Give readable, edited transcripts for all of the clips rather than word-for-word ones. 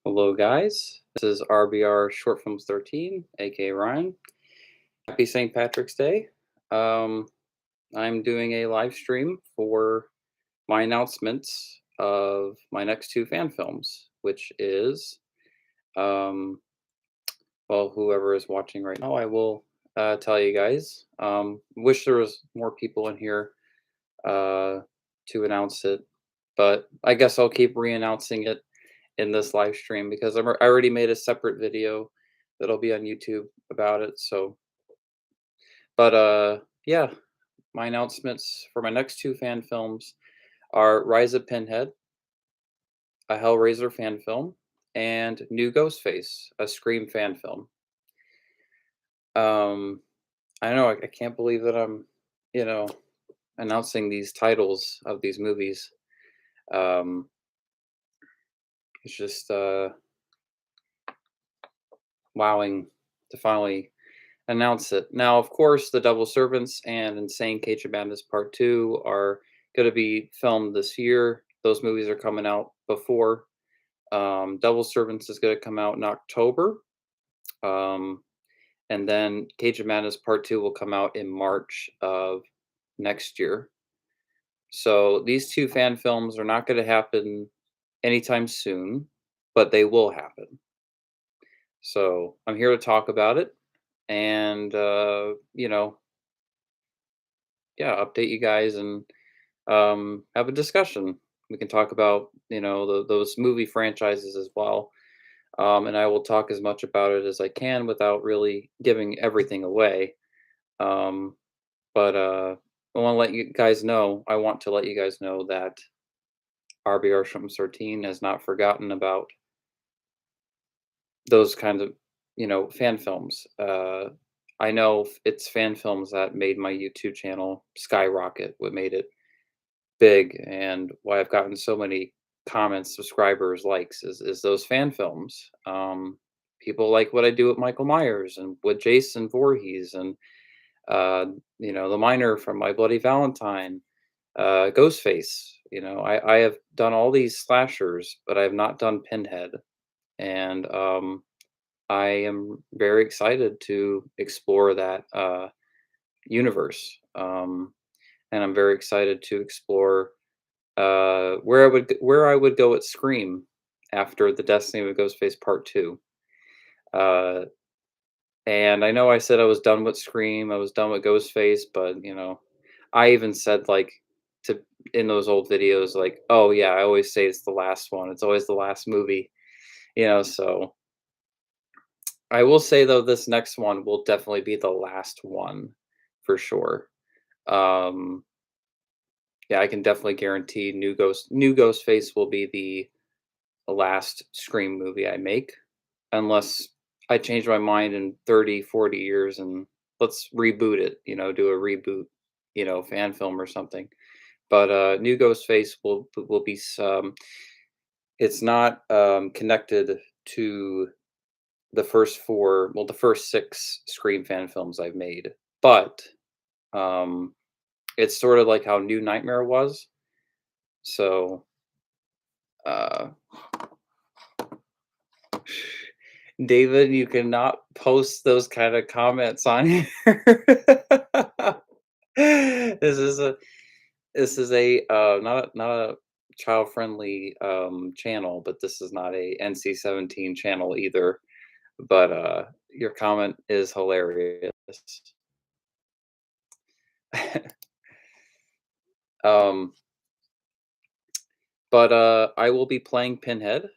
Hello, guys. This is RBR Short Films 13, aka Ryan. Happy St. Patrick's Day. Um, I'm doing a live stream for my announcements of my next two fan films, which is, um, well, whoever is watching right now, I will tell you guys. Wish there was more people in here uh, to announce it, but I guess I'll keep re-announcing it in this live stream because I already made a separate video that'll be on YouTube about it. So, but yeah, my announcements for my next two fan films are Rise of Pinhead, a Hellraiser fan film, and New Ghostface, a Scream fan film. Um, I know I can't believe that I'm, you know, announcing these titles of these movies. Um, it's just wowing to finally announce it. Now, of course, The Devil Servants and Insane Cage of Madness Part 2 are going to be filmed this year. Those movies are coming out before. Devil Servants is going to come out in October. Um, and then Cage of Madness Part 2 will come out in March of next year. So these two fan films are not going to happen anytime soon, but they will happen. So I'm here to talk about it and, yeah, update you guys and have a discussion. We can talk about those movie franchises as well, and I will talk as much about it as I can without really giving everything away. Um, but I want to let you guys know. I want to let you guys know that RBR Shrimp 13 has not forgotten about those kinds of fan films. I know it's fan films that made my YouTube channel skyrocket. What made it big and why I've gotten so many comments, subscribers, likes is those fan films. People like what I do with Michael Myers and with Jason Voorhees and the miner from My Bloody Valentine, Ghostface. I have done all these slashers, but I have not done Pinhead, and I am very excited to explore that universe. And I'm very excited to explore where I would go at Scream after the Destiny of Ghostface Part 2. Uh, and I know I said I was done with Scream, I was done with Ghostface, but I even said like to in those old videos like, "Oh yeah, I always say it's the last one. It's always the last movie." So I will say though this next one will definitely be the last one for sure. Um yeah, I can definitely guarantee New Ghostface will be the last Scream movie I make, unless I change my mind in 30, 40 years and let's reboot it, do a reboot, fan film or something. But New Ghostface will be some. It's not connected to the first four, well, the first six Scream fan films I've made, but um, it's sort of like how New Nightmare was. So uh, David, you cannot post those kind of comments on here. This is a not a child-friendly, channel, but this is not a NC-17 channel either, but, your comment is hilarious. Um, but, I will be playing Pinhead,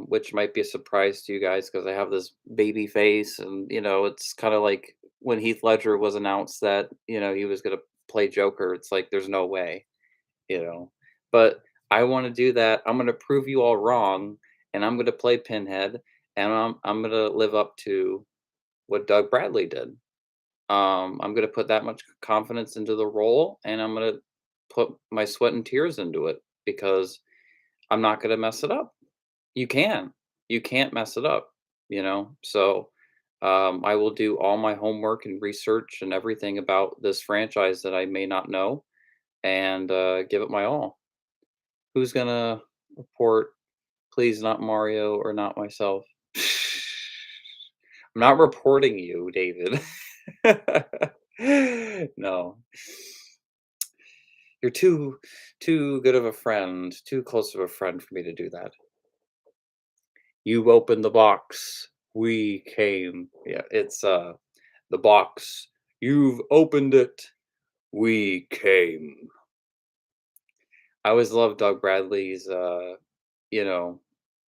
which might be a surprise to you guys because I have this baby face and, it's kinda like when Heath Ledger was announced that, he was gonna play Joker, it's like, there's no way, you know? But I wanna do that, I'm gonna prove you all wrong, and I'm gonna play Pinhead, and I'm gonna live up to what Doug Bradley did. I'm gonna put that much confidence into the role, and I'm gonna put my sweat and tears into it because I'm not gonna mess it up. You can. You can't mess it up, So, I will do all my homework and research and everything about this franchise that I may not know and, give it my all. Who's gonna report Please, not Mario or not myself. I'm not reporting you, David. No. You're too good of a friend, too close of a friend for me to do that. You opened the box. We came. Yeah, it's the box. You've opened it. We came. I always loved Doug Bradley's you know,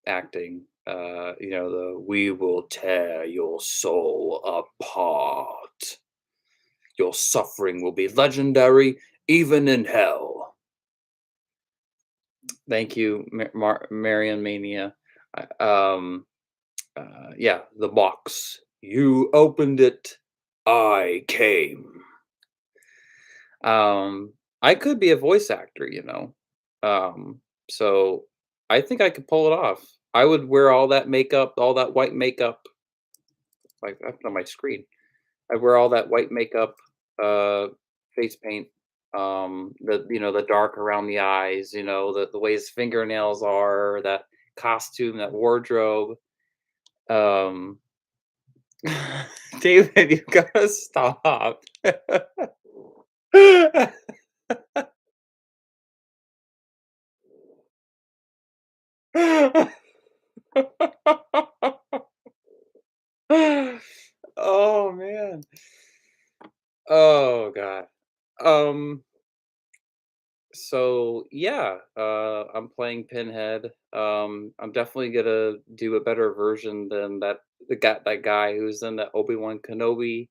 acting. The we will tear your soul apart. Your suffering will be legendary even in hell. Thank you, Marion Mania. I- Um, yeah, the box. You opened it. I came. I could be a voice actor, you know. So I think I could pull it off. I would wear all that makeup, all that white makeup, like that's on my screen. I wear all that white makeup, uh, face paint, the dark around the eyes, the way his fingernails are, that costume, that wardrobe. Um, David, you gotta stop. Oh man. Oh god. Um so yeah, I'm playing Pinhead. I'm definitely gonna do a better version than that guy who's in that Obi-Wan Kenobi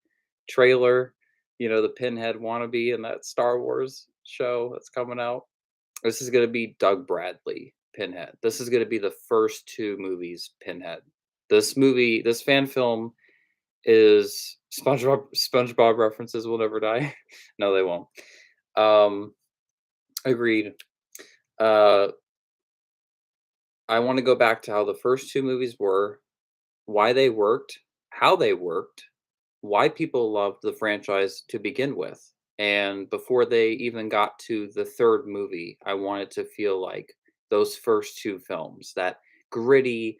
trailer, the Pinhead wannabe in that Star Wars show that's coming out. This is gonna be Doug Bradley Pinhead. This is gonna be the first two movies Pinhead. This fan film is SpongeBob references will never die. No, they won't. Um, agreed. Uh, I want to go back to how the first two movies were, why they worked, how they worked, why people loved the franchise to begin with. And before they even got to the third movie, I wanted to feel like those first two films, that gritty,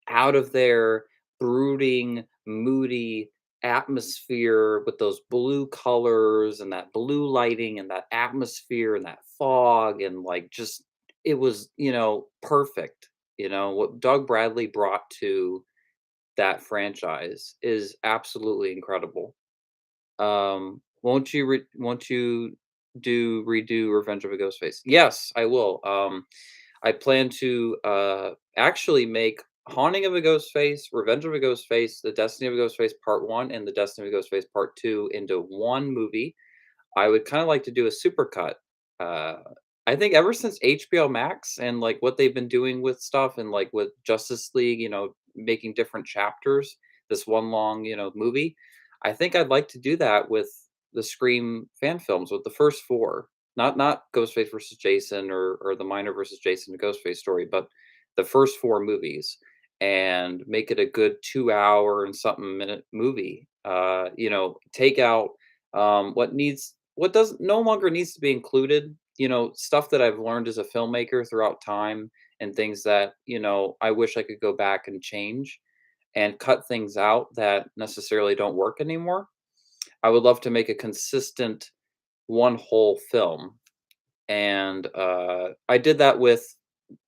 out of there, brooding, moody atmosphere with those blue colors and that blue lighting and that atmosphere and that fog and like just it was, perfect. What Doug Bradley brought to that franchise is absolutely incredible. Won't you do redo Revenge of a Ghostface? Yes, I will. I plan to actually make Haunting of a Ghostface, Revenge of a Ghostface, The Destiny of a Ghostface Part 1, and The Destiny of a Ghostface Part 2 into one movie. I would kind of like to do a supercut. Uh, I think ever since HBO Max and like what they've been doing with stuff and like with Justice League, making different chapters, this one long, movie. I think I'd like to do that with the Scream fan films with the first four. Not Ghostface versus Jason or the Minor versus Jason Ghostface story, but the first four movies and make it a good 2 hour and something minute movie. Take out what does no longer needs to be included, stuff that I've learned as a filmmaker throughout time and things that, I wish I could go back and change and cut things out that necessarily don't work anymore. I would love to make a consistent one whole film. And I did that with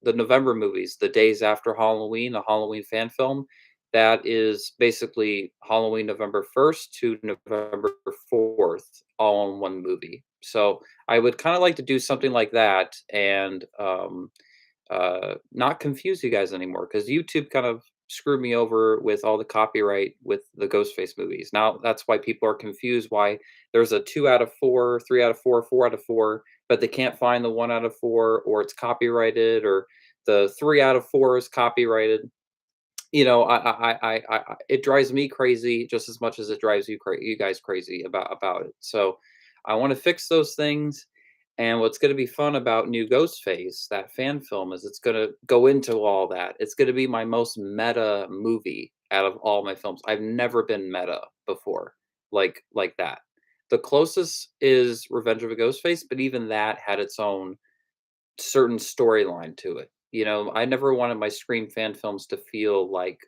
the November movies, the days after Halloween, a Halloween fan film. That is basically Halloween November 1st to November 4th, all in one movie. So I would kind of like to do something like that and not confuse you guys anymore because YouTube kind of screwed me over with all the copyright with the Ghostface movies. Now that's why people are confused why there's a 2 out of 4, 3 out of 4, 4 out of 4, but they can't find the 1 out of 4 or it's copyrighted or the 3 out of 4 is copyrighted. It drives me crazy just as much as it drives you guys crazy about it. So I want to fix those things. And what's going to be fun about New Ghostface, that fan film, is it's going to go into all that. It's going to be my most meta movie out of all my films. I've never been meta before, like that. The closest is Revenge of a Ghostface, but even that had its own certain storyline to it. I never wanted my Scream fan films to feel like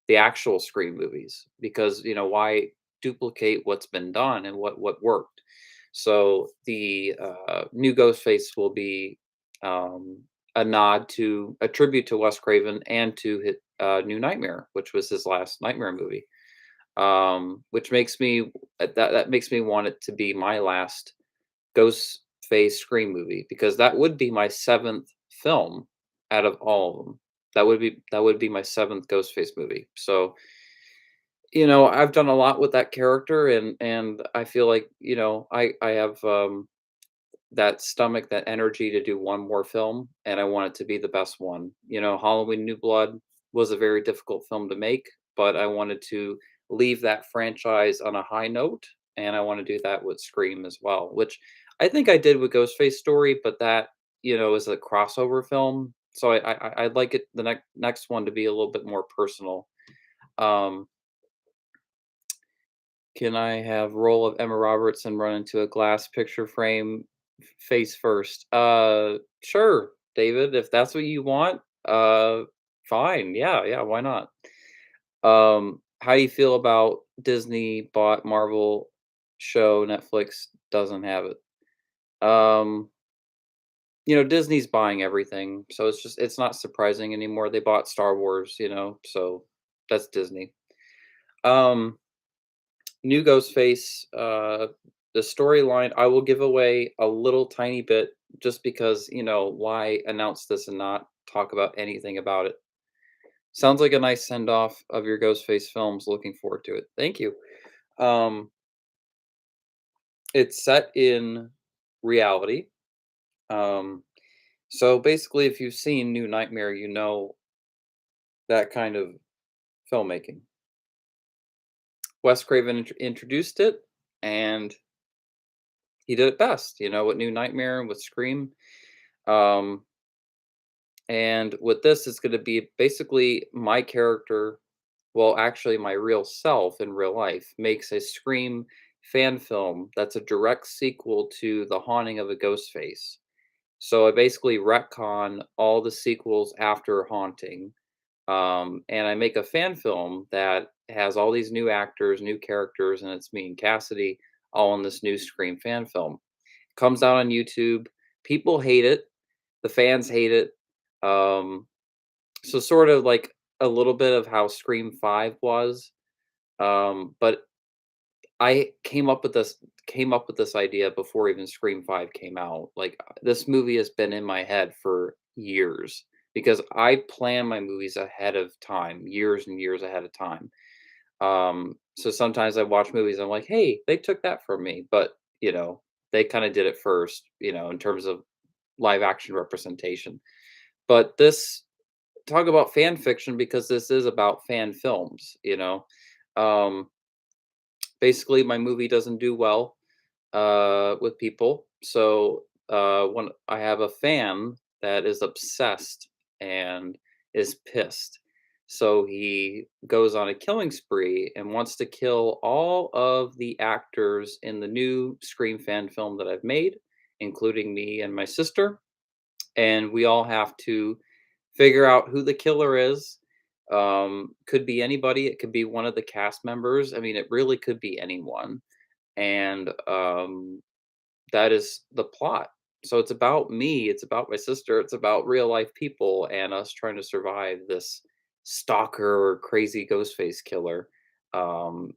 the actual Scream movies because, why duplicate what's been done and what worked? So the new Ghostface will be um, a tribute to Wes Craven and to his New Nightmare, which was his last Nightmare movie. Which makes me that makes me want it to be my last Ghostface Scream movie because that would be my seventh film out of all of them. That would be my seventh Ghostface movie. So, I've done a lot with that character, and I feel like, I have, that stomach, that energy to do one more film, and I want it to be the best one. Halloween: New Blood was a very difficult film to make, but I wanted to leave that franchise on a high note, and I wanna do that with Scream as well, which I think I did with Ghostface Story, but that, is a crossover film, so I'd like it the next one to be a little bit more personal. Um, can I have role of Emma Robertson run into a glass picture frame face first? Sure, David, if that's what you want, fine. Yeah, yeah, why not? How do you feel about Disney bought Marvel show, Netflix doesn't have it? Um, Disney's buying everything, so it's not surprising anymore. They bought Star Wars, so that's Disney. Um, New Ghostface, the storyline, I will give away a little tiny bit just because, why announce this and not talk about anything about it? Sounds like a nice send off of your Ghostface films. Looking forward to it. Thank you. Um, it's set in reality. Um, so basically, if you've seen New Nightmare, you know that kind of filmmaking. Wes Craven introduced it, and he did it best. With New Nightmare and with Scream. Um, And with this, it's going to be basically my character, well, actually, my real self in real life, makes a Scream fan film that's a direct sequel to The Haunting of a Ghost Face. So I basically retcon all the sequels after Haunting. And I make a fan film that has all these new actors, new characters, and it's me and Cassidy all in this new Scream fan film. Comes out on YouTube. People hate it. The fans hate it. Um, so sort of like a little bit of how Scream 5 was, but I came up with this idea before even Scream 5 came out. Like, this movie has been in my head for years because I plan my movies ahead of time, years and years ahead of time. So sometimes I watch movies, I'm like, "Hey, they took that from me," but, they kinda did it first, in terms of live action representation. But this talk about fan fiction because this is about fan films. Um, basically, my movie doesn't do well with people, so when I have a fan that is obsessed and is pissed, so he goes on a killing spree and wants to kill all of the actors in the new Scream fan film that I've made, including me and my sister, and we all have to figure out who the killer is. Could be anybody. It could be one of the cast members. I mean, it really could be anyone. And that is the plot. So it's about me. It's about my sister. It's about real life people and us trying to survive this stalker or crazy ghost face killer.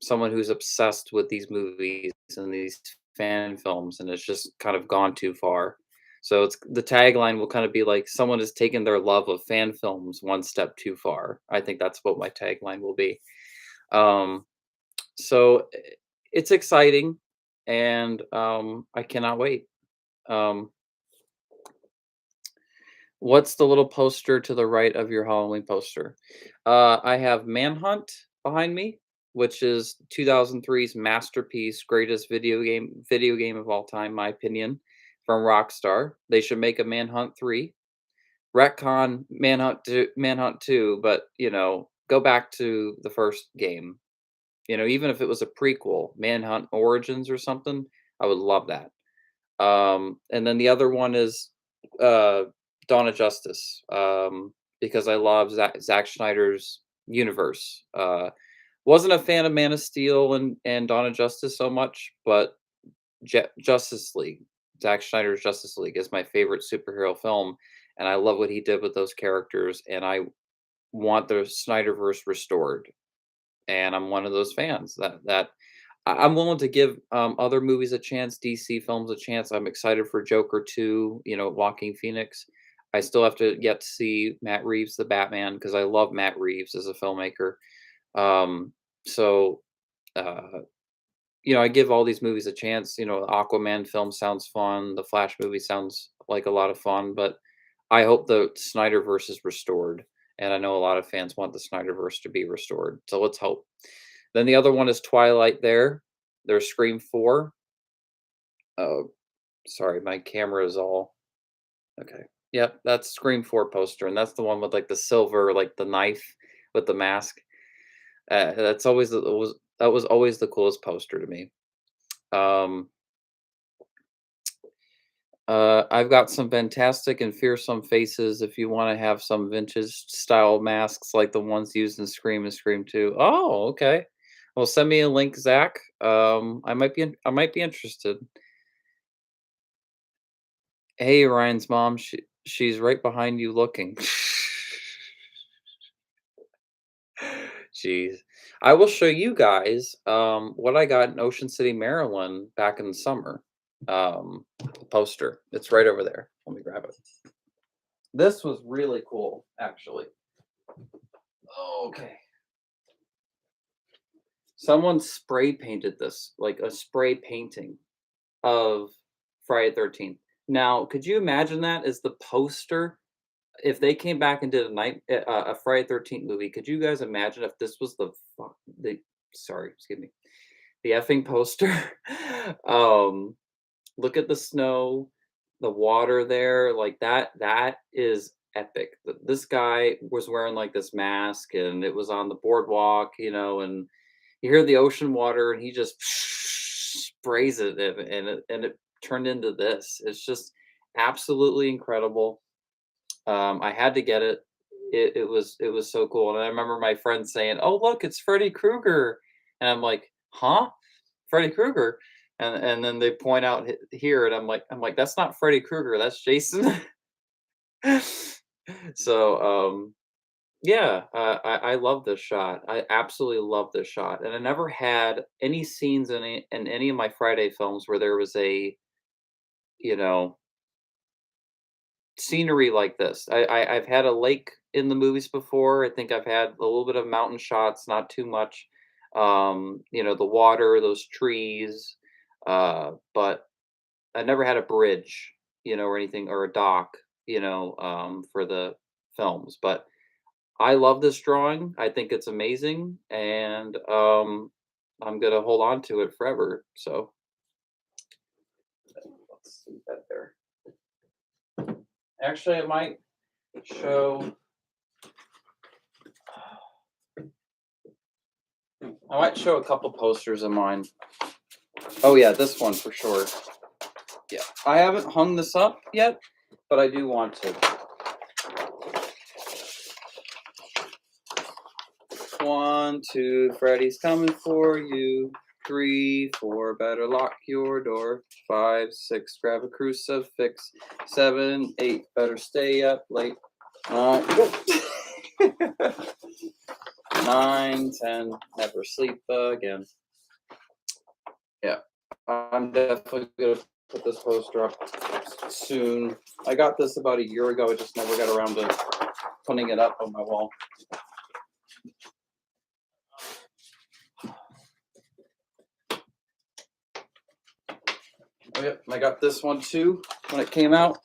Someone who's obsessed with these movies and these fan films and has just kind of gone too far. So it's the tagline will kind of be like someone has taken their love of fan films one step too far. I think that's what my tagline will be. Um, so it's exciting, and I cannot wait. Um, what's the little poster to the right of your Halloween poster? I have Manhunt behind me, which is 2003's masterpiece, greatest video game of all time, my opinion, from Rockstar. They should make a Manhunt 3. Retcon Manhunt 2, but go back to the first game. Even if it was a prequel, Manhunt Origins or something, I would love that. And then the other one is Dawn of Justice, because I love Zack Snyder's universe. Wasn't a fan of Man of Steel and Dawn of Justice so much, but Justice League, Zack Snyder's Justice League is my favorite superhero film, and I love what he did with those characters, and I want the Snyderverse restored, and I'm one of those fans that I'm willing to give, other movies a chance, DC films a chance. I'm excited for Joker 2, Joaquin Phoenix. I still have to get to see Matt Reeves, the Batman, because I love Matt Reeves as a filmmaker. Um, so, uh, I give all these movies a chance. The Aquaman film sounds fun. The Flash movie sounds like a lot of fun, but I hope the Snyderverse is restored. And I know a lot of fans want the Snyderverse to be restored. So let's hope. Then the other one is Twilight there. There's Scream 4. Oh, sorry, my camera is all okay. Yep, that's Scream 4 poster, and that's the one with like the silver, like the knife with the mask. That's always that was always the coolest poster to me. Um, I've got some fantastic and fearsome faces if you want to have some vintage style masks like the ones used in Scream and Scream 2. Oh, okay. Well, send me a link, Zach. I might be interested. Hey, Ryan's mom, she's right behind you looking. Jeez. I will show you guys what I got in Ocean City, Maryland back in the summer. The poster. It's right over there. Let me grab it. This was really cool, actually. Okay. Someone spray painted this, like a spray painting of Friday the 13th. Now, could you imagine that as the poster? If they came back and did a Friday 13th movie, could you guys imagine if this was the sorry, excuse me, the effing poster? um, Look at the snow, the water there, like that is epic. This guy was wearing like this mask and it was on the boardwalk, and you hear the ocean water and he just sprays it and it turned into this. It's just absolutely incredible. I had to get it. It was so cool, and I remember my friend saying, "Oh, look, it's Freddy Krueger," and I'm like, "Huh, Freddy Krueger?" And then they point out here, and I'm like, "That's not Freddy Krueger, that's Jason." So, yeah, I love this shot. I absolutely love this shot, and I never had any scenes in any of my Friday films where there was a you know scenery like this. I've had a lake in the movies before. I think I've had a little bit of mountain shots, not too much. The water, those trees, but I never had a bridge, or anything, or a dock, for the films. But I love this drawing. I think it's amazing, and I'm gonna hold on to it forever. So let's see that there. Actually, I might show. I might show a couple posters of mine. Oh yeah, this one for sure. Yeah, I haven't hung this up yet, but I do want to. 1, 2, Freddy's coming for you. 3, 4, better lock your door. 5, 6, grab a crucifix. 7, 8, better stay up late. 9, 10, never sleep again. Yeah, I'm definitely gonna put this poster up soon. I got this about a year ago. I just never got around to putting it up on my wall. Oh, yep, I got this one too when it came out.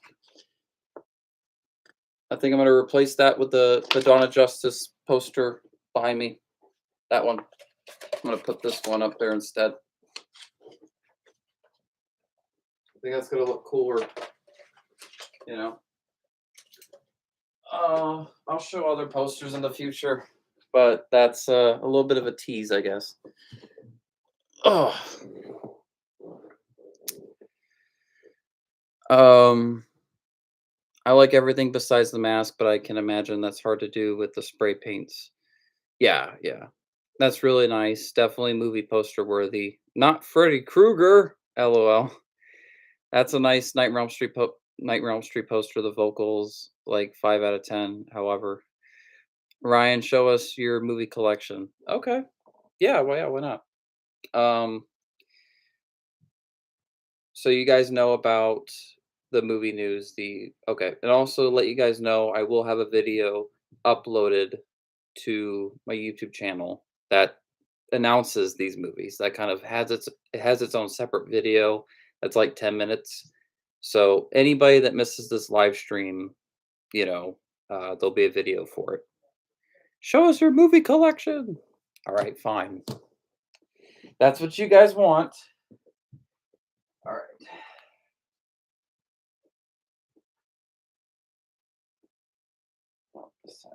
I think I'm going to replace that with the Dawn of Justice poster behind me. That one. I'm going to put this one up there instead. I think that's going to look cooler. I'll show other posters in the future, but that's a little bit of a tease, I guess. Oh. Um, I like everything besides the mask, but I can imagine that's hard to do with the spray paints. Yeah, yeah. That's really nice. Definitely movie poster worthy. Not Freddy Krueger, LOL. That's a nice Nightmare on Elm Street poster. The vocals, like 5 out of 10. However, Ryan, show us your movie collection. Okay. Yeah, why not? Um, so you guys know about the movie news, the okay, and also let you guys know I will have a video uploaded to my YouTube channel that announces these movies. That kind of has its own separate video that's like 10 minutes. So anybody that misses this live stream, you know, there'll be a video for it. Show us your movie collection. All right, fine. That's what you guys want. All right. Oh, this side.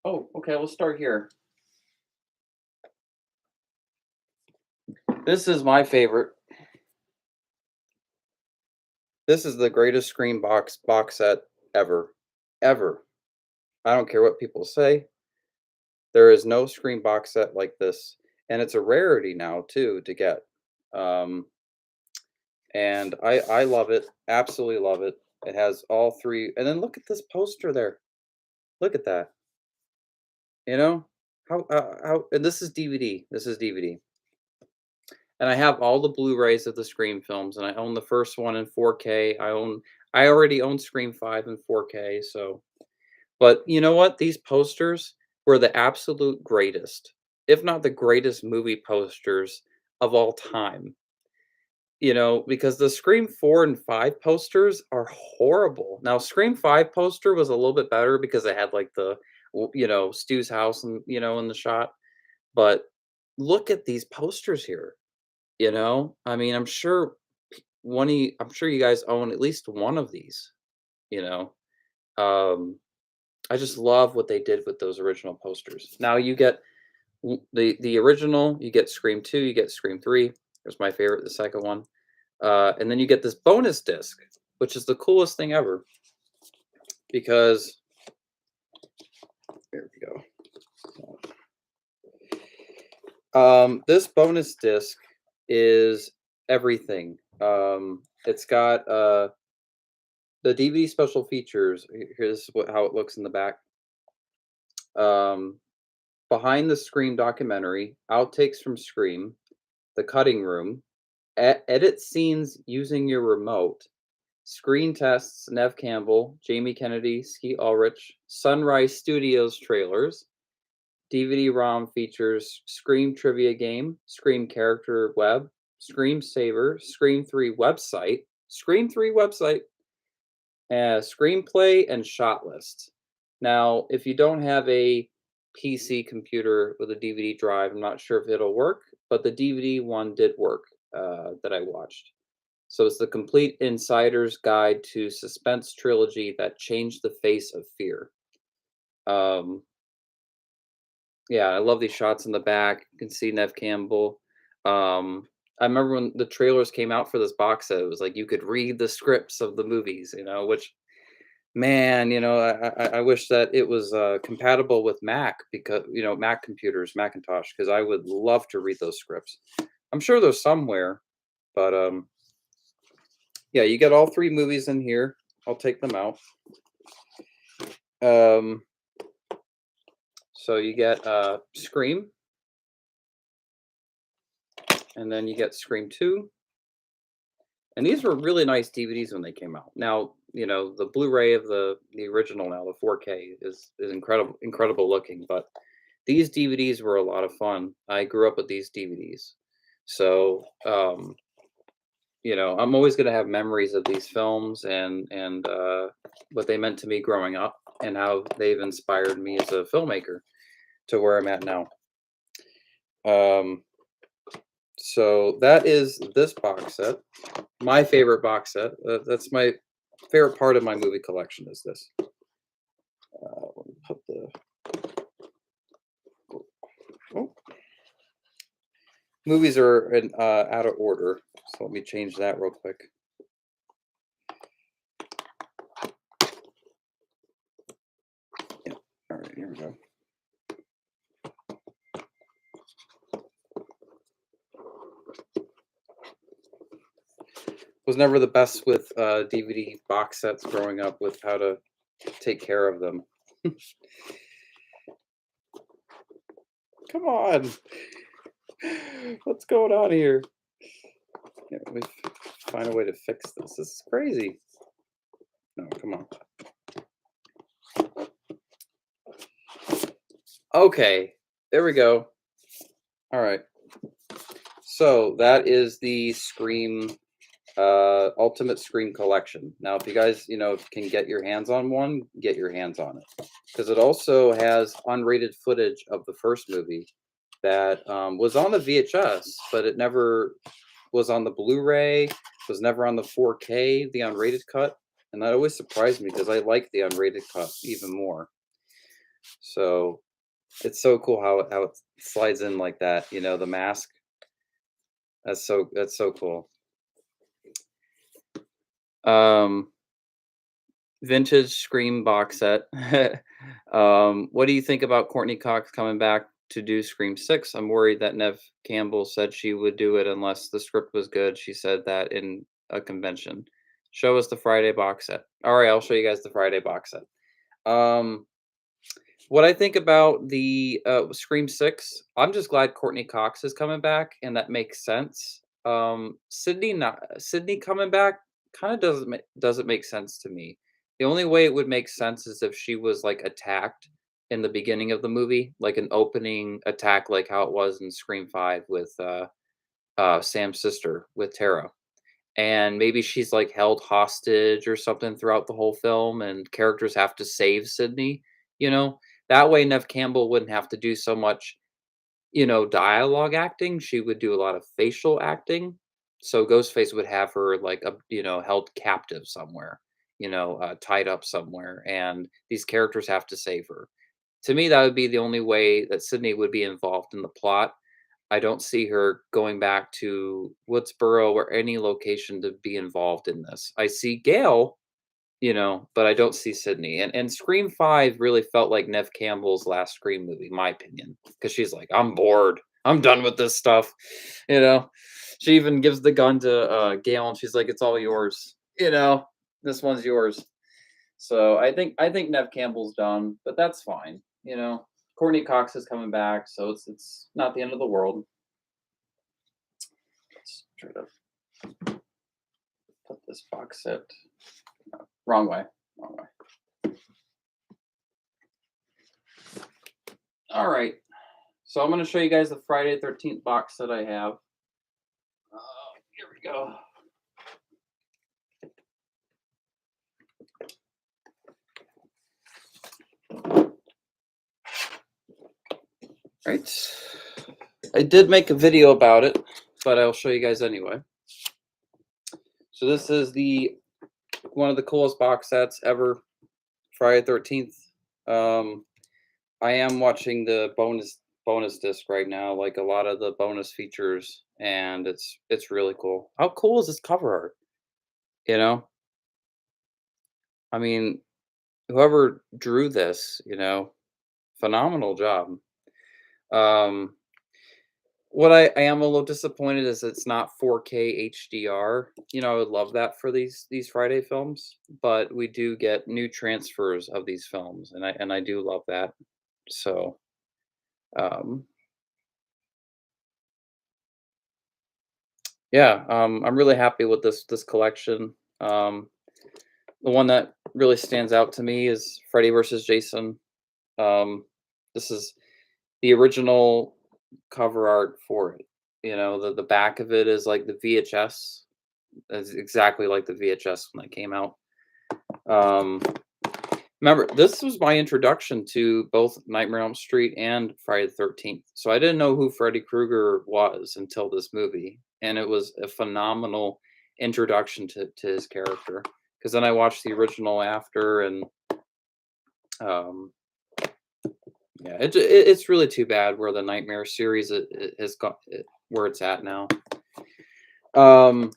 Oh, okay, we'll start here. This is my favorite. This is the greatest Scream box set ever. Ever. I don't care what people say. There is no Scream box set like this, and it's a rarity now too to get. Um, and I love it. Absolutely love it. It has all three. And then look at this poster there. Look at that. You know how and this is DVD. This is DVD. And I have all the Blu-rays of the Scream films, and I own the first one in 4K. I already own Scream 5 in 4K, so but you know what? These posters were the absolute greatest, if not the greatest movie posters of all time. You know, because the Scream 4 and 5 posters are horrible. Now, Scream 5 poster was a little bit better because it had like Stu's house and in the shot. But look at these posters here. I mean, I'm sure you guys own at least one of these, you know. Um, I just love what they did with those original posters. Now you get the original, you get Scream 2, you get Scream 3. There's my favorite, the second one. And then you get this bonus disc, which is the coolest thing ever because here we go. This bonus disc is everything. It's got the DVD special features. Here's how it looks in the back. Um, Behind the Scream documentary, outtakes from Scream, the cutting room, edit scenes using your remote, screen tests, Nev Campbell, Jamie Kennedy, Skeet Ulrich, Sunrise Studios trailers, DVD-ROM features Scream Trivia Game, Scream Character Web, Scream Saver, Scream 3 website, screenplay, and shot list. Now, if you don't have a PC computer with a DVD drive, I'm not sure if it'll work, but the DVD one did work that I watched. So it's the complete insider's guide to suspense trilogy that changed the face of fear. Um, yeah, I love these shots in the back. You can see Nev Campbell. I remember when the trailers came out for this box set, it was like you could read the scripts of the movies, which man, I wish that it was compatible with Mac because Mac computers, Macintosh, because I would love to read those scripts. I'm sure they're somewhere, but yeah, you get all three movies in here. I'll take them out. Um, so you get Scream, and then you get Scream 2. And these were really nice DVDs when they came out. Now, the Blu-ray of the original now, the 4K is incredible looking, but these DVDs were a lot of fun. I grew up with these DVDs. So, I'm always going to have memories of these films and what they meant to me growing up and how they've inspired me as a filmmaker to where I'm at now. So that is this box set. My favorite box set. That's my favorite part of my movie collection is this. Let me put the movies are in out of order, So let me change that real quick. Yeah. All right, here we go. Was never the best with DVD box sets growing up with how to take care of them. Come on. What's going on here? Yeah, let me find a way to fix this. This is crazy. No, come on. Okay, there we go. All right. So that is the Scream Ultimate Scream Collection. Now, if you guys, can get your hands on one, get your hands on it. Because it also has unrated footage of the first movie that was on the VHS, but it never was on the Blu-ray, was never on the 4K, the unrated cut. And that always surprised me because I like the unrated cut even more. So it's so cool how it slides in like that, the mask. That's so cool. Vintage Scream box set. What do you think about Courtney Cox coming back to do Scream 6? I'm worried that Neve Campbell said she would do it unless the script was good. She said that in a convention. Show us the Friday box set. All right, I'll show you guys the Friday box set. What I think about the Scream 6, I'm just glad Courtney Cox is coming back, and that makes sense. Sydney coming back kind of doesn't make sense to me. The only way it would make sense is if she was like attacked in the beginning of the movie, like an opening attack, like how it was in Scream 5 with Sam's sister with Tara. And maybe she's like held hostage or something throughout the whole film, and characters have to save Sydney, you know? That way Neve Campbell wouldn't have to do so much, dialogue acting. She would do a lot of facial acting. So Ghostface would have her like held captive somewhere, tied up somewhere, and these characters have to save her. To me, that would be the only way that Sydney would be involved in the plot. I don't see her going back to Woodsboro or any location to be involved in this. I see Gail, but I don't see Sydney. And Scream 5 really felt like Neve Campbell's last Scream movie, my opinion, because she's like, I'm bored. I'm done with this stuff. You know, she even gives the gun to Gail, and she's like, it's all yours. This one's yours. So I think Neve Campbell's done, but that's fine. Courtney Cox is coming back, so it's not the end of the world. Let's try to put this box set. No, wrong way. All right. So I'm going to show you guys the Friday the 13th box set I have. Here we go. Right. I did make a video about it, but I'll show you guys anyway. So this is one of the coolest box sets ever, Friday the 13th. I am watching the bonus disc right now, like a lot of the bonus features, and it's really cool. How cool is this cover art? I mean, whoever drew this, phenomenal job. What I am a little disappointed is it's not 4K HDR. I would love that for these Friday films, but we do get new transfers of these films, and I do love that. So, yeah, I'm really happy with this collection. The one that really stands out to me is Freddy versus Jason. This is the original cover art for it. The back of it is like the VHS. It's exactly like the VHS when that came out. Remember, this was my introduction to both Nightmare on Elm Street and Friday the 13th. So I didn't know who Freddy Krueger was until this movie. And it was a phenomenal introduction to his character. Because then I watched the original after, and yeah, it's really too bad where the Nightmare series has got where it's at now. Um,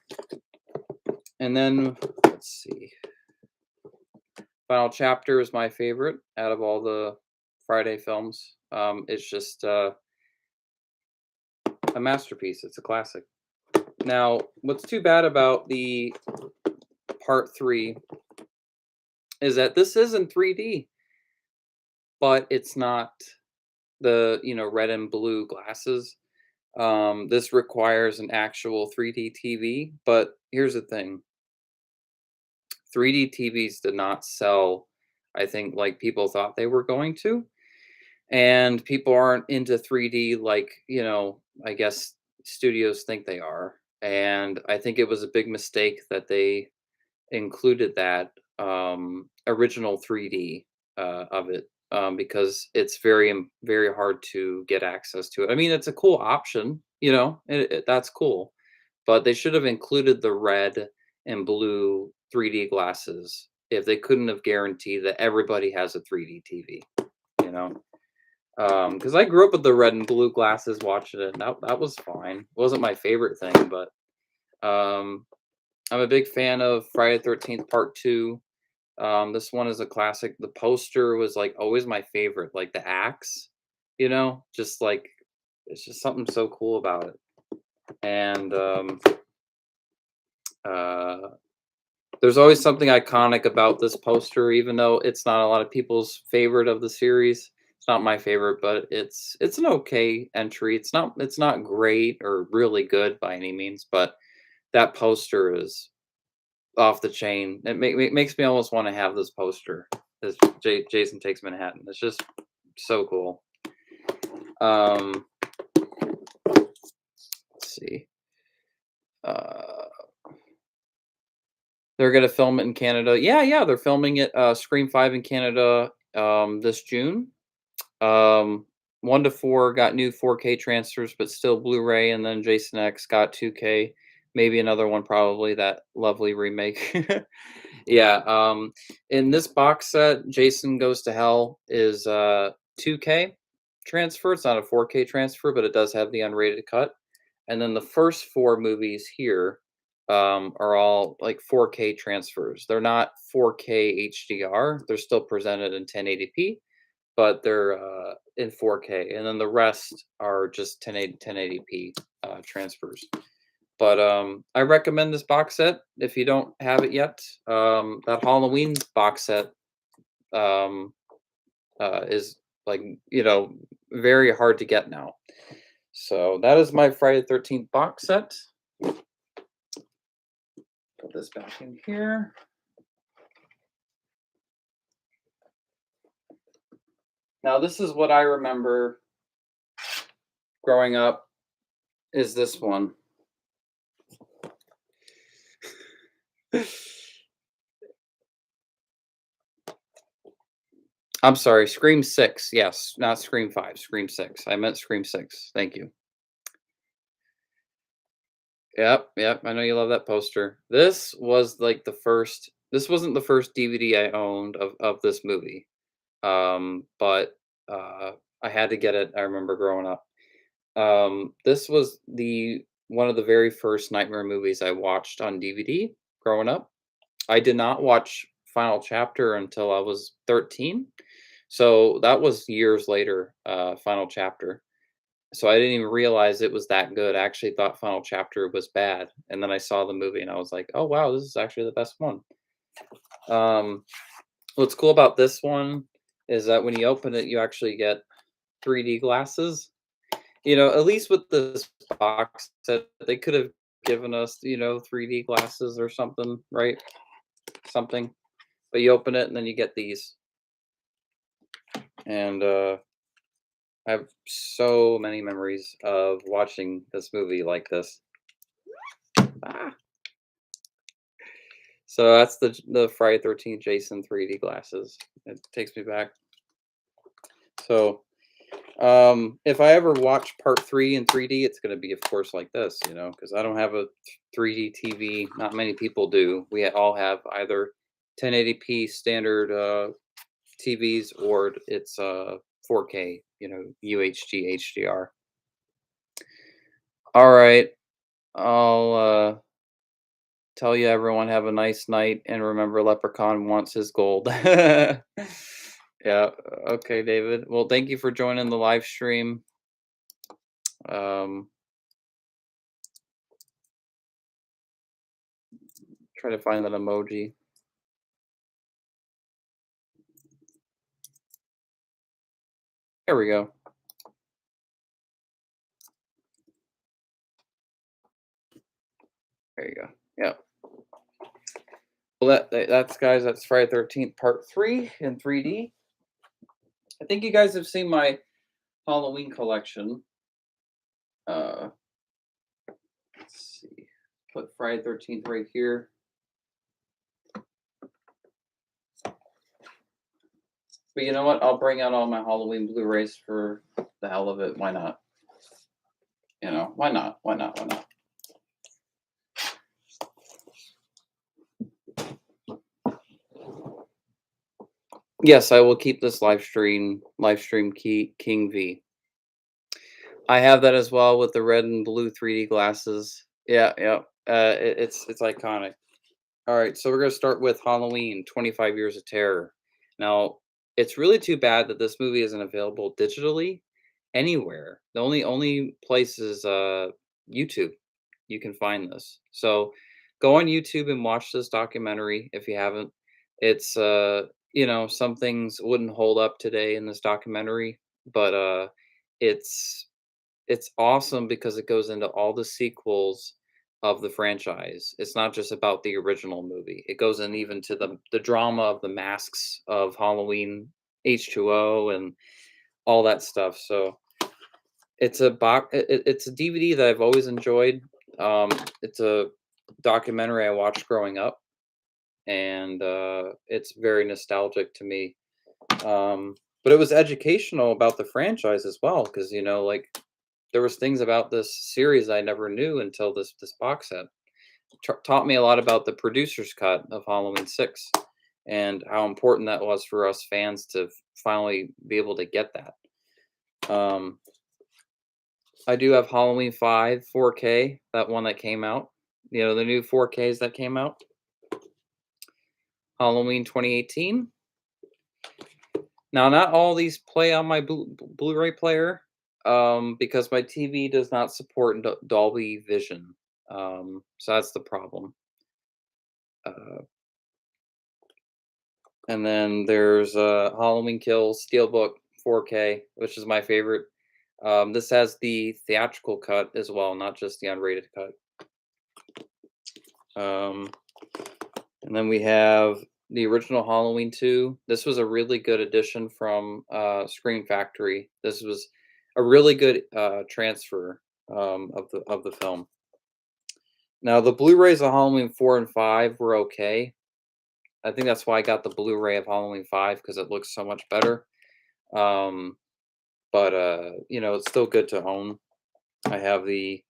and then let's see. Final Chapter is my favorite out of all the Friday films. It's just a masterpiece. It's a classic. Now, what's too bad about the part three is that this is in 3D, but it's not the red and blue glasses. This requires an actual 3D TV. But here's the thing: 3D TVs did not sell, I think, like people thought they were going to. And people aren't into 3D like, I guess studios think they are. And I think it was a big mistake that they included that original 3D of it, because it's very hard to get access to it. I mean, it's a cool option, that's cool, but they should have included the red and blue 3D glasses if they couldn't have guaranteed that everybody has a 3D TV, you know. Because I grew up with the red and blue glasses watching it, and that was fine. It wasn't my favorite thing, but um, I'm a big fan of Friday the 13th Part 2. This one is a classic. The poster was like always my favorite, like the axe, just like it's just something so cool about it. And uh, there's always something iconic about this poster, even though it's not a lot of people's favorite of the series. It's not my favorite, but it's an okay entry. It's not great or really good by any means, but that poster is off the chain. It makes me almost want to have this poster. This Jason Takes Manhattan. It's just so cool. Um, let's see. Uh, they're gonna film it in Canada. Yeah, yeah, they're filming it. Scream 5 in Canada this June. Um, 1 to 4 got new 4K transfers, but still Blu-ray, and then Jason X got 2K. Maybe another one, probably that lovely remake. Yeah, in this box set, Jason Goes to Hell is 2K transfer. It's not a 4K transfer, but it does have the unrated cut. And then the first 4 movies here are all like 4K transfers. They're not 4K HDR. They're still presented in 1080p, but they're in 4K. And then the rest are just 1080p transfers. But I recommend this box set if you don't have it yet. That Halloween box set um, is like very hard to get now. So that is my Friday the 13th box set. Put this back in here. Now this is what I remember growing up. Is this one? I'm sorry, Scream 6. Yes, not Scream 5, Scream 6. I meant Scream 6. Thank you. Yep, yep. I know you love that poster. This was like the first. This wasn't the first DVD I owned of this movie. But I had to get it. I remember growing up. This was the one of the very first Nightmare movies I watched on DVD growing up. I did not watch Final Chapter until I was 13. So that was years later, Final Chapter. So I didn't even realize it was that good. I actually thought Final Chapter was bad, and then I saw the movie and I was like, "Oh wow, this is actually the best one." Um, what's cool about this one is that when you open it, you actually get 3D glasses. At least with this box set, they could have given us, 3D glasses or something, right? Something. But you open it and then you get these, and I have so many memories of watching this movie like this. Ah. So that's the Friday 13th Jason 3D glasses. It takes me back. So, if I ever watch part 3 in 3D, it's gonna be, of course, like this, because I don't have a 3D TV. Not many people do. We all have either 1080p standard TVs, or it's 4K, UHD HDR. All right. I'll tell you everyone have a nice night and remember Leprechaun wants his gold. Yeah, okay, David. Well, thank you for joining the live stream. Um, try to find that emoji. There we go. There you go. Yeah. Well, that's guys. That's Friday 13th Part 3 in 3D. I think you guys have seen my Halloween collection. Uh, let's see. Put Friday 13th right here. But you know what? I'll bring out all my Halloween Blu-rays for the hell of it. Why not? You know, why not? Why not? Why not? Yes, I will keep this live stream key King V. I have that as well with the red and blue 3D glasses. Yeah, yeah. It's iconic. All right, so we're gonna start with Halloween: 25 Years of Terror. Now, it's really too bad that this movie isn't available digitally anywhere. The only place is YouTube. You can find this. So go on YouTube and watch this documentary if you haven't. It's some things wouldn't hold up today in this documentary, but it's it's awesome because it goes into all the sequels of the franchise. It's not just about the original movie. It goes in even to the drama of the masks of Halloween H2O and all that stuff. So it's a DVD that I've always enjoyed. It's a documentary I watched growing up, and it's very nostalgic to me. But it was educational about the franchise as well, because like there was things about this series I never knew until this box set. Taught me a lot about the producer's cut of Halloween 6 and how important that was for us fans to finally be able to get that. Um, I do have Halloween 5 4K, that one that came out. The new 4Ks that came out. Halloween 2018. Now, not all these play on my Blu-ray player, because my TV does not support Dolby Vision. So that's the problem. Uh, and then there's Halloween Kills Steelbook 4K, which is my favorite. This has the theatrical cut as well, not just the unrated cut. Um, and then we have the original Halloween 2. This was a really good addition from Scream Factory. This was a really good transfer of the film. Now the Blu-rays of Halloween 4 and 5 were okay. I think that's why I got the Blu-ray of Halloween 5 because it looks so much better. Um, but it's still good to own. I have the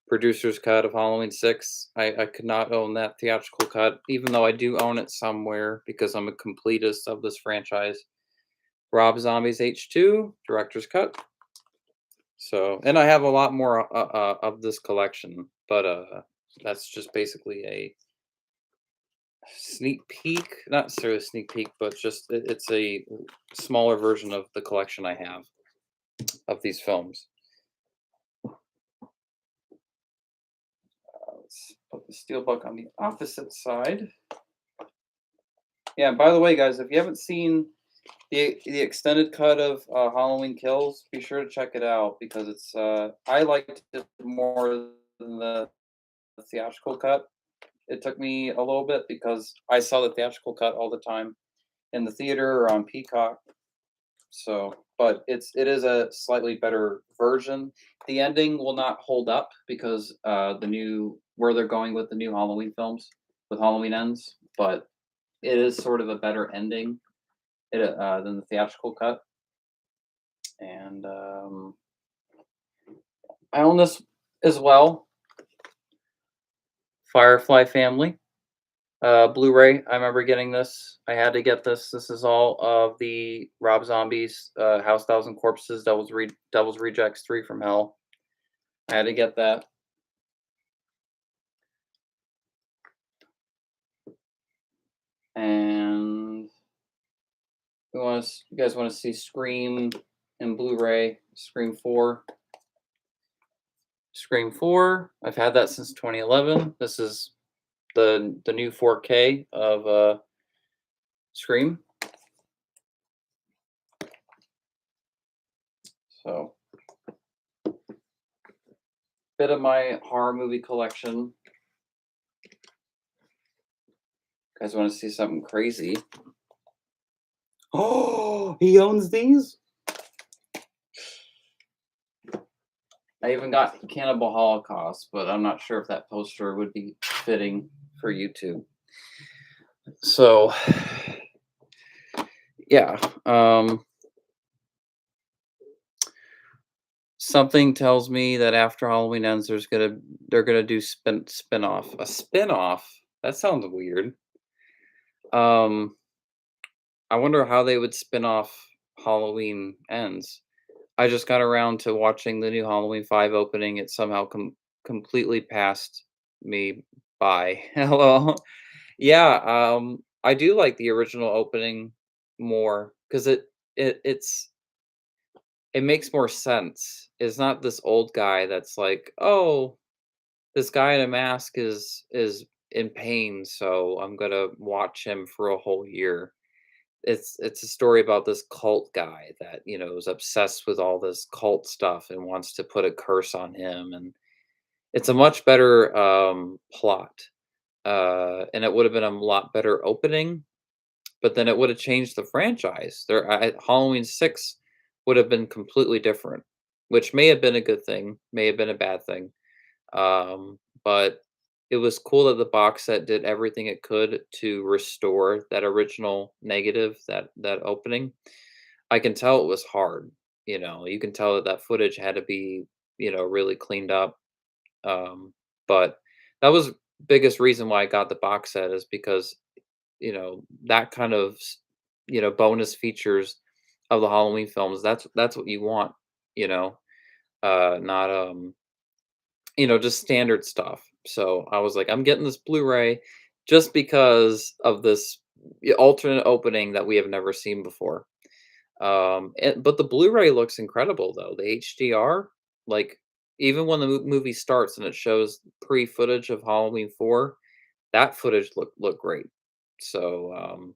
producer's cut of Halloween 6. I could not own that theatrical cut, even though I do own it somewhere because I'm a completist of this franchise. Rob Zombie's H2 director's cut. So, and I have a lot more of this collection, but that's just basically a sneak peek, not necessarily a sneak peek, but just it's a smaller version of the collection I have of these films. Let's put the steelbook on the opposite side. Yeah, by the way, guys, if you haven't seen the extended cut of Halloween Kills, be sure to check it out because it's I liked it more than the theatrical cut. It took me a little bit because I saw the theatrical cut all the time in the theater or on Peacock. So, but it is a slightly better version. The ending will not hold up because the new where they're going with the new Halloween films with Halloween Ends, but it is sort of a better ending than the theatrical cut. And I own this as well. Firefly Family Blu-ray. I remember getting this. I had to get this. This is all of the Rob Zombie's House Thousand Corpses, Devil's Rejects 3 from Hell. I had to get that. And you guys want to see Scream and Blu-ray? Scream 4. Scream 4. I've had that since 2011. This is the new 4K of Scream. So, bit of my horror movie collection. Guys want to see something crazy? Oh, he owns these? I even got Cannibal Holocaust, but I'm not sure if that poster would be fitting for YouTube. So, yeah, something tells me that after Halloween ends, they're gonna do spin-off. A spin-off? That sounds weird. Um, I wonder how they would spin off Halloween Ends. I just got around to watching the new Halloween 5 opening. It somehow completely passed me by. Hello. Yeah, I do like the original opening more because it makes more sense. It's not this old guy that's like, "Oh, this guy in a mask is in pain, so I'm gonna watch him for a whole year." It's a story about this cult guy that, is obsessed with all this cult stuff and wants to put a curse on him, and it's a much better, plot, and it would've been a lot better opening, but then it would've changed the franchise. Halloween 6 would have been completely different, which may have been a good thing, may have been a bad thing, but it was cool that the box set did everything it could to restore that original negative, that opening. I can tell it was hard, you can tell that that footage had to be, really cleaned up, but that was biggest reason why I got the box set is because, that kind of bonus features of the Halloween films, that's what you want, you know, not, just standard stuff. So I was like, I'm getting this Blu-ray just because of this alternate opening that we have never seen before. But the Blu-ray looks incredible though. The HDR, like even when the movie starts and it shows pre-footage of Halloween 4, that footage looked great. So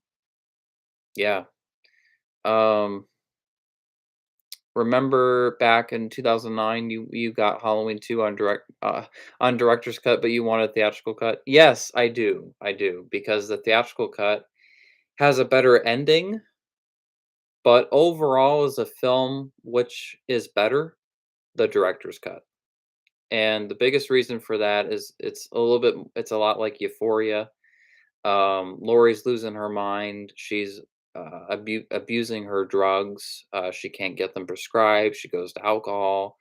yeah. Um, Remember back in 2009, you got Halloween 2 on director's cut, but you wanted theatrical cut? Yes, I do, because the theatrical cut has a better ending, but overall as a film, which is better? The director's cut. And the biggest reason for that is it's a lot like Euphoria. Lori's losing her mind. She's abusing her drugs. She can't get them prescribed. She goes to alcohol.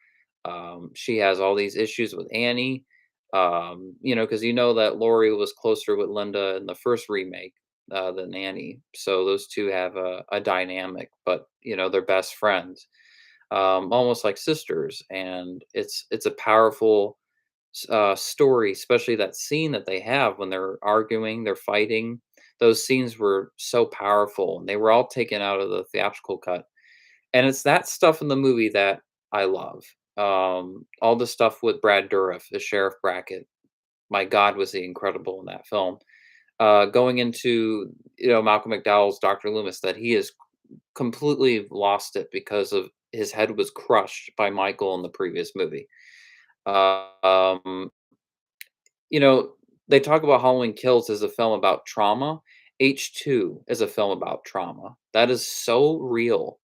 She has all these issues with Annie. Because that Lori was closer with Linda in the first remake than Annie. So those two have a dynamic, but they're best friends, almost like sisters. And it's a powerful story, especially that scene that they have when they're arguing, they're fighting. Those scenes were so powerful, and they were all taken out of the theatrical cut. And it's that stuff in the movie that I love. All the stuff with Brad Dourif as Sheriff Brackett. My God, was he incredible in that film. Going into Malcolm McDowell's Dr. Loomis, that he has completely lost it because of his head was crushed by Michael in the previous movie. Um, you know, they talk about Halloween Kills as a film about trauma. H2 is a film about trauma. That is so real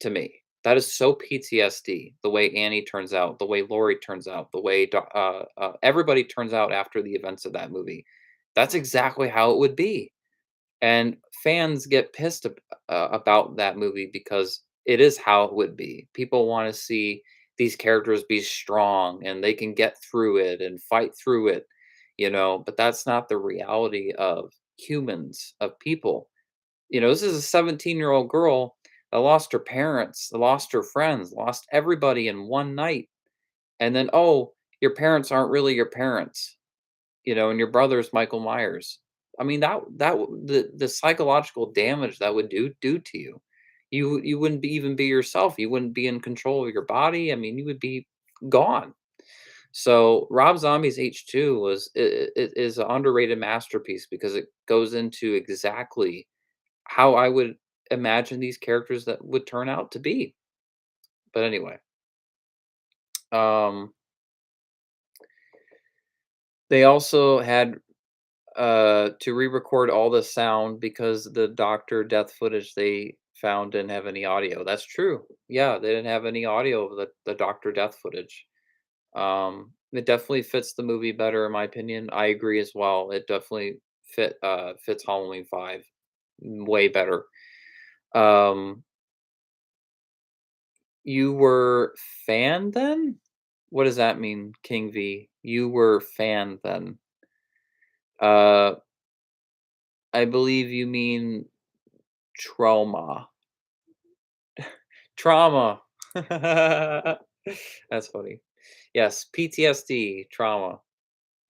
to me. That is so PTSD. The way Annie turns out, the way Laurie turns out, the way everybody turns out after the events of that movie. That's exactly how it would be. And fans get pissed about that movie because it is how it would be. People want to see these characters be strong and they can get through it and fight through it, but that's not the reality of humans, of people. This is a 17-year-old girl that lost her parents, lost her friends, lost everybody in one night. And then, oh, your parents aren't really your parents, and your brother's Michael Myers. I mean, the psychological damage that would do to you. You wouldn't even be yourself. You wouldn't be in control of your body. I mean, you would be gone. So Rob Zombie's H2 it is an underrated masterpiece because it goes into exactly how I would imagine these characters that would turn out to be. But anyway, um, they also had to re-record all the sound because the doctor death footage they found didn't have any audio. That's true. Yeah, they didn't have any audio of the doctor death footage. It definitely fits the movie better in my opinion. I agree as well. It definitely fits Halloween 5 way better. Um, you were fan then? What does that mean, King V? You were fan then. Uh, I believe you mean trauma. Trauma. That's funny. Yes, PTSD, trauma.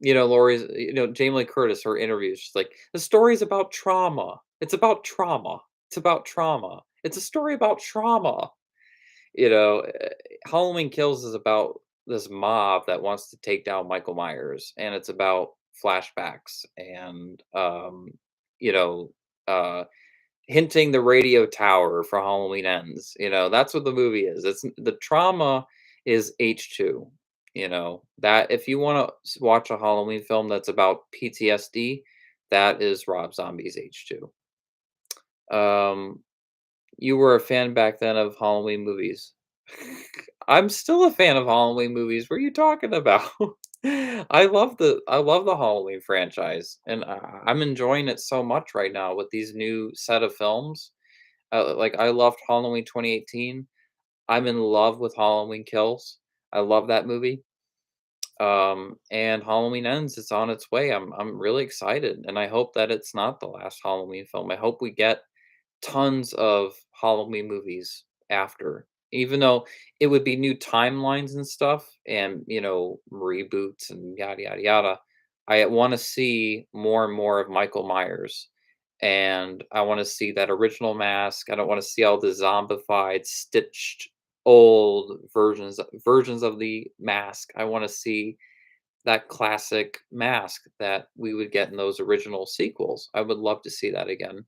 Jamie Lee Curtis, her interviews, she's like, "The story's about trauma. It's about trauma. It's about trauma. It's a story about trauma." Halloween Kills is about this mob that wants to take down Michael Myers, and it's about flashbacks and, you know, uh hinting the radio tower for Halloween Ends, that's what the movie is. It's the trauma is H2, that if you wanna watch a Halloween film that's about PTSD, that is Rob Zombie's H2. Um, you were a fan back then of Halloween movies. I'm still a fan of Halloween movies, what are you talking about? I love the Halloween franchise, and I'm enjoying it so much right now with these new set of films. Like, I loved Halloween 2018. I'm in love with Halloween Kills. I love that movie. And Halloween Ends, it's on its way. I'm really excited, and I hope that it's not the last Halloween film. I hope we get tons of Halloween movies after, even though it would be new timelines and stuff and, reboots and yada, yada, yada. I wanna see more and more of Michael Myers, and I wanna see that original mask. I don't wanna see all the zombified, stitched, old versions of the mask. I wanna see that classic mask that we would get in those original sequels. I would love to see that again.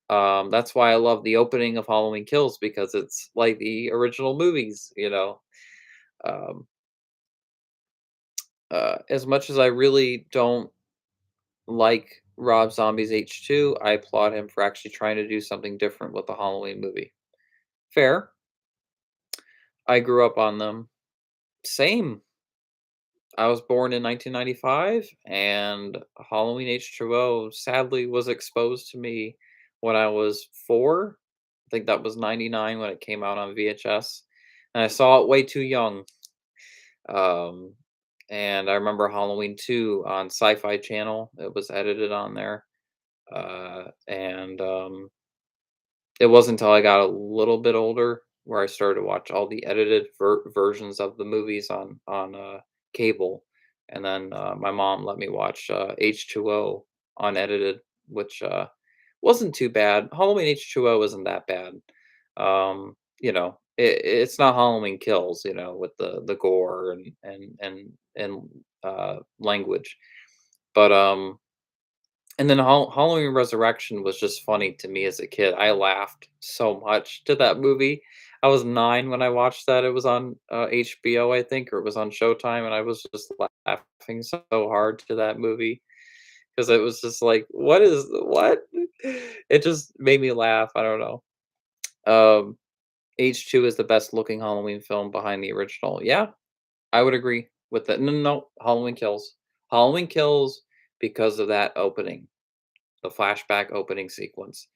That's why I love the opening of Halloween Kills because it's like the original movies, Um, as much as I really don't like Rob Zombie's H2, I applaud him for actually trying to do something different with the Halloween movie. Fair. I grew up on them. Same. I was born in 1995, and Halloween H2O sadly was exposed to me when I was 4. I think that was 99 when it came out on VHS, and I saw it way too young. Um, and I remember Halloween 2 on Sci-Fi Channel. It was edited on there, and it wasn't until I got a little bit older where I started to watch all the edited versions of the movies on cable, and then, my mom let me watch, H2O unedited, which, wasn't too bad. Halloween H2O isn't that bad. It's not Halloween Kills, with the gore and language, but, and then Halloween Resurrection was just funny to me as a kid. I laughed so much to that movie. I was 9 when I watched that. It was on, HBO, I think, or it was on Showtime, and I was just laughing so hard to that movie because it was just like, what?" It just made me laugh, I don't know. Um, H2 is the best looking Halloween film behind the original. Yeah, I would agree with that. No, no, no, Halloween Kills. Halloween Kills because of that opening. The flashback opening sequence.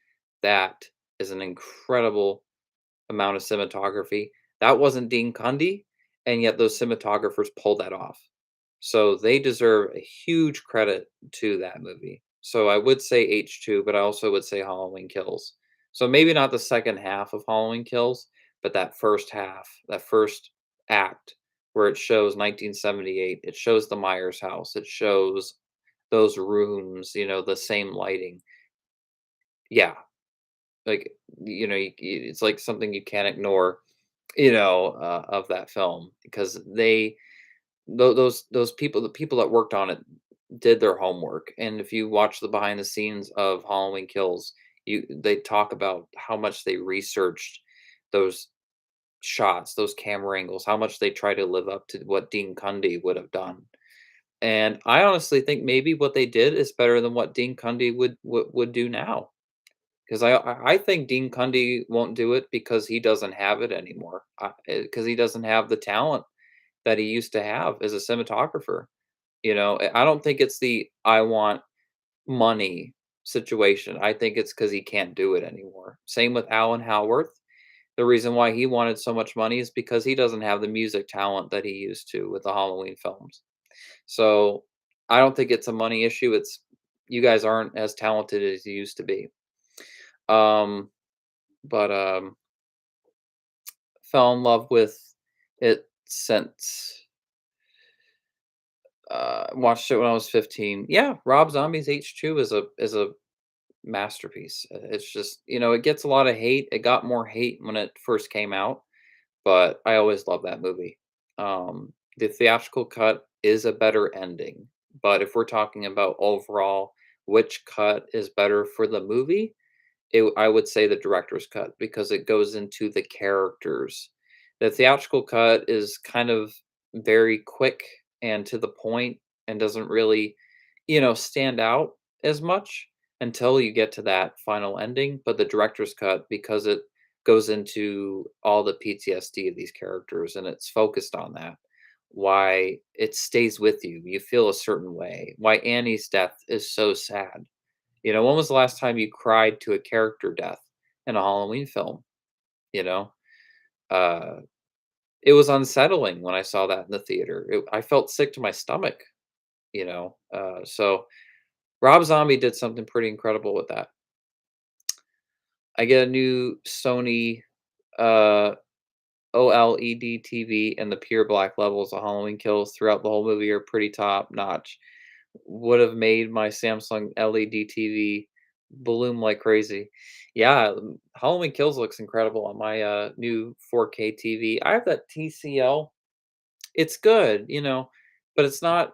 That is an incredible amount of cinematography. That wasn't Dean Cundey, and yet those cinematographers pulled that off. So they deserve a huge credit to that movie. So I would say H2, but I also would say Halloween Kills. So maybe not the second half of Halloween Kills, but that first half, that first act where it shows 1978, it shows the Myers house, it shows those rooms, the same lighting. Yeah, like, it's like something you can't ignore, of that film because those people, the people that worked on it did their homework. And if you watch the behind the scenes of Halloween Kills, they talk about how much they researched those shots, those camera angles, how much they try to live up to what Dean Cundy would have done. And I honestly think maybe what they did is better than what Dean Cundy would do now. Because I think Dean Cundy won't do it because he doesn't have it anymore. Because he doesn't have the talent that he used to have as a cinematographer. I don't think it's the I want money situation. I think it's because he can't do it anymore. Same with Alan Howarth. The reason why he wanted so much money is because he doesn't have the music talent that he used to with the Halloween films. So I don't think it's a money issue. It's you guys aren't as talented as you used to be. Um, but fell in love with it since watched it when I was 15. Yeah, Rob Zombie's H2 is a masterpiece. It's just, it gets a lot of hate. It got more hate when it first came out, but I always love that movie. The theatrical cut is a better ending, but if we're talking about overall which cut is better for the movie, I would say the director's cut because it goes into the characters. The theatrical cut is kind of very quick and to the point and doesn't really, stand out as much until you get to that final ending. But the director's cut, because it goes into all the PTSD of these characters and it's focused on that, why it stays with you. You feel a certain way. Why Annie's death is so sad. When was the last time you cried to a character death in a Halloween film? You know? Uh, it was unsettling when I saw that in the theater. I felt sick to my stomach, so Rob Zombie did something pretty incredible with that. I get a new Sony, uh, OLED TV, and the pure black levels of Halloween Kills throughout the whole movie are pretty top notch. Would have made my Samsung LED TV bloom like crazy. Yeah, Halloween Kills looks incredible on my, new 4K TV. I have that TCL. It's good, but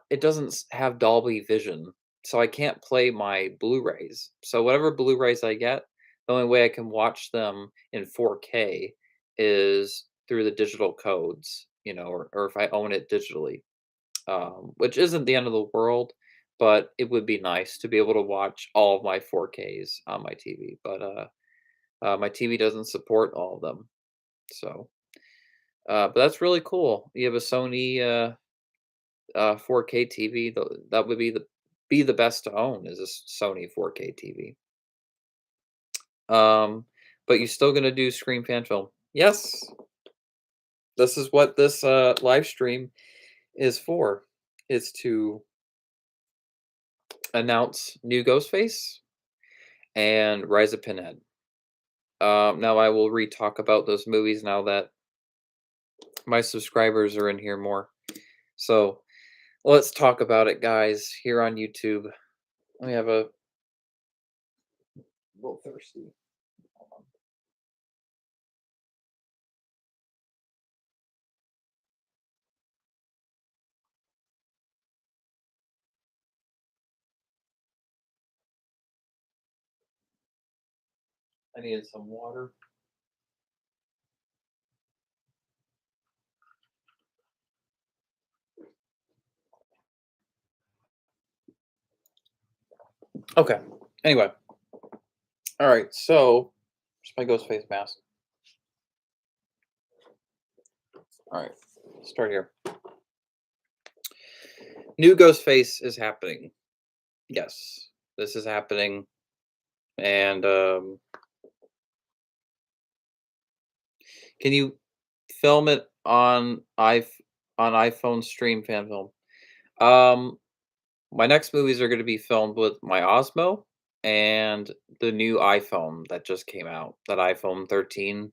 it doesn't have Dolby Vision, so I can't play my Blu-rays. So whatever Blu-rays I get, the only way I can watch them in 4K is through the digital codes, or if I own it digitally, which isn't the end of the world, but it would be nice to be able to watch all of my 4Ks on my TV. But my TV doesn't support all of them, so. But that's really cool. You have a Sony 4K TV. That would be the best to own is a Sony 4K TV. Um, but you're still gonna do Scream fan film? Yes. This is what this live stream is for. Is to announce new Ghostface and Rise of Pinhead. Now I will re-talk about those movies now that my subscribers are in here more. So let's talk about it, guys, here on YouTube. Let me have a little thirsty. Hold on. I needed some water. Okay. Anyway, all right. So, here's my ghost face mask. All right, start here. New ghost face is happening. Yes, this is happening, and can you film it on iPhone stream fan film? Um, my next movies are going to be filmed with my Osmo and the new iPhone that just came out, that iPhone 13.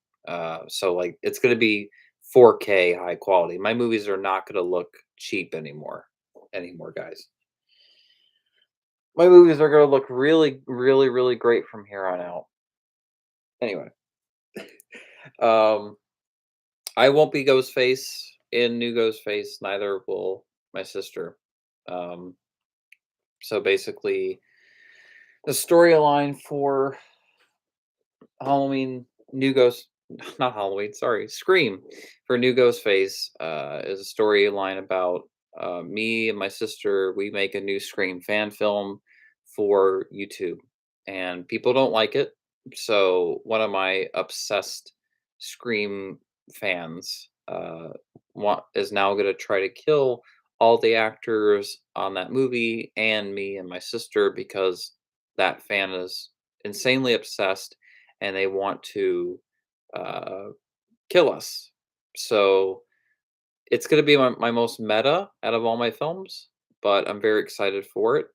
So like it's going to be 4K high quality. My movies are not going to look cheap anymore, guys. My movies are gonna look really, really, really great from here on out. Anyway, um, I won't be Ghostface in New Ghostface, neither will my sister. Um, so basically, the storyline for Halloween New Ghost not Halloween, sorry, Scream for New Ghostface, is a storyline about, me and my sister, we make a new Scream fan film for YouTube, and people don't like it, so one of my obsessed Scream fans, want is now gonna try to kill all the actors on that movie and me and my sister because that fan is insanely obsessed and they want to uh, kill us. So it's going to be my most meta out of all my films, but I'm very excited for it.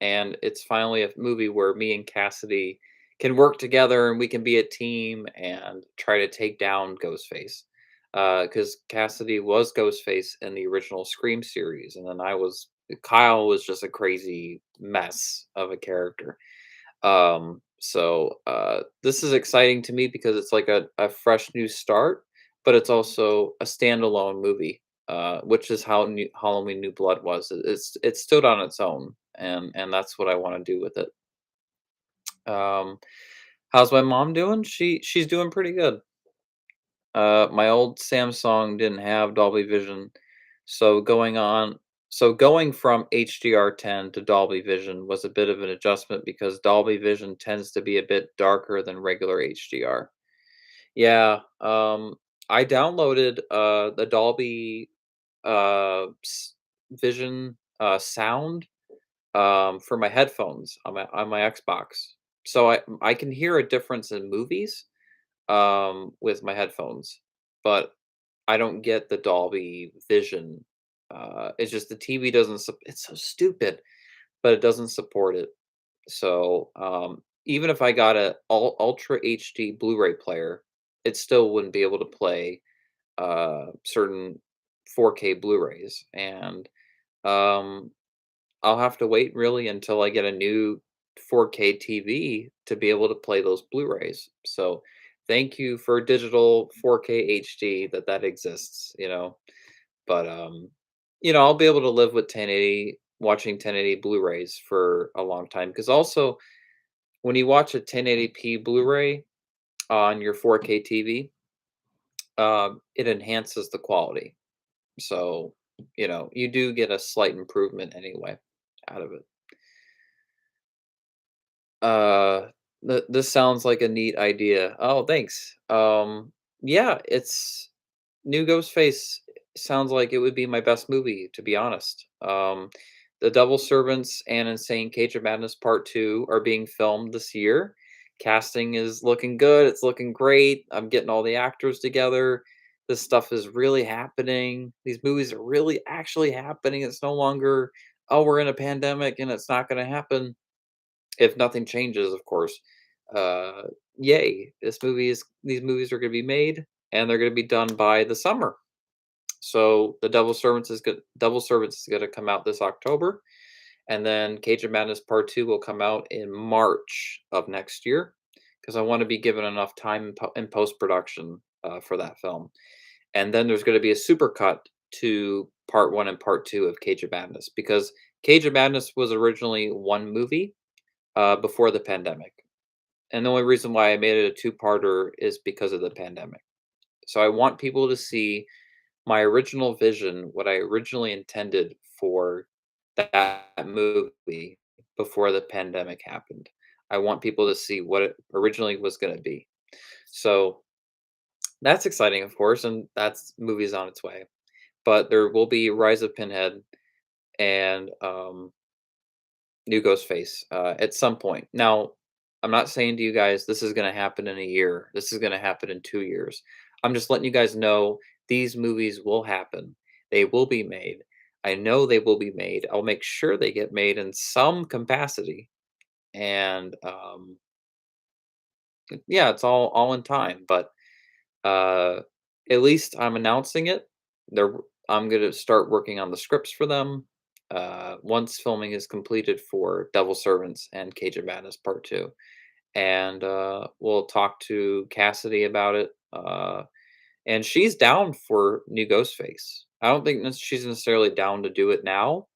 And it's finally a movie where me and Cassidy can work together and we can be a team and try to take down Ghostface. Because Cassidy was Ghostface in the original Scream series, and then Kyle was just a crazy mess of a character. This is exciting to me because it's like a fresh new start, but it's also a standalone movie, which is how Halloween New Blood was. It stood on its own, and that's what I want to do with it. Um, how's my mom doing? She's doing pretty good. My old Samsung didn't have Dolby Vision, so going from HDR10 to Dolby Vision was a bit of an adjustment because Dolby Vision tends to be a bit darker than regular HDR. Yeah, I downloaded the Dolby Vision sound for my headphones on my Xbox, so I can hear a difference in movies with my headphones, but I don't get the Dolby Vision. It's just the TV doesn't. It's so stupid, but it doesn't support it. So even if I got a Ultra HD Blu-ray player, it still wouldn't be able to play certain 4K Blu-rays, and um, I'll have to wait really until I get a new 4K TV to be able to play those Blu-rays. So, thank you for digital 4K HD that exists, But I'll be able to live with 1080 watching 1080 Blu-rays for a long time because also when you watch a 1080p Blu-ray on your 4K TV, it enhances the quality. So, you do get a slight improvement anyway out of it. Uh, this sounds like a neat idea. Oh, thanks. Yeah, it's New Ghostface sounds like it would be my best movie, to be honest. The Double Servants and Insane Cage of Madness Part 2 are being filmed this year. Casting is looking good. It's looking great. I'm getting all the actors together. This stuff is really happening. These movies are really actually happening. It's no longer, oh, we're in a pandemic and it's not going to happen if nothing changes, of course. Uh, Yay! These movies are going to be made, and they're going to be done by the summer. So the Double Servants is going to come out this October, and then Cage of Madness Part 2 will come out in March of next year because I want to be given enough time in post production for that film. And then there's going to be a super cut to Part 1 and Part 2 of Cage of Madness because Cage of Madness was originally one movie before the pandemic. And the only reason why I made it a two-parter is because of the pandemic. So I want people to see my original vision, what I originally intended for that movie before the pandemic happened. I want people to see what it originally was going to be. So that's exciting, of course, and that's movies on its way. But there will be Rise of Pinhead and New Ghostface at some point. Now, I'm not saying to you guys this is going to happen in a year. This is going to happen in 2 years. I'm just letting you guys know these movies will happen. They will be made. I know they will be made. I'll make sure they get made in some capacity. And yeah, it's all in time. But uh, at least I'm announcing it. They're I'm gonna start working on the scripts for them. once filming is completed for Devil Servants and Cage of Madness Part 2. And we'll talk to Cassidy about it. And she's down for new Ghostface. I don't think she's necessarily down to do it now,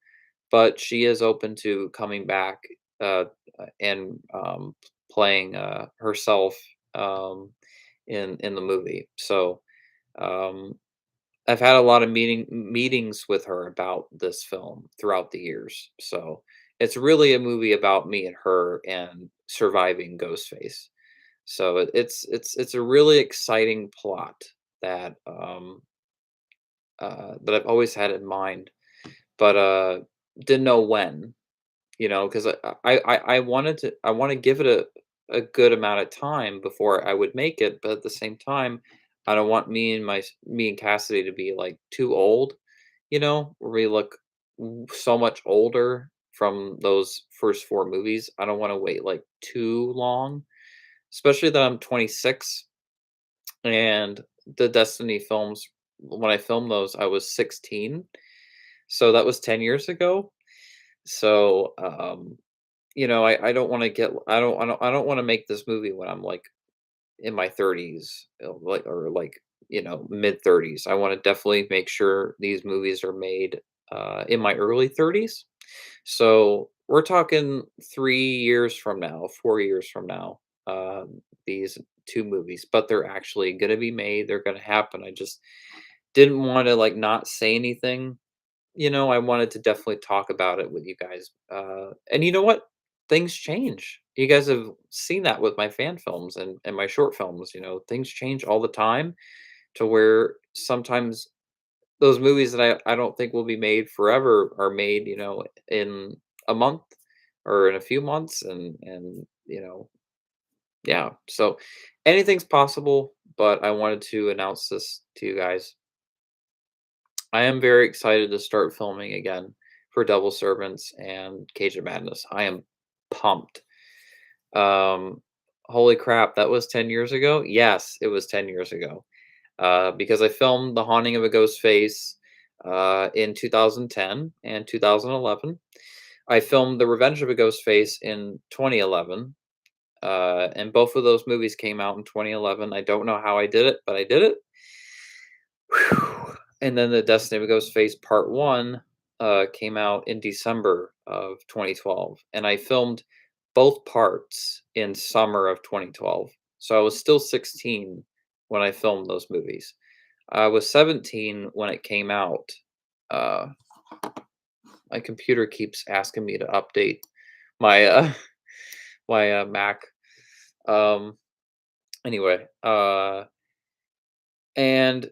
but she is open to coming back uh, and playing herself um, in the movie. So um, I've had a lot of meetings with her about this film throughout the years. So it's really a movie about me and her and surviving Ghostface. So it's a really exciting plot that that I've always had in mind, but didn't know when. You know, because I wanted to I want to give it a good amount of time before I would make it, but at the same time, I don't want me and Cassidy to be like too old. You know, where we look so much older from those first four movies. I don't want to wait like too long, especially that I'm 26 and the Destiny films. When I filmed those, I was 16, so that was 10 years ago. So you know, I don't wanna get I don't wanna make this movie when I'm, like, in my 30s, like or, like, you know, mid-30s. I wanna definitely make sure these movies are made, in my early 30s. So, we're talking 3 years from now, 4 years from now, these 2 movies, but they're actually gonna be made, they're gonna happen. I just didn't wanna, like, not say anything. You know, I wanted to definitely talk about it with you guys. And you know what? Things change. You guys have seen that with my fan films and my short films. You know, things change all the time to where sometimes those movies that I don't think will be made forever are made, you know, in a month or in a few months. And, you know, yeah. So anything's possible, but I wanted to announce this to you guys. I am very excited to start filming again for Devil Servants and Cage of Madness. I am pumped. Um, Holy crap, that was 10 years ago? Yes, it was 10 years ago. Because I filmed The Haunting of a Ghost Face in 2010 and 2011. I filmed The Revenge of a Ghost Face in 2011. And both of those movies came out in 2011. I don't know how I did it, but I did it. Whew. And then the Destiny of Ghostface Part 1 came out in December of 2012. And I filmed both parts in summer of 2012. So I was still 16 when I filmed those movies. I was 17 when it came out. Uh, my computer keeps asking me to update my my Mac. Um, anyway, and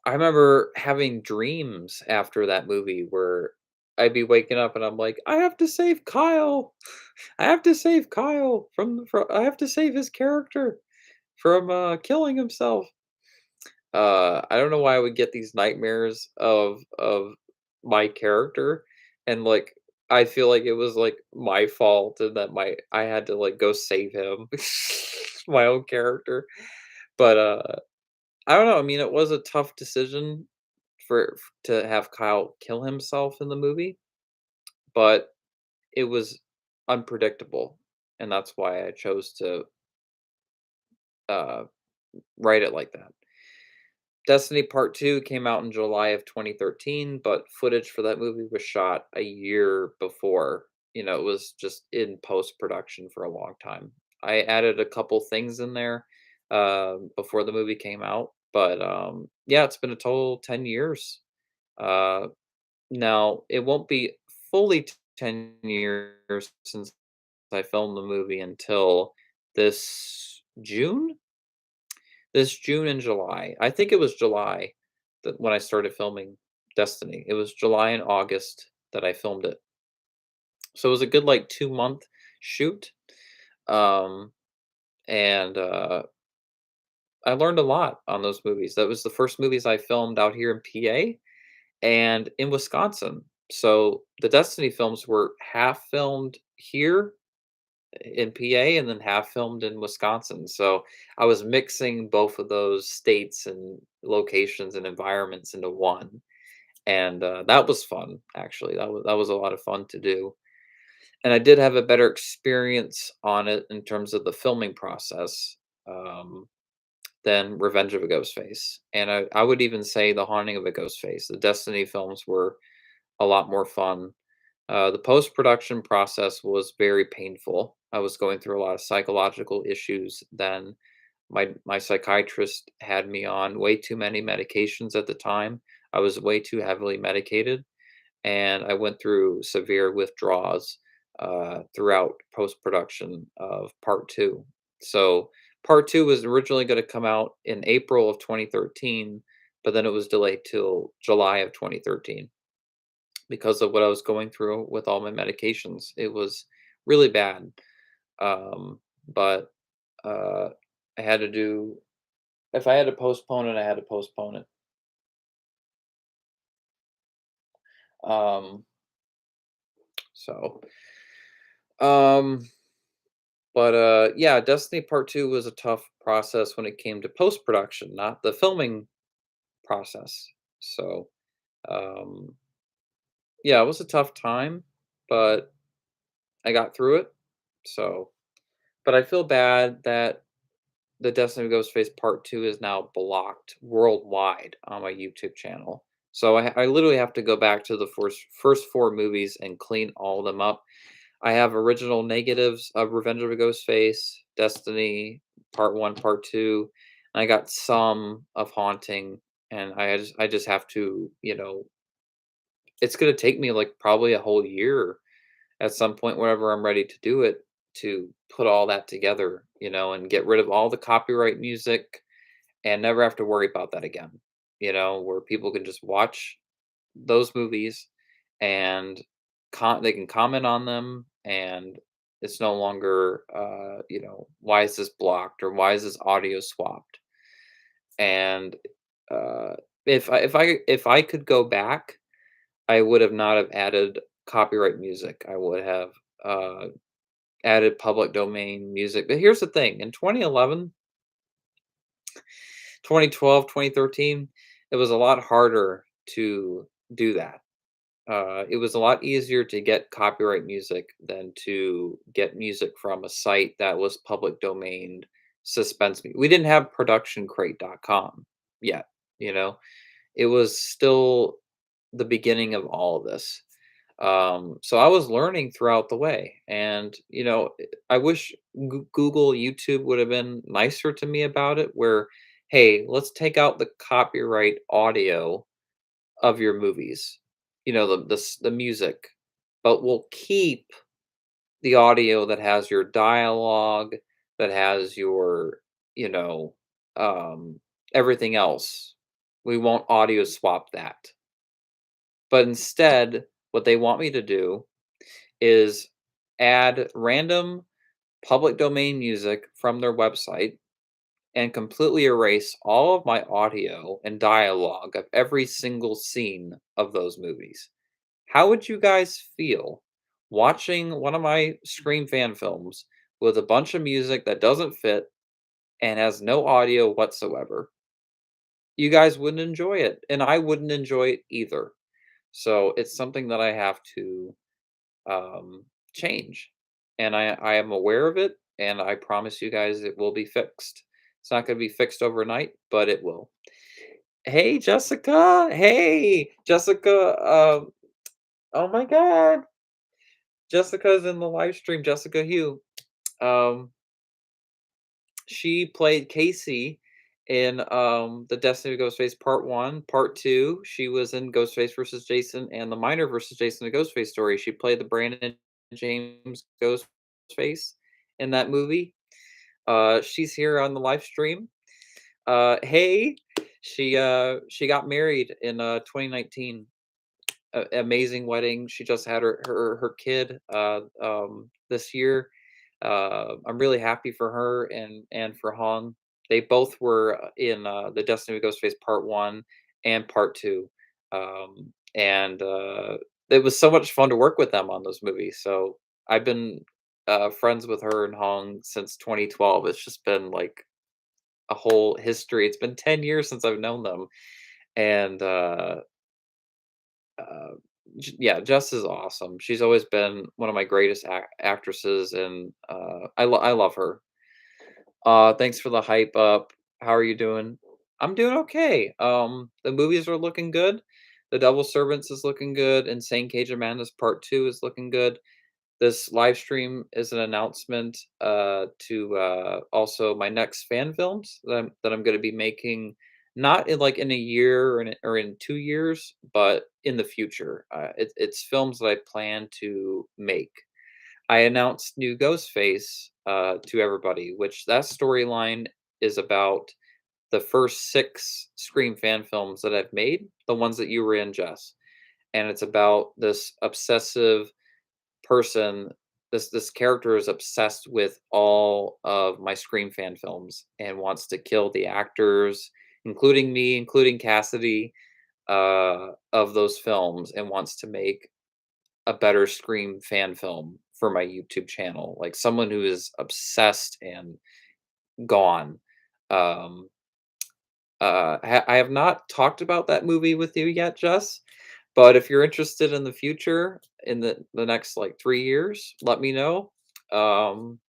I remember having dreams after that movie where I'd be waking up and I'm like, "I have to save Kyle. I have to save Kyle from I have to save his character from, killing himself." I don't know why I would get these nightmares of my character, and, like, I feel like it was, like, my fault and that I had to, like, go save him, my own character, but, I don't know, I mean, it was a tough decision to have Kyle kill himself in the movie, but it was unpredictable, and that's why I chose to, uh, write it like that. Destiny Part 2 came out in July of 2013, but footage for that movie was shot a year before. You know, it was just in post-production for a long time. I added a couple things in there, before the movie came out, but, yeah, it's been a total 10 years. Uh Now, it won't be fully 10 years since I filmed the movie until this June? This June and July. I think it was July that when I started filming Destiny. It was July and August that I filmed it. So it was a good, like, 2-month shoot, um, and, I learned a lot on those movies. That was the first movies I filmed out here in PA and in Wisconsin. So the Destiny films were half filmed here in PA and then half filmed in Wisconsin. So I was mixing both of those states and locations and environments into one. and that was fun. Actually, that was a lot of fun to do, and I did have a better experience on it in terms of the filming process. Um, than Revenge of a Ghostface, and I would even say The Haunting of a Ghostface. The Destiny films were a lot more fun. The post-production process was very painful. I was going through a lot of psychological issues then. My psychiatrist had me on way too many medications at the time. I was way too heavily medicated, and I went through severe withdrawals throughout post production of part two. So, part two was originally going to come out in April of 2013, but then it was delayed till July of 2013 because of what I was going through with all my medications. It was really bad. But uh, I had to do, if I had to postpone it, I had to postpone it. Um, so, um, yeah, Destiny Part 2 was a tough process when it came to post-production, not the filming process. So, um, yeah, it was a tough time, but I got through it. So, but I feel bad that the Destiny of Ghostface Part 2 is now blocked worldwide on my YouTube channel. So I literally have to go back to the first 4 movies and clean all of them up. I have original negatives of Revenge of a Ghostface, Destiny, Part 1, Part 2, and I got some of Haunting, and I just have to, it's gonna take me, like, probably a whole year at some point whenever I'm ready to do it, to put all that together, and get rid of all the copyright music and never have to worry about that again, where people can just watch those movies and they can comment on them, and it's no longer why is this blocked or why is this audio swapped. And uh if I could go back, I would have not have added copyright music. I would have uh added public domain music. But here's the thing, in 2011, 2012, 2013, it was a lot harder to do that. It was a lot easier to get copyright music than to get music from a site that was public domain suspense. We didn't have productioncrate.com yet, you know. It was still the beginning of all of this. So I was learning throughout the way, and I wish Google, YouTube would have been nicer to me about it. Where, hey, let's take out the copyright audio of your movies, the music, but we'll keep the audio that has your dialogue, that has your, you know, um, everything else. We won't audio swap that. But instead, what they want me to do is add random public domain music from their website and completely erase all of my audio and dialogue of every single scene of those movies. How would you guys feel watching one of my Scream fan films with a bunch of music that doesn't fit and has no audio whatsoever? You guys wouldn't enjoy it, and I wouldn't enjoy it either. So it's something that I have to change, and I am aware of it, and I promise you guys it will be fixed. It's not going to be fixed overnight, but it will. Hey, Jessica. Hey, Jessica. Oh my God, Jessica's in the live stream. Jessica Hugh. Um, she played Casey in the Destiny of Ghostface Part One, Part Two. She was in Ghostface versus Jason and the Minor versus Jason, a Ghostface story. She played the Brandon James Ghostface in that movie. She's here on the live stream. Hey, she got married in 2019. Amazing wedding. She just had her kid this year. I'm really happy for her and for Hong. They both were in the Destiny of Ghostface Part One and Part Two, and it was so much fun to work with them on those movies. So I've been friends with her and Hong since 2012. It's just been like a whole history. It's been 10 years since I've known them, and uh, yeah, Jess is awesome. She's always been one of my greatest actresses, and I love her. Thanks for the hype up. How are you doing? I'm doing okay. The movies are looking good. The Devil Servants is looking good. Insane Cage of Madness Part 2 is looking good. This live stream is an announcement to also my next fan films that I'm going to be making, not in like in a year or in 2 years, but in the future. It's films that I plan to make. I announced new Ghostface to everybody, which that storyline is about the first 6 Scream fan films that I've made, the ones that you were in, Jess. And it's about this obsessive person. This character is obsessed with all of my Scream fan films and wants to kill the actors, including me, including Cassidy, of those films, and wants to make a better Scream fan film for my YouTube channel, like someone who is obsessed and gone. Um, I have not talked about that movie with you yet, Jess. But if you're interested in the future, in the next like 3 years, let me know. Um,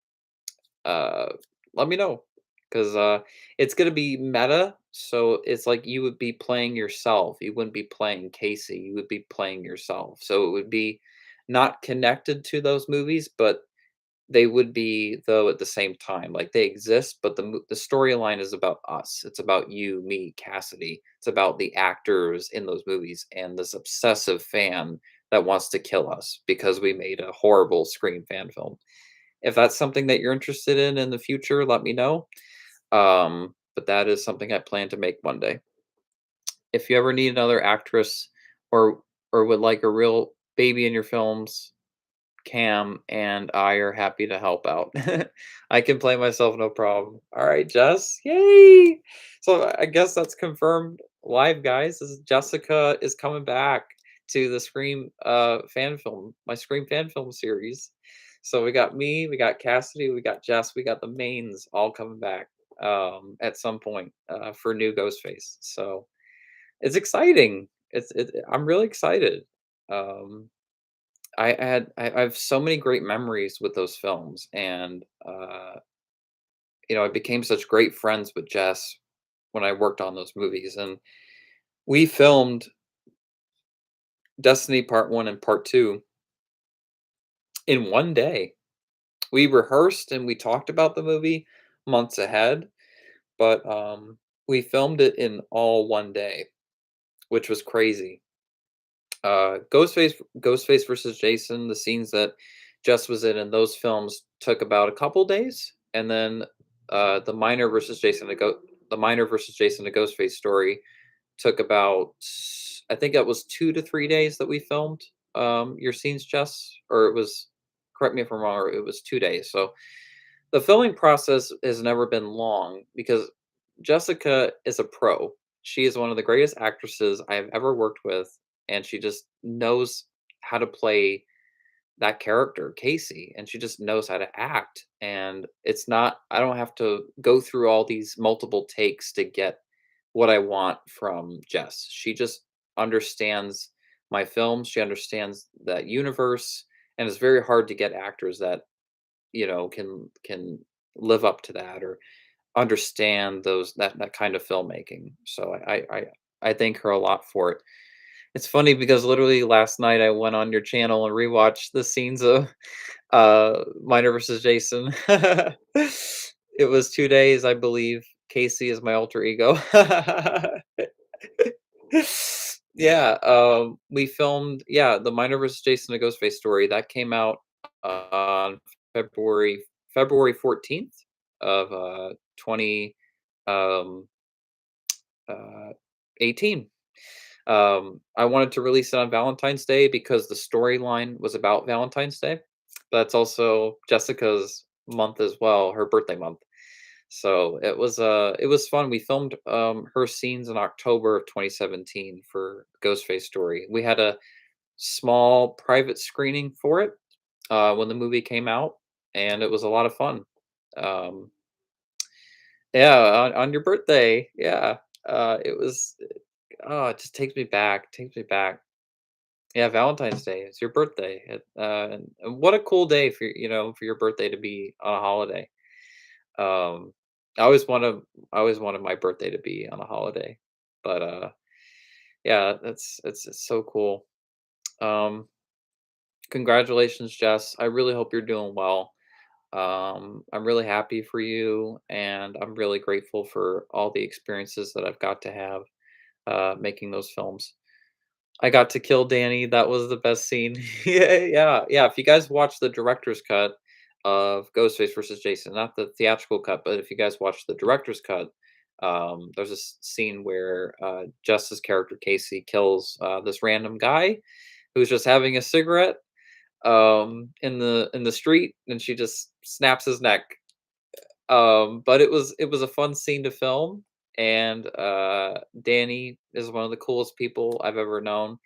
uh, let me know because it's gonna be meta. So it's like you would be playing yourself. You wouldn't be playing Casey. You would be playing yourself. So it would be not connected to those movies, but they would be though at the same time. Like they exist, but the storyline is about us. It's about you, me, Cassidy. It's about the actors in those movies and this obsessive fan that wants to kill us because we made a horrible Scream fan film. If that's something that you're interested in the future, let me know. But that is something I plan to make one day. If you ever need another actress or would like a real baby in your films, Cam and I are happy to help out. I can play myself, no problem. All right, Jess. Yay! So I guess that's confirmed live, guys. Jessica is coming back to the Scream fan film, my Scream fan film series. So we got me, we got Cassidy, we got Jess, we got the mains all coming back at some point for new Ghostface. So it's exciting. I'm really excited. Um, I have so many great memories with those films, and I became such great friends with Jess when I worked on those movies, and we filmed Destiny Part 1 and Part 2 in one day. We rehearsed and we talked about the movie months ahead, but we filmed it in all one day, which was crazy. Ghostface versus Jason, the scenes that Jess was in those films took about a couple days, and then the Minor versus Jason the Minor versus Jason the Ghostface story took about, I think it was 2 to 3 days that we filmed your scenes, Jess, or it was, correct me if I'm wrong, or it was 2 days. So the filming process has never been long because Jessica is a pro. She is one of the greatest actresses I have ever worked with, and she just knows how to play that character, Casey, and she just knows how to act. And it's not, I don't have to go through all these multiple takes to get what I want from Jess. She just understands my films, she understands that universe, and it's very hard to get actors that can live up to that or understand that kind of filmmaking. So I thank her a lot for it. It's funny because literally last night I went on your channel and rewatched the scenes of Minor versus Jason. It was 2 days, I believe. Casey is my alter ego. Yeah, we filmed, yeah, the Minor versus Jason, a Ghostface story that came out on February 14th of 20 um, uh, 18. I wanted to release it on Valentine's Day because the storyline was about Valentine's Day. That's also Jessica's month as well, her birthday month. So it was fun. We filmed her scenes in October of 2017 for Ghostface Story. We had a small private screening for it when the movie came out, and it was a lot of fun. Um, yeah, on your birthday, yeah, it was. Oh, it just takes me back. Takes me back. Yeah, Valentine's Day. It's your birthday. And what a cool day for for your birthday to be on a holiday. Um, I always wanted I always wanted my birthday to be on a holiday, but yeah, it's so cool. Um, Congratulations, Jess. I really hope you're doing well. I'm really happy for you, and I'm really grateful for all the experiences that I've got to have making those films. I got to kill Danny. That was the best scene. Yeah, yeah, yeah. If you guys watch the director's cut of Ghostface versus Jason, not the theatrical cut, but if you guys watch the director's cut, there's a scene where Jess's character Casey kills this random guy who's just having a cigarette in the street, and she just snaps his neck. But it was a fun scene to film, and Danny is one of the coolest people I've ever known.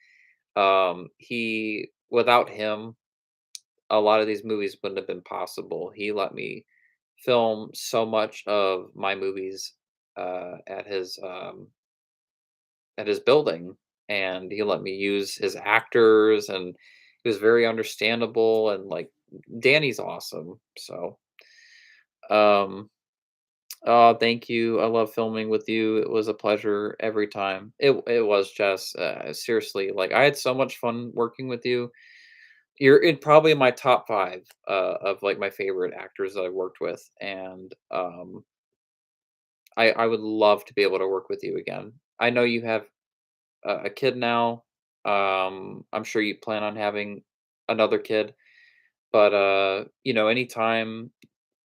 He Without him, a lot of these movies wouldn't have been possible. He let me film so much of my movies at his building, and he let me use his actors, and he was very understandable, and like Danny's awesome. So, um, oh, thank you. I love filming with you. It was a pleasure every time. It was just seriously, like I had so much fun working with you. You're in probably my top 5, of, like, my favorite actors that I've worked with, and, I would love to be able to work with you again. I know you have a kid now, I'm sure you plan on having another kid, but, anytime,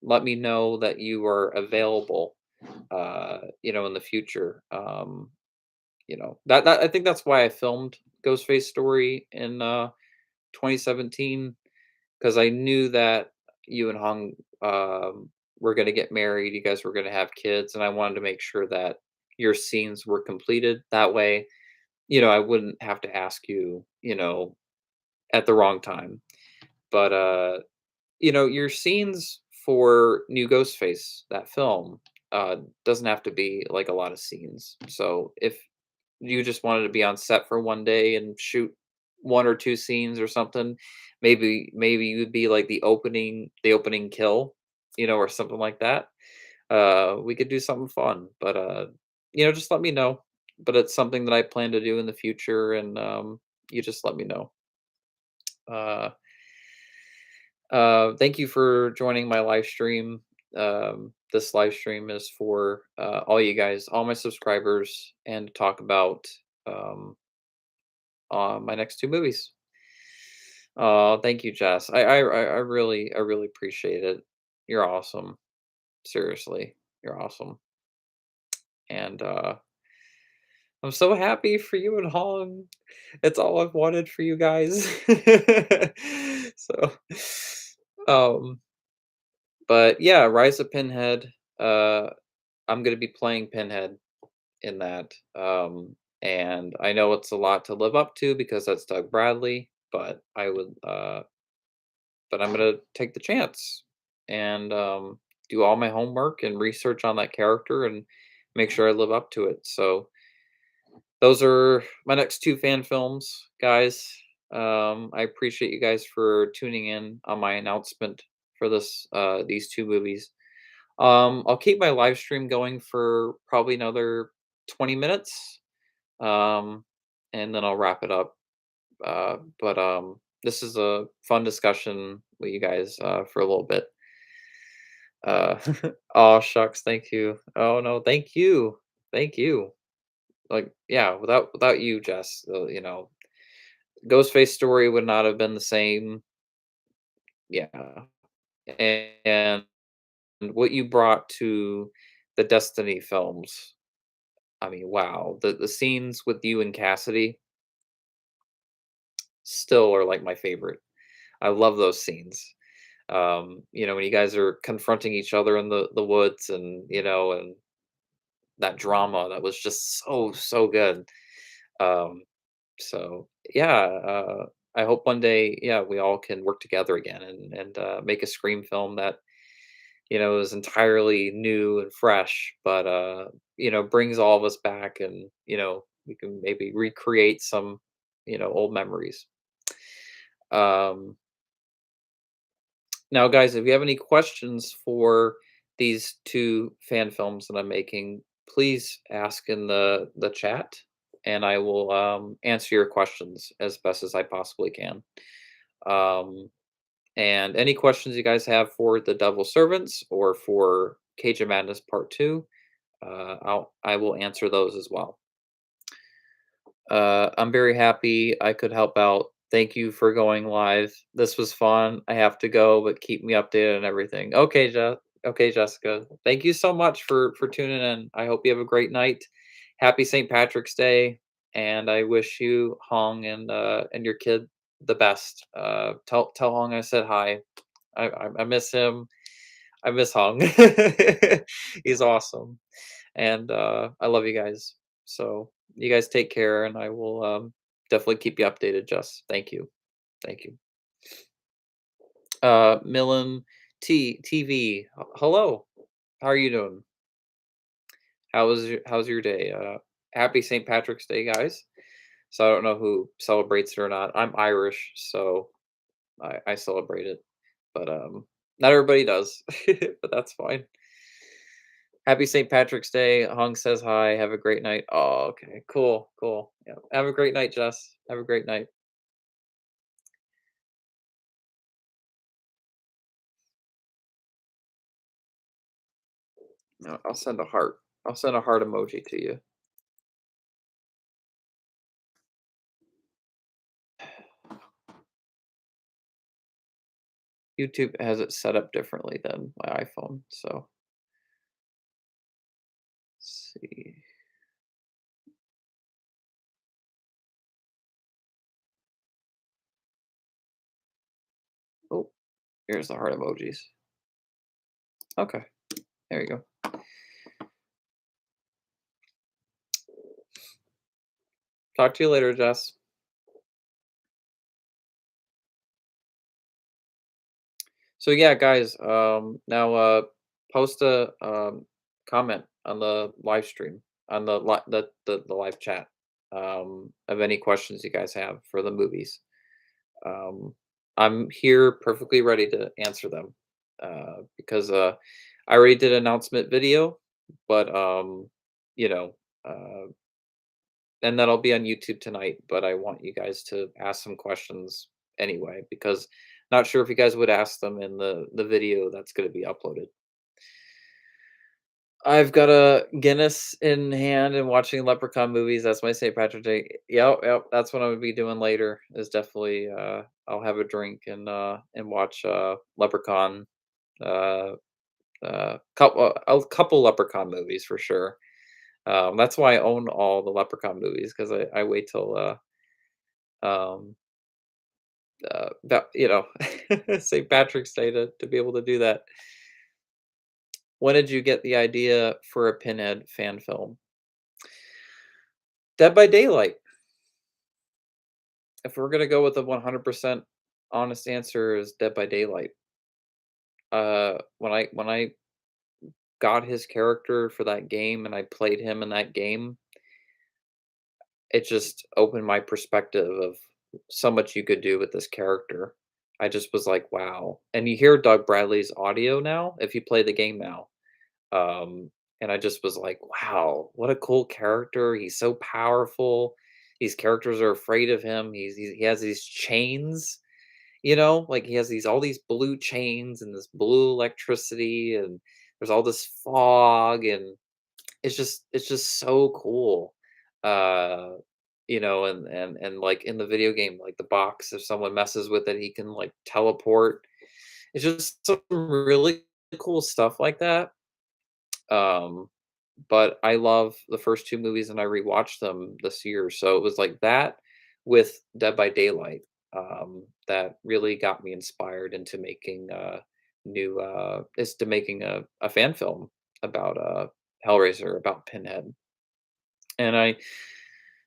let me know that you are available, in the future, that I think that's why I filmed Ghostface Story in, 2017. 'Cause I knew that you and Hung, were gonna get married, you guys were gonna have kids, and I wanted to make sure that your scenes were completed. That way, I wouldn't have to ask you, at the wrong time. But, your scenes for New Ghostface, that film, doesn't have to be, like, a lot of scenes. So, if you just wanted to be on set for one day and shoot 1 or 2 scenes or something, maybe you'd be like the opening kill, or something like that. We could do something fun, but, just let me know. But it's something that I plan to do in the future, and, you just let me know. Uh, thank you for joining my live stream. This live stream is for, all you guys, all my subscribers, and to talk about, um my next 2 movies. Thank you, Jess. I really appreciate it. You're awesome. Seriously, you're awesome. And I'm so happy for you and Hong. It's all I've wanted for you guys. So, um, but yeah, Rise of Pinhead. Uh, I'm gonna be playing Pinhead in that. And I know it's a lot to live up to because that's Doug Bradley, but I'm gonna take the chance and do all my homework and research on that character and make sure I live up to it. So those are my next 2 fan films, guys. I appreciate you guys for tuning in on my announcement for these 2 movies. I'll keep my live stream going for probably another 20 minutes, um, and then I'll wrap it up. But this is a fun discussion with you guys for a little bit. Uh, oh shucks, thank you. Oh no, thank you. Like yeah, without you, Jess, Ghostface story would not have been the same. Yeah, and what you brought to the Destiny films. I mean, wow, the scenes with you and Cassidy still are like my favorite. I love those scenes. When you guys are confronting each other in the woods, and that drama that was just so good. Um, so yeah, I hope one day, yeah, we all can work together again and make a Scream film that is entirely new and fresh, but brings all of us back, and we can maybe recreate some old memories. Um, Now, guys, if you have any questions for these two fan films that I'm making, please ask in the chat, and I will answer your questions as best as I possibly can. Um, and any questions you guys have for the Devil Servants or for Cage of Madness Part Two, I will answer those as well. I'm very happy I could help out. Thank you for going live. This was fun. I have to go, but keep me updated on everything. Okay, okay, Jessica. Thank you so much for tuning in. I hope you have a great night. Happy St. Patrick's Day, and I wish you Hong and your kid the best. Tell Hong I said hi. I miss him. I miss Hong. He's awesome. And I love you guys. So you guys take care, and I will definitely keep you updated. Jess, thank you, thank you. Millen TV, hello. How are you doing? How's your day? Happy St. Patrick's Day, guys. So I don't know who celebrates it or not. I'm Irish, so I celebrate it, but not everybody does, but that's fine. Happy St. Patrick's Day. Hung says hi. Have a great night. Oh, okay. Cool. Cool. Yeah. Have a great night, Jess. Have a great night. No, I'll send a heart. I'll send a heart emoji to you. YouTube has it set up differently than my iPhone. So let's see. Oh, here's the heart emojis. Okay. There you go. Talk to you later, Jess. So yeah, guys, now post a comment on the live stream on the live chat of any questions you guys have for the movies. Um, I'm here perfectly ready to answer them because I already did an announcement video, but you know, uh, and that'll be on YouTube tonight. But I want you guys to ask some questions anyway because not sure if you guys would ask them in the video that's going to be uploaded. I've got a Guinness in hand and watching Leprechaun movies. That's my St. Patrick's Day. Yep, yep. That's what I'm gonna be doing later. Is definitely I'll have a drink and watch Leprechaun. Uh, a couple Leprechaun movies for sure. That's why I own all the Leprechaun movies because I wait till um St. Patrick's Day to be able to do that. When did you get the idea for a Pinhead fan film? Dead by Daylight. If we're gonna go with a 100% honest answer is Dead by Daylight. When I got his character for that game and I played him in that game, it just opened my perspective of so much you could do with this character. I just was like, wow. And you hear Doug Bradley's audio now if you play the game now. And I just was like, wow, what a cool character. He's so powerful. These characters are afraid of him. He has these chains. Like he has these all these blue chains and this blue electricity and there's all this fog and it's just so cool. Uh and like in the video game, like the box, if someone messes with it, he can like teleport. It's just some really cool stuff like that. Um but I love the first two movies and I rewatched them this year. So it was like that with Dead by Daylight that really got me inspired into making a fan film about Hellraiser, about Pinhead. And I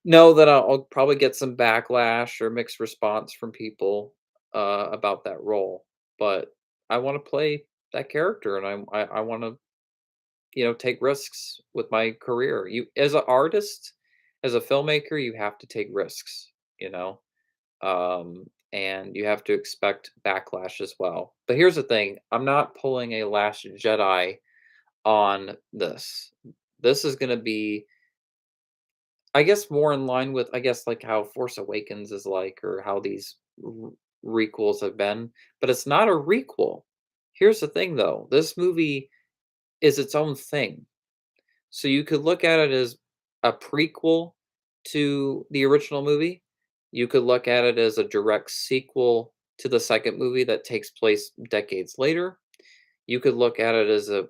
know that I'll probably get some backlash or mixed response from people about that role, but I want to play that character and I want to take risks with my career. You as an artist, as a filmmaker, you have to take risks. you know? And you have to expect backlash as well. But here's the thing, I'm not pulling a Last Jedi on this. This is gonna be, I guess, more in line with, I guess, like how Force Awakens is like, or how these requels have been, but it's not a requel. Here's the thing though, this movie is its own thing. So you could look at it as a prequel to the original movie. You could look at it as a direct sequel to the second movie that takes place decades later. You could look at it as a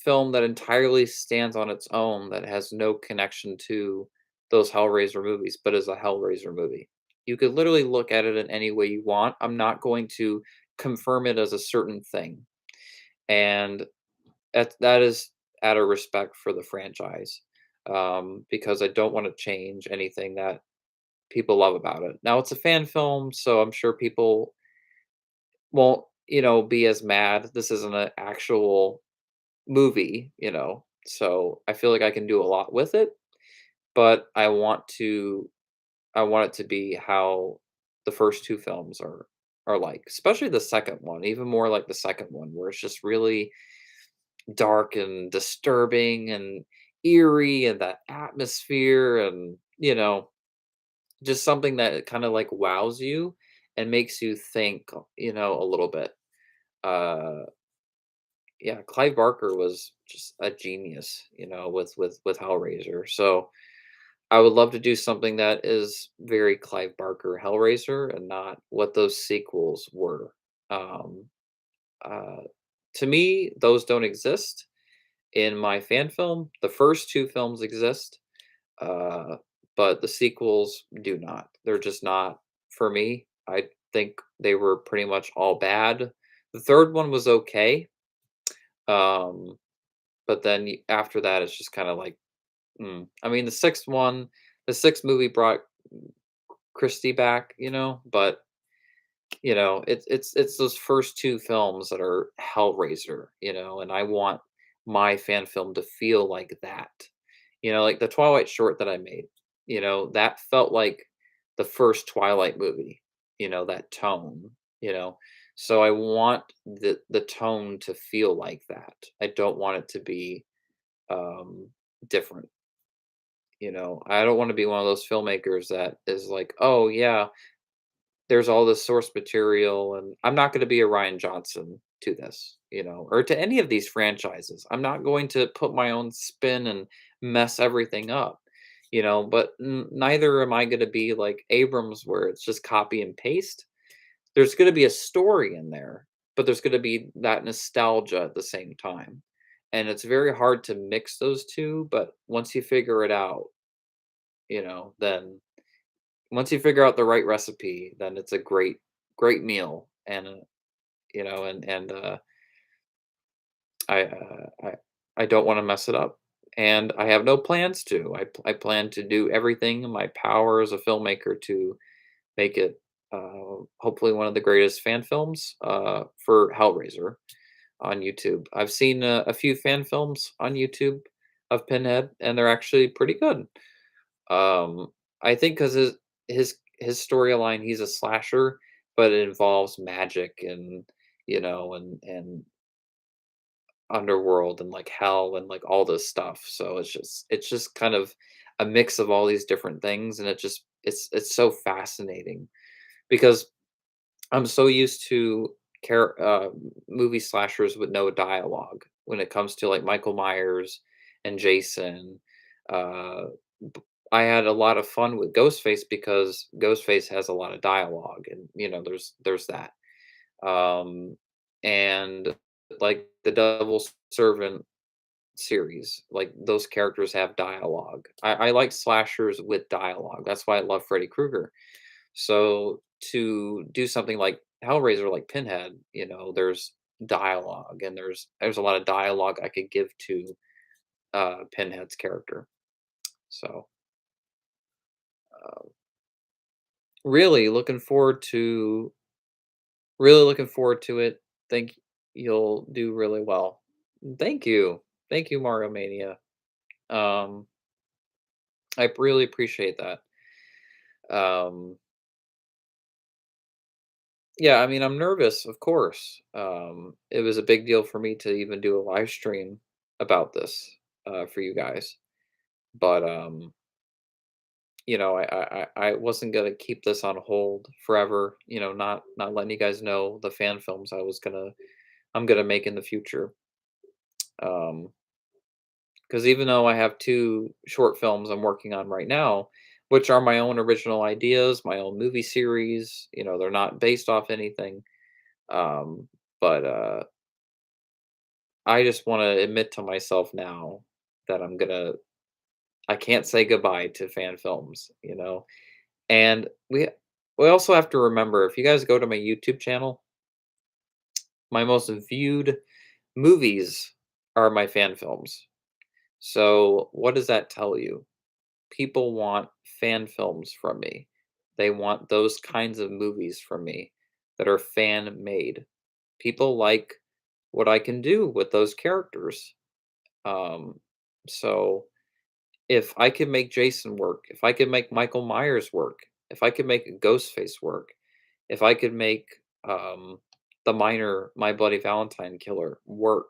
film that entirely stands on its own, that has no connection to those Hellraiser movies, but is a Hellraiser movie. You could literally look at it in any way you want. I'm not going to confirm it as a certain thing. And that is out of respect for the franchise, because I don't want to change anything that people love about it. Now, it's a fan film, so I'm sure people won't, be as mad. This isn't an actual movie, so I feel like I can do a lot with it, but I want it to be how the first two films are like, especially the second one, even more like the second one, where it's just really dark and disturbing and eerie, and that atmosphere, and just something that kind of like wows you and makes you think, a little bit. uh yeah, Clive Barker was just a genius, with Hellraiser. So I would love to do something that is very Clive Barker Hellraiser, and not what those sequels were. um uh to me, those don't exist in my fan film. The first two films exist, uh, but the sequels do not. They're just not for me. I think they were pretty much all bad. The third one was okay, um, but then after that, it's just kind of like, I mean, the sixth movie brought Christie back, but it's those first two films that are Hellraiser, and I want my fan film to feel like that. Like the Twilight short that I made, that felt like the first Twilight movie, that tone, you know. So I want the tone to feel like that. I don't want it to be um different. I don't want to be one of those filmmakers that is like, oh yeah, there's all this source material, and I'm not gonna be a Ryan Johnson to this, or to any of these franchises. I'm not going to put my own spin and mess everything up, but neither am I gonna be like Abrams, where it's just copy and paste. There's gonna be a story in there, but there's gonna be that nostalgia at the same time. And it's very hard to mix those two, but once you figure it out, then once you figure out the right recipe, then it's a great meal, and, I don't wanna mess it up, and I have no plans to. I plan to do everything in my power as a filmmaker to make it, hopefully one of the greatest fan films, for Hellraiser on YouTube. I've seen a few fan films on YouTube of Pinhead, and they're actually pretty good. I think because his storyline, he's a slasher, but it involves magic, and and underworld, and like hell, and like all this stuff. So it's just kind of a mix of all these different things, and it's so fascinating, because I'm so used to movie slashers with no dialogue when it comes to like Michael Myers and Jason. Uh, I had a lot of fun with Ghostface because Ghostface has a lot of dialogue, and there's that. Um, and like the Devil Servant series, like those characters have dialogue. I like slashers with dialogue. That's why I love Freddy Krueger. So to do something like Hellraiser, like Pinhead, there's dialogue, and there's a lot of dialogue I could give to Pinhead's character. So uh, really looking forward to really looking forward to it. Think you'll do really well. Thank you. Thank you, Mario Mania. Um, I really appreciate that. Um, yeah, I mean, I'm nervous, of course. It was a big deal for me to even do a live stream about this for you guys, but I wasn't gonna keep this on hold forever. Not letting you guys know the fan films I'm gonna make in the future. Um, because even though I have 2 short films I'm working on right now, which are my own original ideas, my own movie series, they're not based off anything, but I just wanna admit to myself now that I can't say goodbye to fan films, and we also have to remember, if you guys go to my YouTube channel, my most viewed movies are my fan films. So, what does that tell you? People want fan films from me. They want those kinds of movies from me that are fan made. People like what I can do with those characters. Um, so if I could make Jason work, if I could make Michael Myers work, if I could make Ghostface work, if I could make the minor My Bloody Valentine killer work,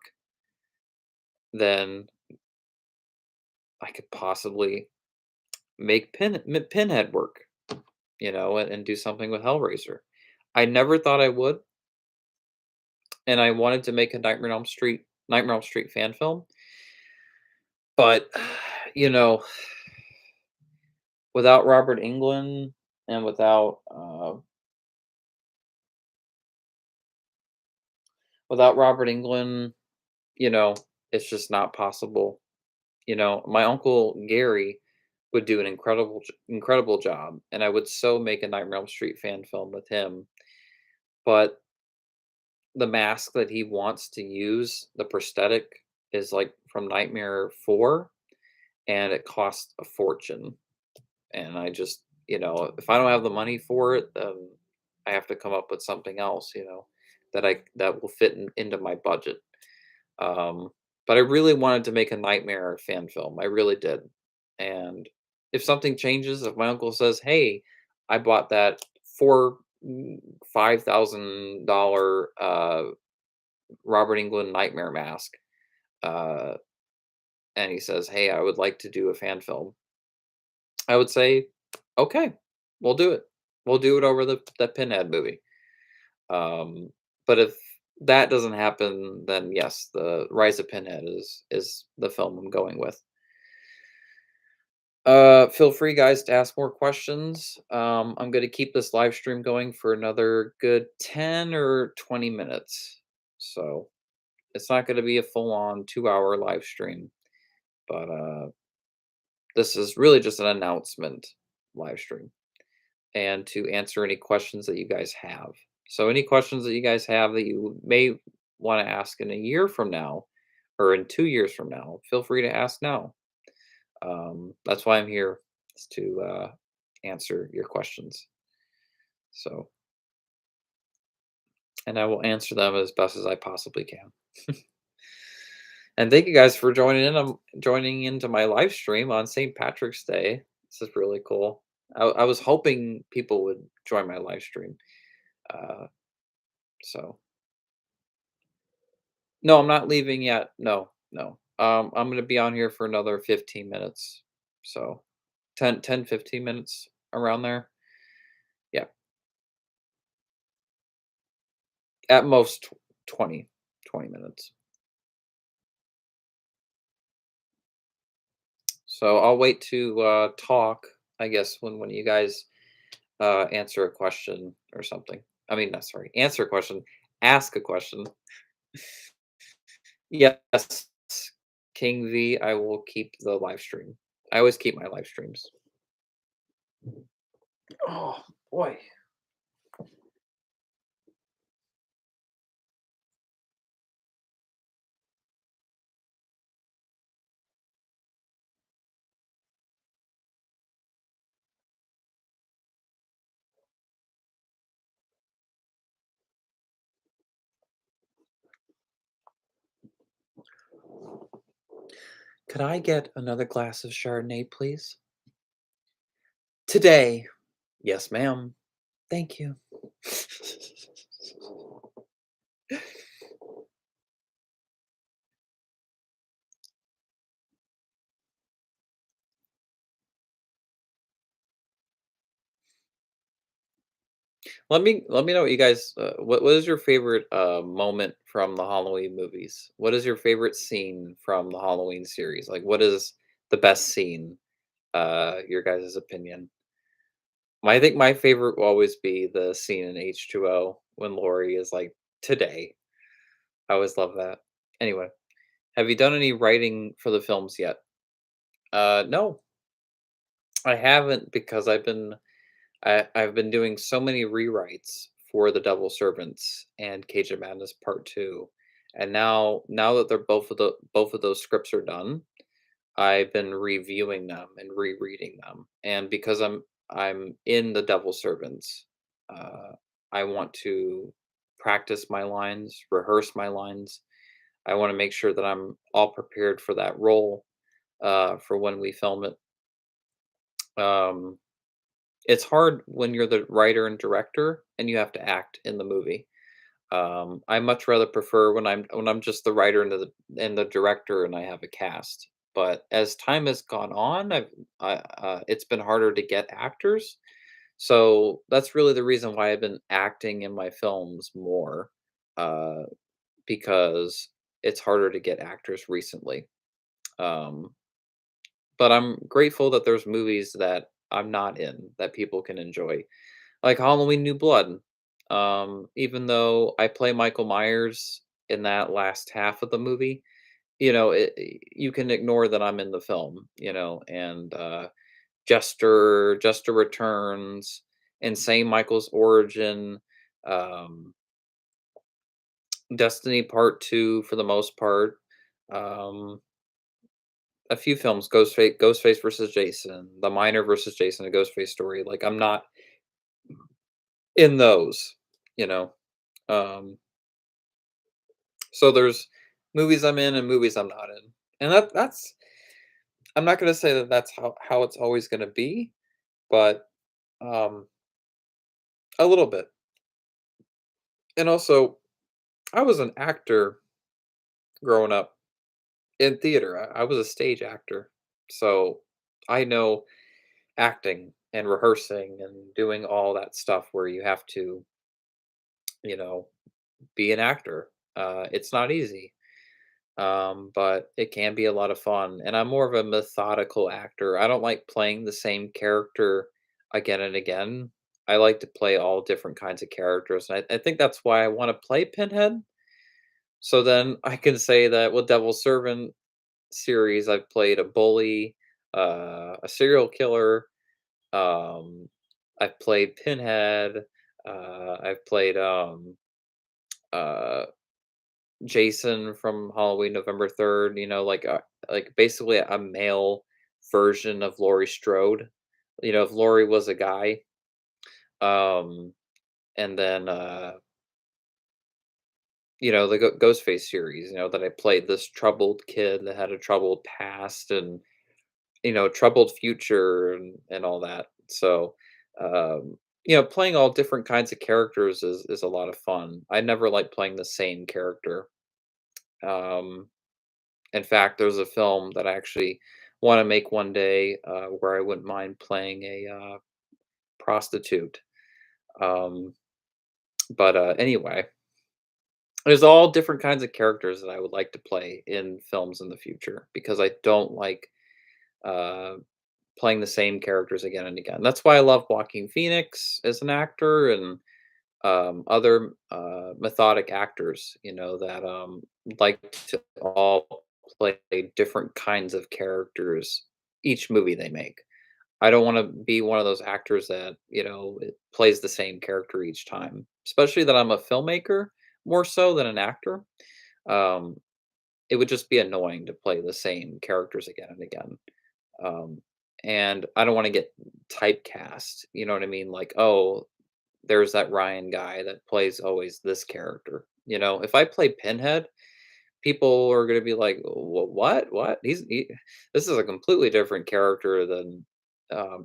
then I could possibly make Pinhead work, and do something with Hellraiser. I never thought I would, and I wanted to make a Nightmare on Elm Street fan film, but you know, without Robert Englund and without Robert Englund, you know, it's just not possible. My uncle Gary would do an incredible job, and I would so make a Nightmare on Elm Street fan film with him. But the mask that he wants to use, the prosthetic, is like from Nightmare 4, and it costs a fortune. And I just, if I don't have the money for it, then I have to come up with something else, that will fit into my budget. Um, but I really wanted to make a Nightmare fan film. I really did. And if something changes, if my uncle says, "Hey, I bought that four $5,000 Robert Englund nightmare mask," uh, and he says, "Hey, I would like to do a fan film," I would say, "Okay, we'll do it. We'll do it over the Pinhead movie." Um, but if that doesn't happen, then yes, the Rise of Pinhead is the film I'm going with. Feel free, guys, to ask more questions. I'm going to keep this live stream going for another good 10 or 20 minutes. So it's not going to be a full on 2-hour live stream, but this is really just an announcement live stream and to answer any questions that you guys have. So, any questions that you guys have that you may want to ask in a year from now or in 2 years from now, feel free to ask now. That's why I'm here, is to answer your questions. So, and I will answer them as best as I possibly can. And thank you guys for joining into my live stream on St. Patrick's Day. This is really cool. I was hoping people would join my live stream. Uh, so no, I'm not leaving yet. No, no. I'm gonna be on here for another 15 minutes. So 15 minutes around there. Yeah, at most 20 minutes. So I'll wait to talk, I guess, when you guys answer a question or something. I mean, not sorry, answer a question, ask a question. Yes, King V, I will keep the live stream. I always keep my live streams. Oh boy. Could I get another glass of Chardonnay, please? Today. Yes, ma'am. Thank you. Let me know what you guys. What is your favorite moment from the Halloween movies? What is your favorite scene from the Halloween series? Like, what is the best scene? Your guys' opinion. I think my favorite will always be the scene in H2O when Laurie is like, "Today." I always love that. Anyway, have you done any writing for the films yet? No, I haven't because I've been doing so many rewrites for The Devil Servants and Cage of Madness Part 2. And now that they're both of those scripts are done, I've been reviewing them and rereading them. And because I'm in The Devil Servants, uh, I want to practice my lines, rehearse my lines. I want to make sure that I'm all prepared for that role for when we film it. Um, it's hard when you're the writer and director and you have to act in the movie. I much rather prefer when I'm just the writer and the director and I have a cast. But as time has gone on, it's been harder to get actors. So that's really the reason why I've been acting in my films more, uh, because it's harder to get actors recently. Um, but I'm grateful that there's movies that I'm not in that people can enjoy. Like Halloween New Blood. Even though I play Michael Myers in that last half of the movie, you can ignore that I'm in the film, and Jester returns, Insane Michael's origin, um, Destiny Part 2 for the most part. Um, a few films, Ghostface versus Jason, The Miner versus Jason, a Ghostface story. Like I'm not in those, you know. Um, so there's movies I'm in and movies I'm not in. And that's I'm not gonna say that that's how it's always gonna be, but um a little bit. And also, I was an actor growing up in theater. I was a stage actor. So I know acting and rehearsing and doing all that stuff where you have to, you know, be an actor. It's not easy. But it can be a lot of fun. And I'm more of a methodical actor. I don't like playing the same character again and again. I like to play all different kinds of characters. And I think that's why I want to play Pinhead. So then I can say that with Devil Servant series, I've played a bully, a serial killer. Um, I've played Pinhead. I've played uh, Jason from Halloween November 3rd, like basically a male version of Laurie Strode. If Laurie was a guy. Um, and then the Ghostface series, that I played this troubled kid that had a troubled past and troubled future and all that. So playing all different kinds of characters is a lot of fun. I never like playing the same character. Um In fact, there's a film that I actually wanna make one day, where I wouldn't mind playing a, prostitute. Um, anyway, there's all different kinds of characters that I would like to play in films in the future because I don't like, uh, playing the same characters again and again. That's why I love Joaquin Phoenix as an actor and, other, methodic actors, that, like to all play different kinds of characters each movie they make. I don't wanna be one of those actors that, it plays the same character each time, especially that I'm a filmmaker more so than an actor. Um, it would just be annoying to play the same characters again and again. Um, and I don't wanna get typecast, you know what I mean? Like, "Oh, there's that Ryan guy that plays always this character." If I play Pinhead, people are gonna be like, What? What? This is a completely different character than."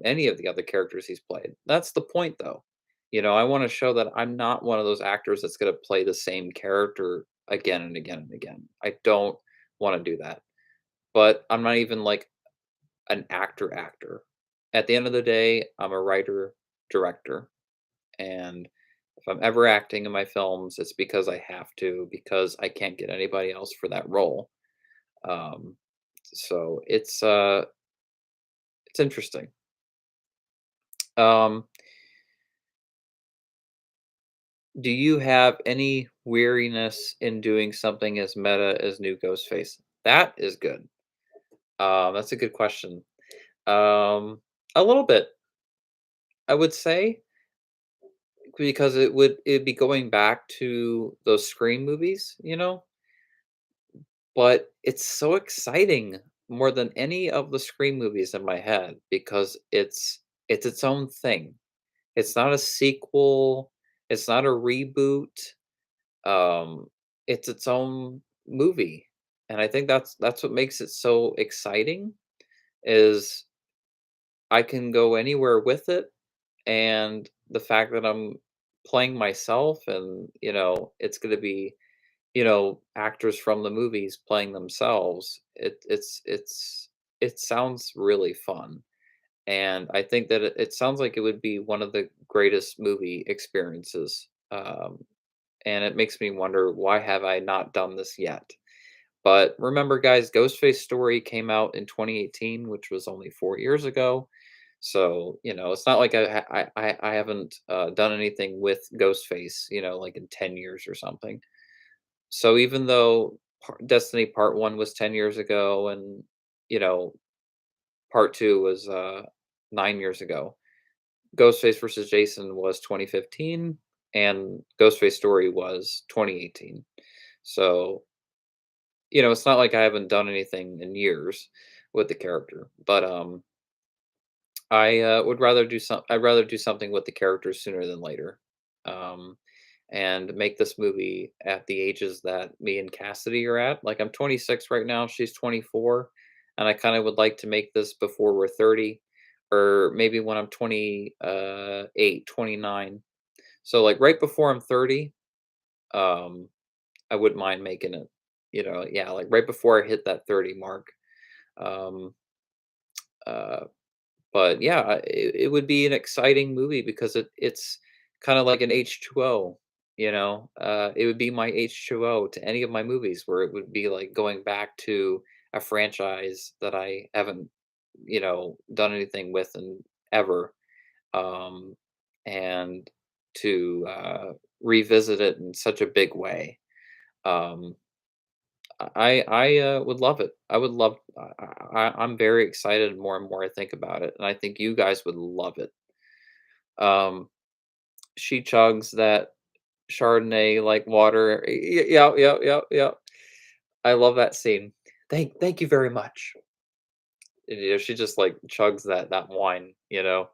any of the other characters he's played. That's the point, though. I want to show that I'm not one of those actors that's going to play the same character again and again and again. I don't want to do that. But I'm not even like an actor. At the end of the day, I'm a writer, director, and if I'm ever acting in my films, it's because I have to, because I can't get anybody else for that role. Um, so it's interesting. Um, do you have any weariness in doing something as meta as new Ghostface? That is good. That's a good question. A little bit, I would say, because it'd be going back to those Scream movies, but it's so exciting more than any of the Scream movies in my head because it's its own thing. It's not a sequel, it's not a reboot, um, it's its own movie, and I think that's what makes it so exciting is I can go anywhere with it, and the fact that I'm playing myself and, it's gonna be, actors from the movies playing themselves, it sounds really fun, and I think that it sounds like it would be one of the greatest movie experiences, and it makes me wonder, why have I not done this yet? But remember, guys, Ghostface Story came out in 2018, which was only 4 years ago. So, it's not like I haven't, done anything with Ghostface, like in 10 years or something. So even though Destiny Part 1 was 10 years ago and, you know, Part 2 was, 9 years ago, Ghostface versus Jason was 2015 and Ghostface Story was 2018. So, it's not like I haven't done anything in years with the character, but, I'd rather do something with the characters sooner than later, um, and make this movie at the ages that me and Cassidy are at. Like, I'm 26 right now, she's 24, and I kinda would like to make this before we're 30, or maybe when I'm 28, 29. So, like, right before I'm 30, um, I wouldn't mind making it, yeah, like, right before I hit that 30 mark, um, uh but yeah, it would be an exciting movie because it's kinda like an H2O, it would be my H2O to any of my movies where it would be like going back to a franchise that I haven't, done anything with in ever, um, and to, revisit it in such a big way. Um, I would love it. I would love I'm very excited more and more I think about it, and I think you guys would love it. Um, she chugs that Chardonnay like water. Yeah, yeah, yeah, yeah. I love that scene. Thank you very much. And, she just like chugs that wine. It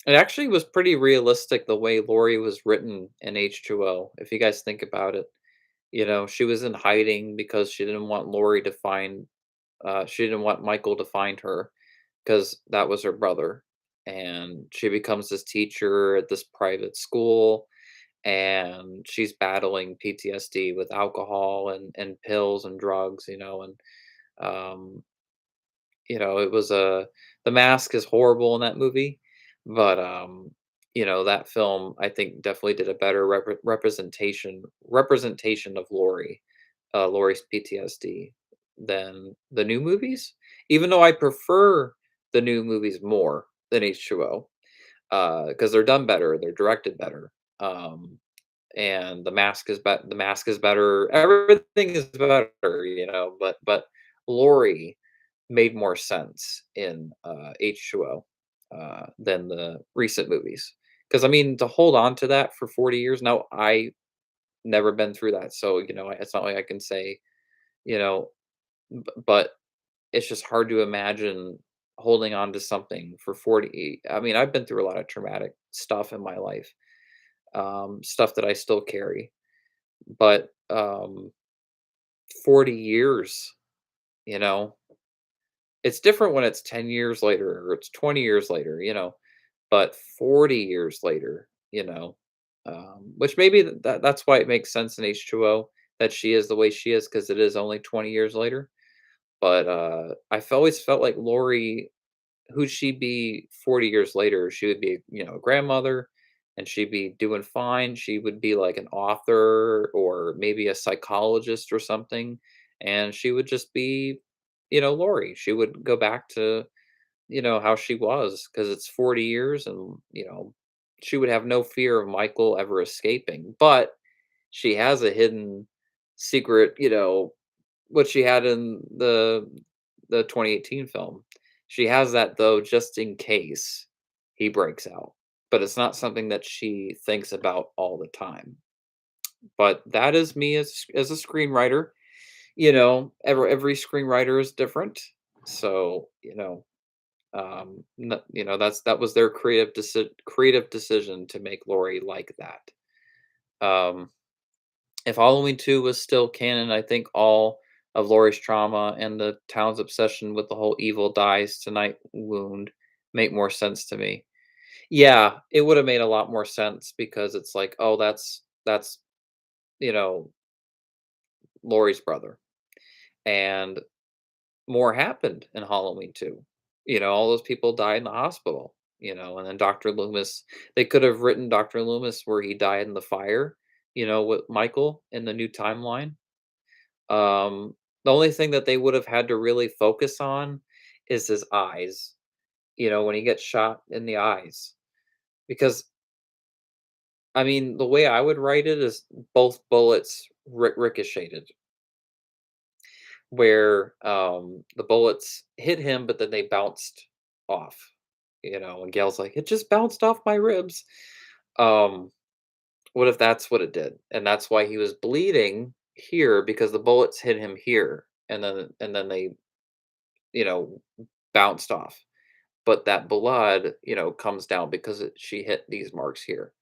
actually was pretty realistic the way Lori was written in H2O. If you guys think about it, she was in hiding because she didn't want Lori to find. She didn't want Michael to find her because that was her brother. And she becomes this teacher at this private school, and she's battling PTSD with alcohol and pills and drugs, and um, it was a The Mask is horrible in that movie, but that film I think definitely did a better representation of Lori's PTSD than the new movies, even though I prefer the new movies more than H2O, because they're done better, they're directed better, and The Mask is better, everything is better, but Lori made more sense in, H2O, than the recent movies. Because I mean, to hold on to that for 40 years now, I never been through that, so, it's not like I can say, you know, but it's just hard to imagine holding on to something for 40. I mean, I've been through a lot of traumatic stuff in my life, stuff that I still carry, but, 40 years, you know? It's different when it's 10 years later or it's 20 years later, but 40 years later, which maybe that's why it makes sense in H2O that she is the way she is because it is only 20 years later. But I've always felt like Lori, who'd she be 40 years later? She would be, a grandmother and she'd be doing fine. She would be like an author or maybe a psychologist or something. And she would just be, Lori. She would go back to, how she was because it's 40 years and, she would have no fear of Michael ever escaping. But she has a hidden secret, what she had in the 2018 film. She has that though just in case he breaks out, but it's not something that she thinks about all the time. But that is me as a screenwriter. Every screenwriter is different. So, that was their creative decision to make Laurie like that. Um, if Halloween 2 was still canon, I think all of Laurie's trauma and the town's obsession with the whole evil dies tonight wound make more sense to me. Yeah, it would have made a lot more sense because it's like, oh, that's you know Laurie's brother, and more happened in Halloween 2. All those people died in the hospital. And then Dr. Loomis. They could have written Dr. Loomis where he died in the fire. With Michael in the new timeline. The only thing that they would have had to really focus on is his eyes, when he gets shot in the eyes. Because, I mean, the way I would write it is both bullets ricocheted, where the bullets hit him, but then they bounced off, and Gail's like, it just bounced off my ribs. Um, what if that's what it did? And that's why he was bleeding here because the bullets hit him here and then they you know, bounced off. But that blood, comes down because she hit these marks here.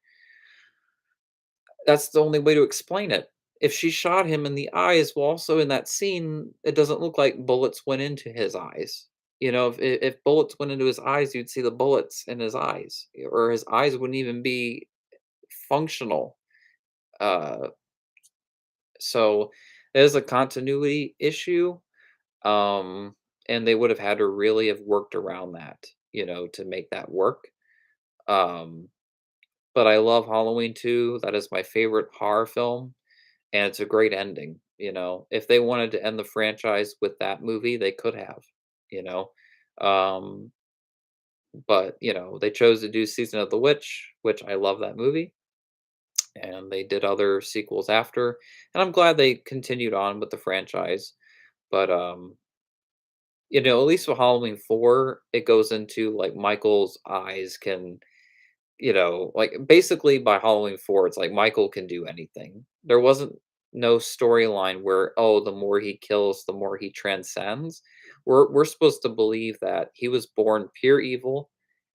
That's the only way to explain it. If she shot him in the eyes, well, also in that scene, it doesn't look like bullets went into his eyes. If bullets went into his eyes, you'd see the bullets in his eyes, or his eyes wouldn't even be functional. Uh, so there's a continuity issue. Um, and they would have had to really have worked around that, to make that work. Um, but I love Halloween 2. That is my favorite horror film, and it's a great ending. If they wanted to end the franchise with that movie, they could have, you know. Um, but they chose to do Season of the Witch, which I love that movie, and they did other sequels after, and I'm glad they continued on with the franchise. But at least with Halloween 4, it goes into, like, Michael's eyes can, like, basically by Halloween 4, it's like Michael can do anything. There wasn't no storyline where, oh, the more he kills, the more he transcends. We're supposed to believe that he was born pure evil,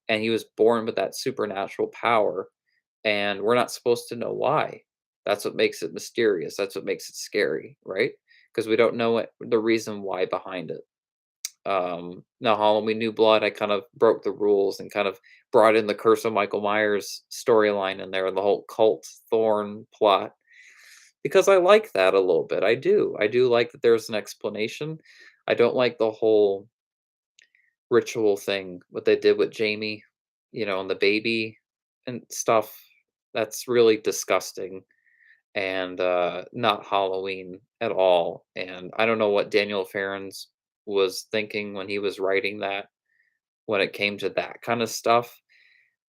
and he was born with that supernatural power, and we're not supposed to know why. That's what makes it mysterious. That's what makes it scary, right? Because we don't know the reason why behind it. Now Halloween New Blood, I kind of broke the rules and kind of brought in the Curse of Michael Myers storyline in there and the whole cult thorn plot because I like that a little bit. I do. I do like that there's an explanation. I don't like the whole ritual thing, what they did with Jamie, and the baby and stuff. That's really disgusting and not Halloween at all. And I don't know what Daniel Farrens was thinking when he was writing that when it came to that kind of stuff.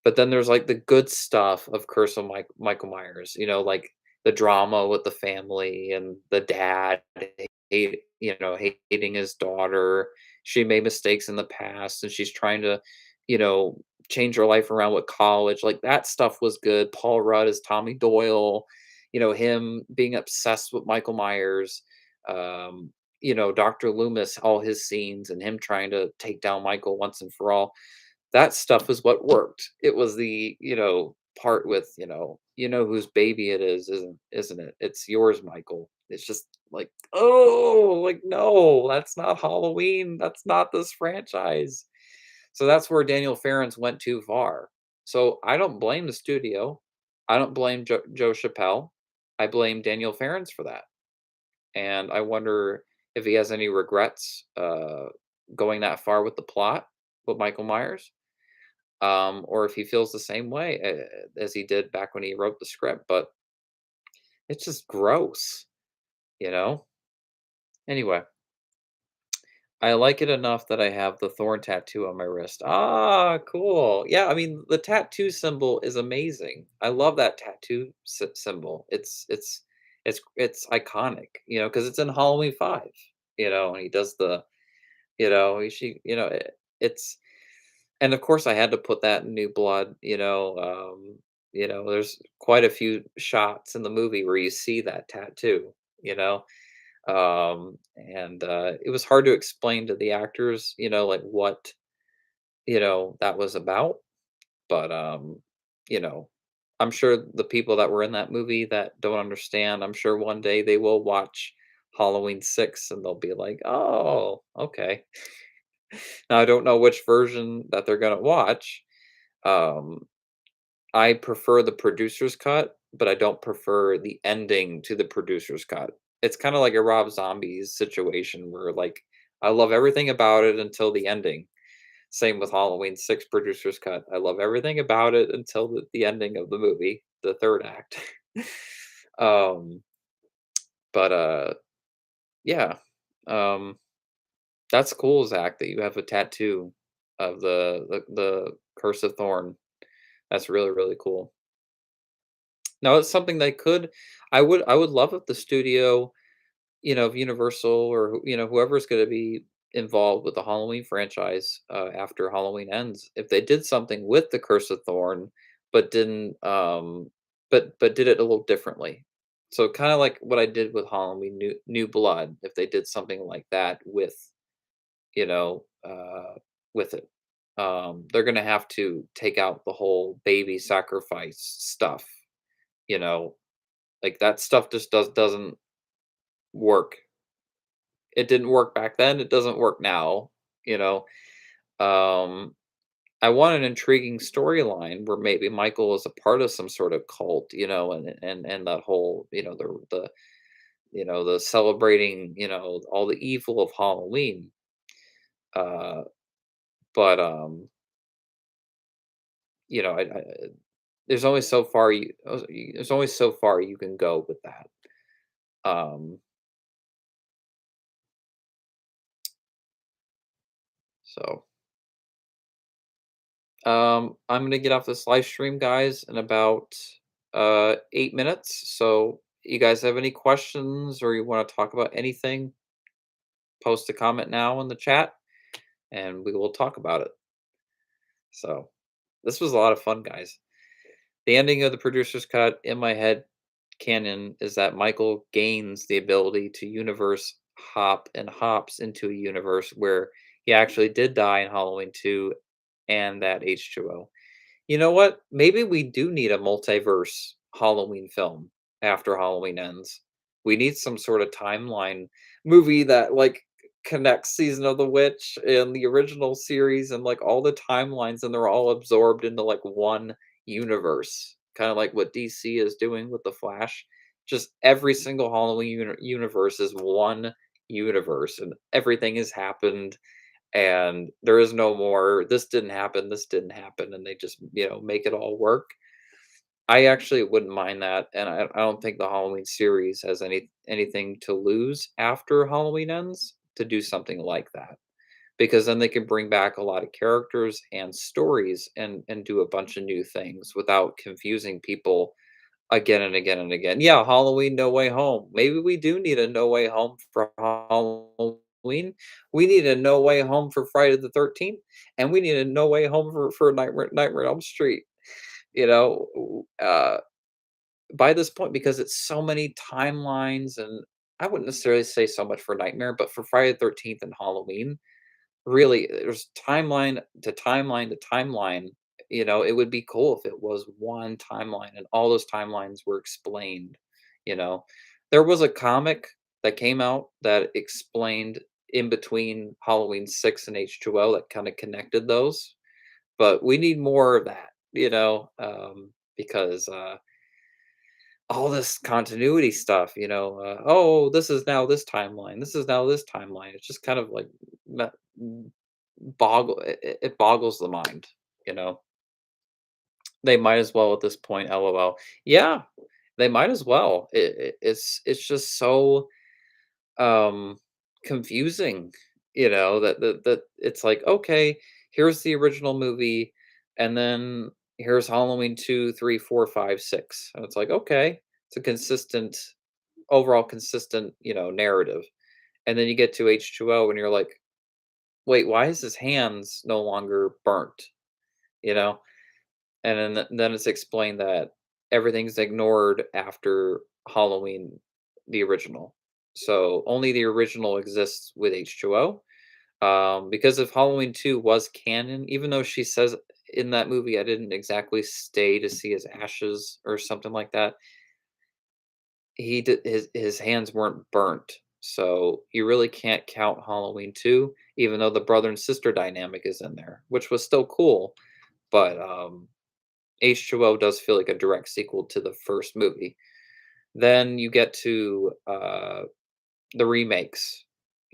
But then there's like the good stuff of Curse of Michael Myers, like the drama with the family and the dad hating his daughter. She made mistakes in the past and she's trying to, you know, change her life around with college. Like that stuff was good. Paul Rudd as Tommy Doyle, him being obsessed with Michael Myers. Dr. Loomis, all his scenes and him trying to take down Michael once and for all. That stuff is what worked. It was the, part with, whose baby it is, isn't it? It's yours, Michael. It's just Like, "Oh, like, no, that's not Halloween, that's not this franchise." So that's where Daniel Farrance went too far. So I don't blame the studio. I don't blame Joe Chappelle. I blame Daniel Farrance for that. And I wonder if he has any regrets, going that far with the plot with Michael Myers, or if he feels the same way as he did back when he wrote the script. But it's just gross, you know? Anyway, I like it enough that I have the thorn tattoo on my wrist. Ah, cool. Yeah, I mean, the tattoo symbol is amazing. I love that tattoo symbol. It's iconic, because it's in Halloween 5, and he does the, she, it's, and of course I had to put that in New Blood, there's quite a few shots in the movie where you see that tattoo, you know, and it was hard to explain to the actors, like what, that was about. But you know, I'm sure the people that were in that movie that don't understand, I'm sure one day they will watch Halloween 6 and they'll be like, "Oh, okay." Now I don't know which version that they're gonna watch. Um, I prefer the producer's cut, but I don't prefer the ending to the producer's cut. It's kinda like a Rob Zombie's situation where, like, I love everything about it until the ending. Same with Halloween 6 producer's cut. I love everything about it until the ending of the movie, the 3rd act. Um, but, yeah, um, that's cool, Zach, that you have a tattoo of the Curse of Thorn. That's really, really cool. Now it's something they could I would love if the studio, of Universal or whoever's going to be involved with the Halloween franchise after Halloween ends, if they did something with the Curse of Thorn, but didn't, but did it a little differently. So kind of like what I did with Halloween New Blood, if they did something like that you know, with it. They're gonna have to take out the whole baby sacrifice stuff, you know, like that stuff just doesn't work. It didn't work back then, it doesn't work now, you know? Um, I want an intriguing storyline where maybe Michael is a part of some sort of cult, and that whole, the celebrating, all the evil of Halloween. Uh, but I there's only so far there's only so far you can go with that. Um, so I'm gonna get off this live stream, guys, in about 8 minutes. So, you guys have any questions or you want to talk about anything? Post a comment now in the chat, and we will talk about it. So, this was a lot of fun, guys. The ending of the producer's cut in my head canon is that Michael gains the ability to universe hop and hops into a universe where he actually did die in Halloween 2 and that H2O. You know what? Maybe we do need a multiverse Halloween film after Halloween ends. We need some sort of timeline movie that like connects Season of the Witch and the original series and like all the timelines and they're all absorbed into like one universe. Kind of like what DC is doing with the Flash. Just every single Halloween universe is one universe and everything has happened and there is no more this didn't happen and they just make it all work. I actually wouldn't mind that, and I don't think the Halloween series has anything to lose after Halloween ends to do something like that, because then they can bring back a lot of characters and stories and do a bunch of new things without confusing people again and again and again. Yeah, Halloween No Way Home. Maybe we do need a No Way Home for Halloween. We need a No Way Home for Friday the 13th, and we need a No Way Home for Nightmare on Elm Street. You know, by this point, because it's so many timelines, and I wouldn't necessarily say so much for Nightmare, but for Friday the 13th and Halloween, really, there's timeline to timeline to timeline. It would be cool if it was one timeline and all those timelines were explained. You know, there was a comic that came out that explained in between Halloween 6 and H2O that kinda connected those, but we need more of that, because, all this continuity stuff, "Oh, this is now this timeline, this is now this timeline." It's just kind of like me m it boggles the mind, you know? They might as well at this point, LOL. Yeah, they might as well. It's just so, um, confusing, that it's like, "Okay, here's the original movie, and then here's Halloween 2, 3, 4, 5, 6." And it's like, "Okay." It's a consistent overall consistent, narrative. And then you get to H2O and you're like, "Wait, why is his hands no longer burnt?" You know? And then it's explained that everything's ignored after Halloween, the original. So only the original exists with H2O. Because if Halloween 2 was canon, even though she says in that movie, "I didn't exactly stay to see his ashes," or something like that, his hands weren't burnt. So you really can't count Halloween 2, even though the brother and sister dynamic is in there, which was still cool. But H2O does feel like a direct sequel to the first movie. Then you get to the remakes,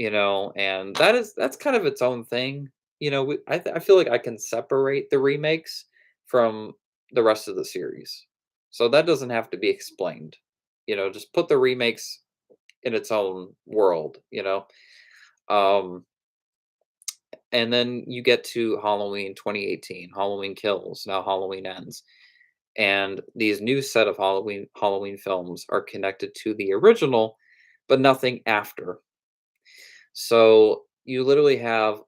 and that's kind of its own thing. I feel like I can separate the remakes from the rest of the series, so that doesn't have to be explained. Just put the remakes in its own world. Um, and then you get to Halloween 2018, Halloween Kills, now Halloween Ends. And these new set of Halloween films are connected to the original, but nothing after. So you literally have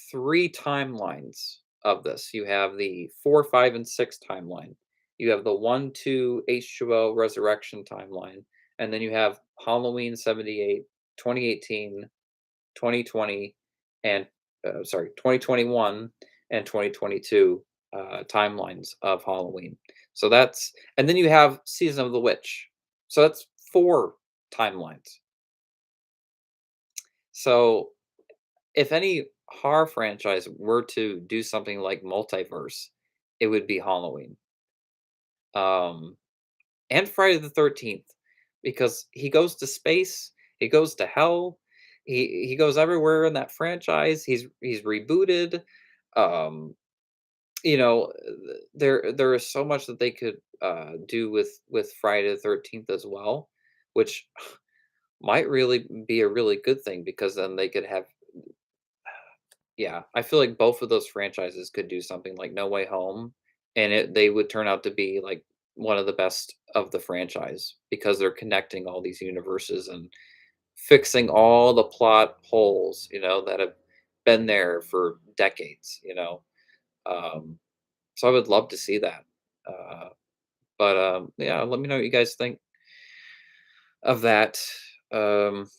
three timelines of this. You have the 4, 5, and 6 timeline. You have the 1, 2 H2O Resurrection timeline, and then you have Halloween 78, 2018, 2020, and 2021 and 2022 timelines of Halloween. So and then you have Season of the Witch. So that's four timelines. So if any horror franchise were to do something like multiverse, it would be Halloween. Um, and Friday the 13th, because he goes to space, he goes to hell, he goes everywhere in that franchise. He's rebooted. Um, there is so much that they could do with Friday the 13th as well, which might really be a really good thing because then they could have. Yeah, I feel like both of those franchises could do something like No Way Home, and they would turn out to be like one of the best of the franchise because they're connecting all these universes and fixing all the plot holes, that have been there for decades. Um, so I would love to see that. But yeah, let me know what you guys think of that. Um,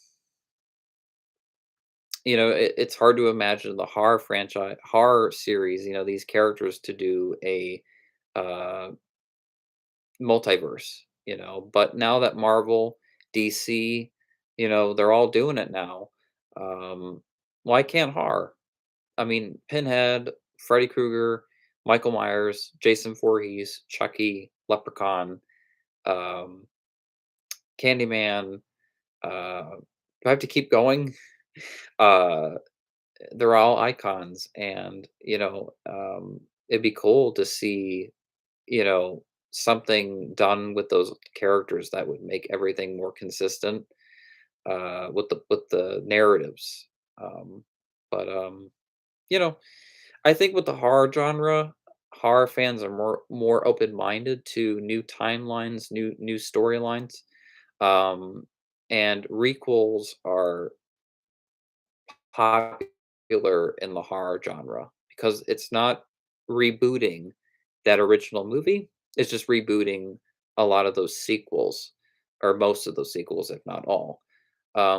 it's hard to imagine the horror series, these characters to do a uh, multiverse, but now that Marvel, DC, they're all doing it now. Um, why can't horror? I mean, Pinhead, Freddy Krueger, Michael Myers, Jason Voorhees, Chucky, Leprechaun, um, Candyman. Do I have to keep going? Uh, they're all icons, and it'd be cool to see something done with those characters that would make everything more consistent with the narratives. Um, but you know, I think with the horror genre, horror fans are more open minded to new timelines, new storylines, um, and requels are popular in the horror genre because it's not rebooting that original movie. It's just rebooting a lot of those sequels, or most of those sequels, if not all,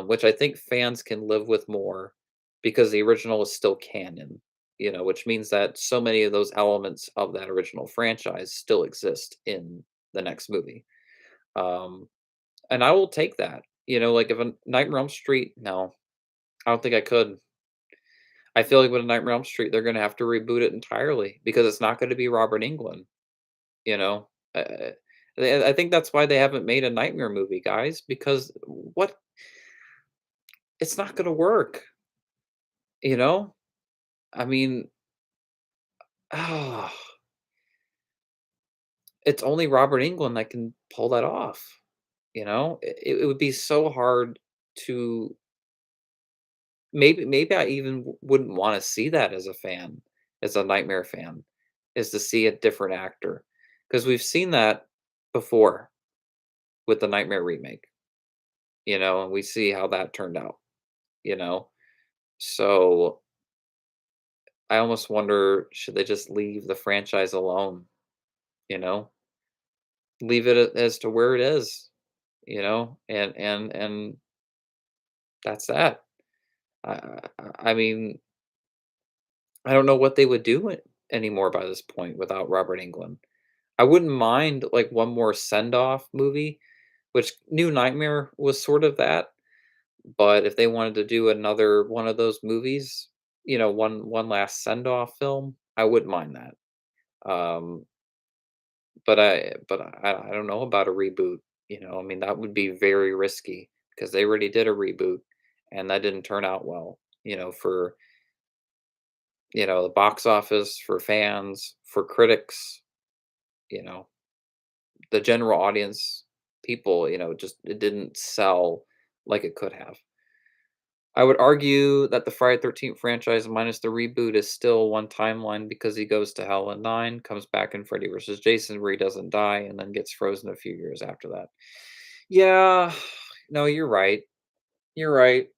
which I think fans can live with more because the original is still canon, which means that so many of those elements of that original franchise still exist in the next movie. Um, and I will take that. Like if a Nightmare on Elm Street, no, I don't think I could. I feel like with a Nightmare on Elm Street, they're gonna have to reboot it entirely because it's not gonna be Robert Englund, you know? I think that's why they haven't made a Nightmare movie, guys, because what it's not gonna work, you know? I mean, ah, it's only Robert Englund that can pull that off, you know? It would be so hard to maybe I even wouldn't wanna see that as a fan, as a Nightmare fan, is to see a different actor, because 'cause we've seen that before with the Nightmare remake, and we see how that turned out, you know? So, I almost wonder, should they just leave the franchise alone, you know? Leave it as to where it is, and that's that. I mean, I don't know what they would do anymore by this point without Robert Englund. I wouldn't mind, like, one more send-off movie, which New Nightmare was sort of that, but if they wanted to do another one of those movies, one last send-off film, I wouldn't mind that. Um, but I don't know about a reboot, I mean, that would be very risky because they already did a reboot, and that didn't turn out well, for, the box office, for fans, for critics, you know? The general audience, people, just it didn't sell like it could have. I would argue that the Friday 13th franchise minus the reboot is still one timeline because he goes to hell in 9, comes back in Freddy versus Jason where he doesn't die, and then gets frozen a few years after that. Yeah, no, you're right. You're right.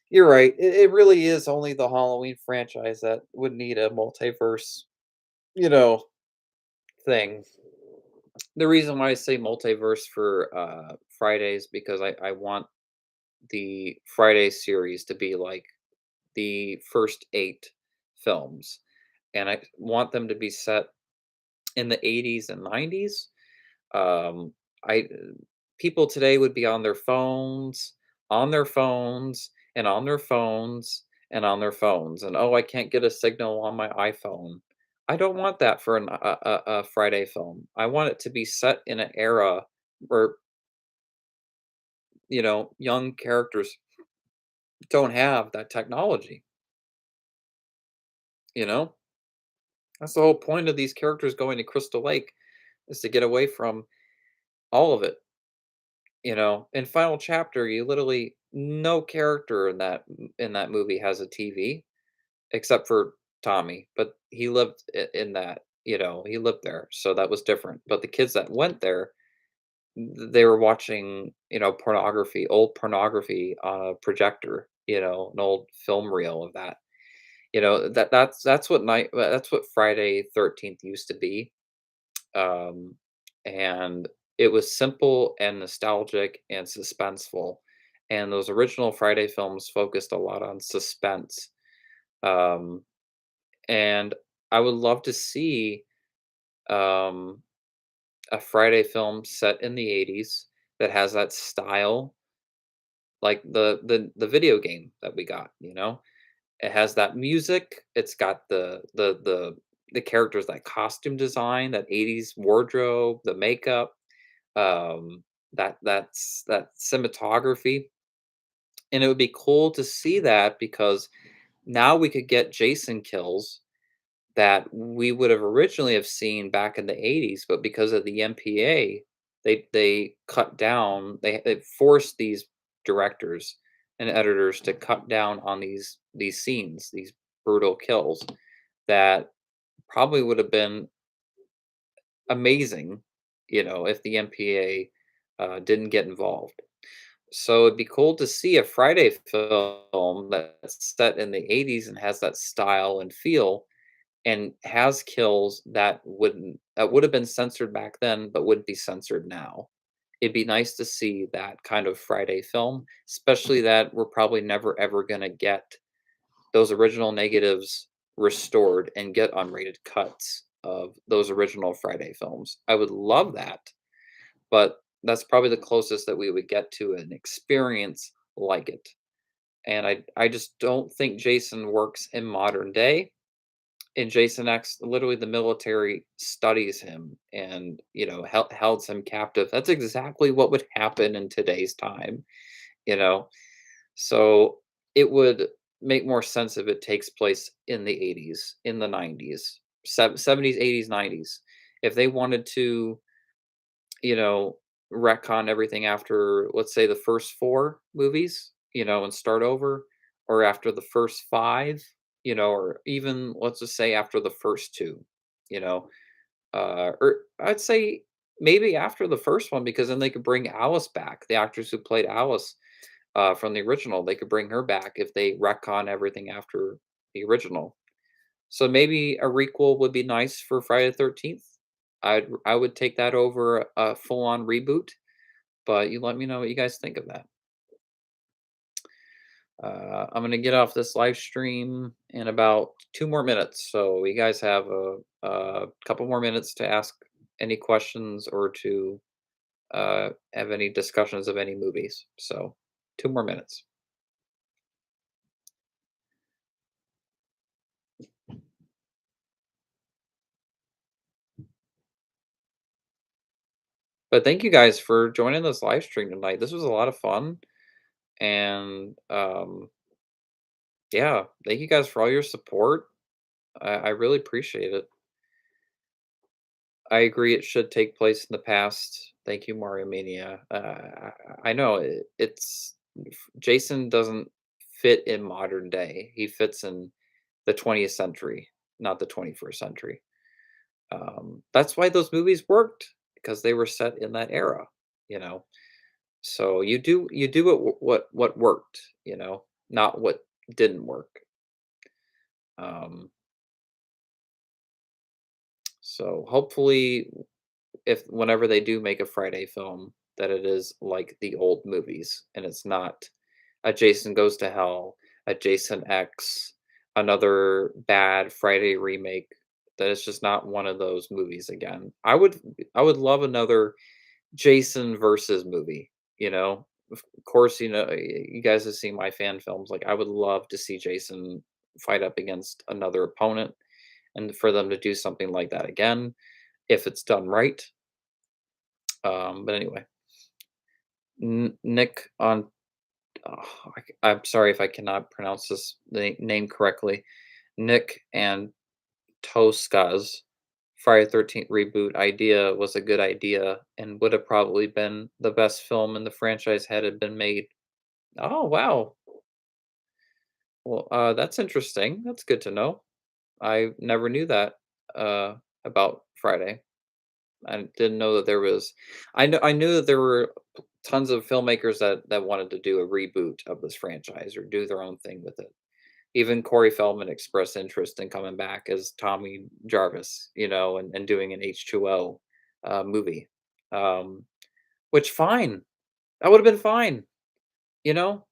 You're right. It really is only the Halloween franchise that would need a multiverse, you know, thing. The reason why I say multiverse for Fridays because I want the Friday series to be like the first 8 films, and I want them to be set in the '80s and '90s. I People today would be on their phones, and on their phones, and on their phones, and, "Oh, I can't get a signal on my iPhone." I don't want that for a Friday film. I want it to be set in an era where, young characters don't have that technology, you know? That's the whole point of these characters going to Crystal Lake is to get away from all of it, In Final Chapter, you literally no character in that movie has a TV except for Tommy, but he lived in that, he lived there, so that was different. But the kids that went there, they were watching, pornography, old pornography on a projector, an old film reel of that. That's what Friday 13th used to be. Um, and it was simple and nostalgic and suspenseful. And those original Friday films focused a lot on suspense. Um, and I would love to see um, a Friday film set in the '80s that has that style, like the video game that we got. It has that music, it's got the characters, that costume design, that '80s wardrobe, the makeup, that cinematography, and it would be cool to see that because now we could get Jason kills that we would have originally have seen back in the '80s, but because of the MPA, they cut down, they forced these directors and editors to cut down on these scenes, these brutal kills that probably would have been amazing, if the MPA didn't get involved. So it'd be cool to see a Friday film that's set in the '80s and has that style and feel and has kills that would have been censored back then, but wouldn't be censored now. It'd be nice to see that kind of Friday film, especially that we're probably never ever gonna get those original negatives restored and get unrated cuts of those original Friday films. I would love that, but That's probably the closest that we would get to an experience like it. And I just don't think Jason works in modern day. In Jason X, literally the military studies him and, held him captive. That's exactly what would happen in today's time, you know? So it would make more sense if it takes place in the 80s, in the 90s, 70s, 80s, 90s. If they wanted to, you know, retcon everything after, let's say, the first 4 movies, and start over, or after the first 5, or even, let's just say, after the first 2, you know, or I'd say maybe after the first one, because then they could bring Alice back, the actress who played Alice, from the original. They could bring her back if they retcon everything after the original. So maybe a requel would be nice for Friday the 13th. I would take that over a full-on reboot, but you let me know what you guys think of that. I'm gonna get off this live stream in about 2 more minutes, so you guys have a couple more minutes to ask any questions or to, have any discussions of any movies. So, 2 more minutes. But thank you guys for joining this live stream tonight. This was a lot of fun, and, yeah, thank you guys for all your support. I really appreciate it. I agree it should take place in the past. Thank you, Mario Mania. I know Jason doesn't fit in modern day. He fits in the 20th century, not the 21st century. That's why those movies worked, because they were set in that era, you know. So you do what worked, not what didn't work. Um, so hopefully, if whenever they do make a Friday film, that it is like the old movies and it's not a Jason Goes to Hell, a Jason X, another bad Friday remake. That it's just not one of those movies again. I would love another Jason versus movie. Of course, you guys have seen my fan films. Like, I would love to see Jason fight up against another opponent, and for them to do something like that again, if it's done right. But anyway, Nick on. Oh, I'm sorry if I cannot pronounce this name correctly. Nick and Tosca's Friday 13th reboot idea was a good idea and would have probably been the best film in the franchise had it been made. Oh, wow. Well, that's interesting. That's good to know. I never knew that uh, about Friday. I didn't know that there was. I knew that there were tons of filmmakers that wanted to do a reboot of this franchise or do their own thing with it. Even Corey Feldman expressed interest in coming back as Tommy Jarvis, and doing an H2O movie. Um, which fine, that would have been fine. You know,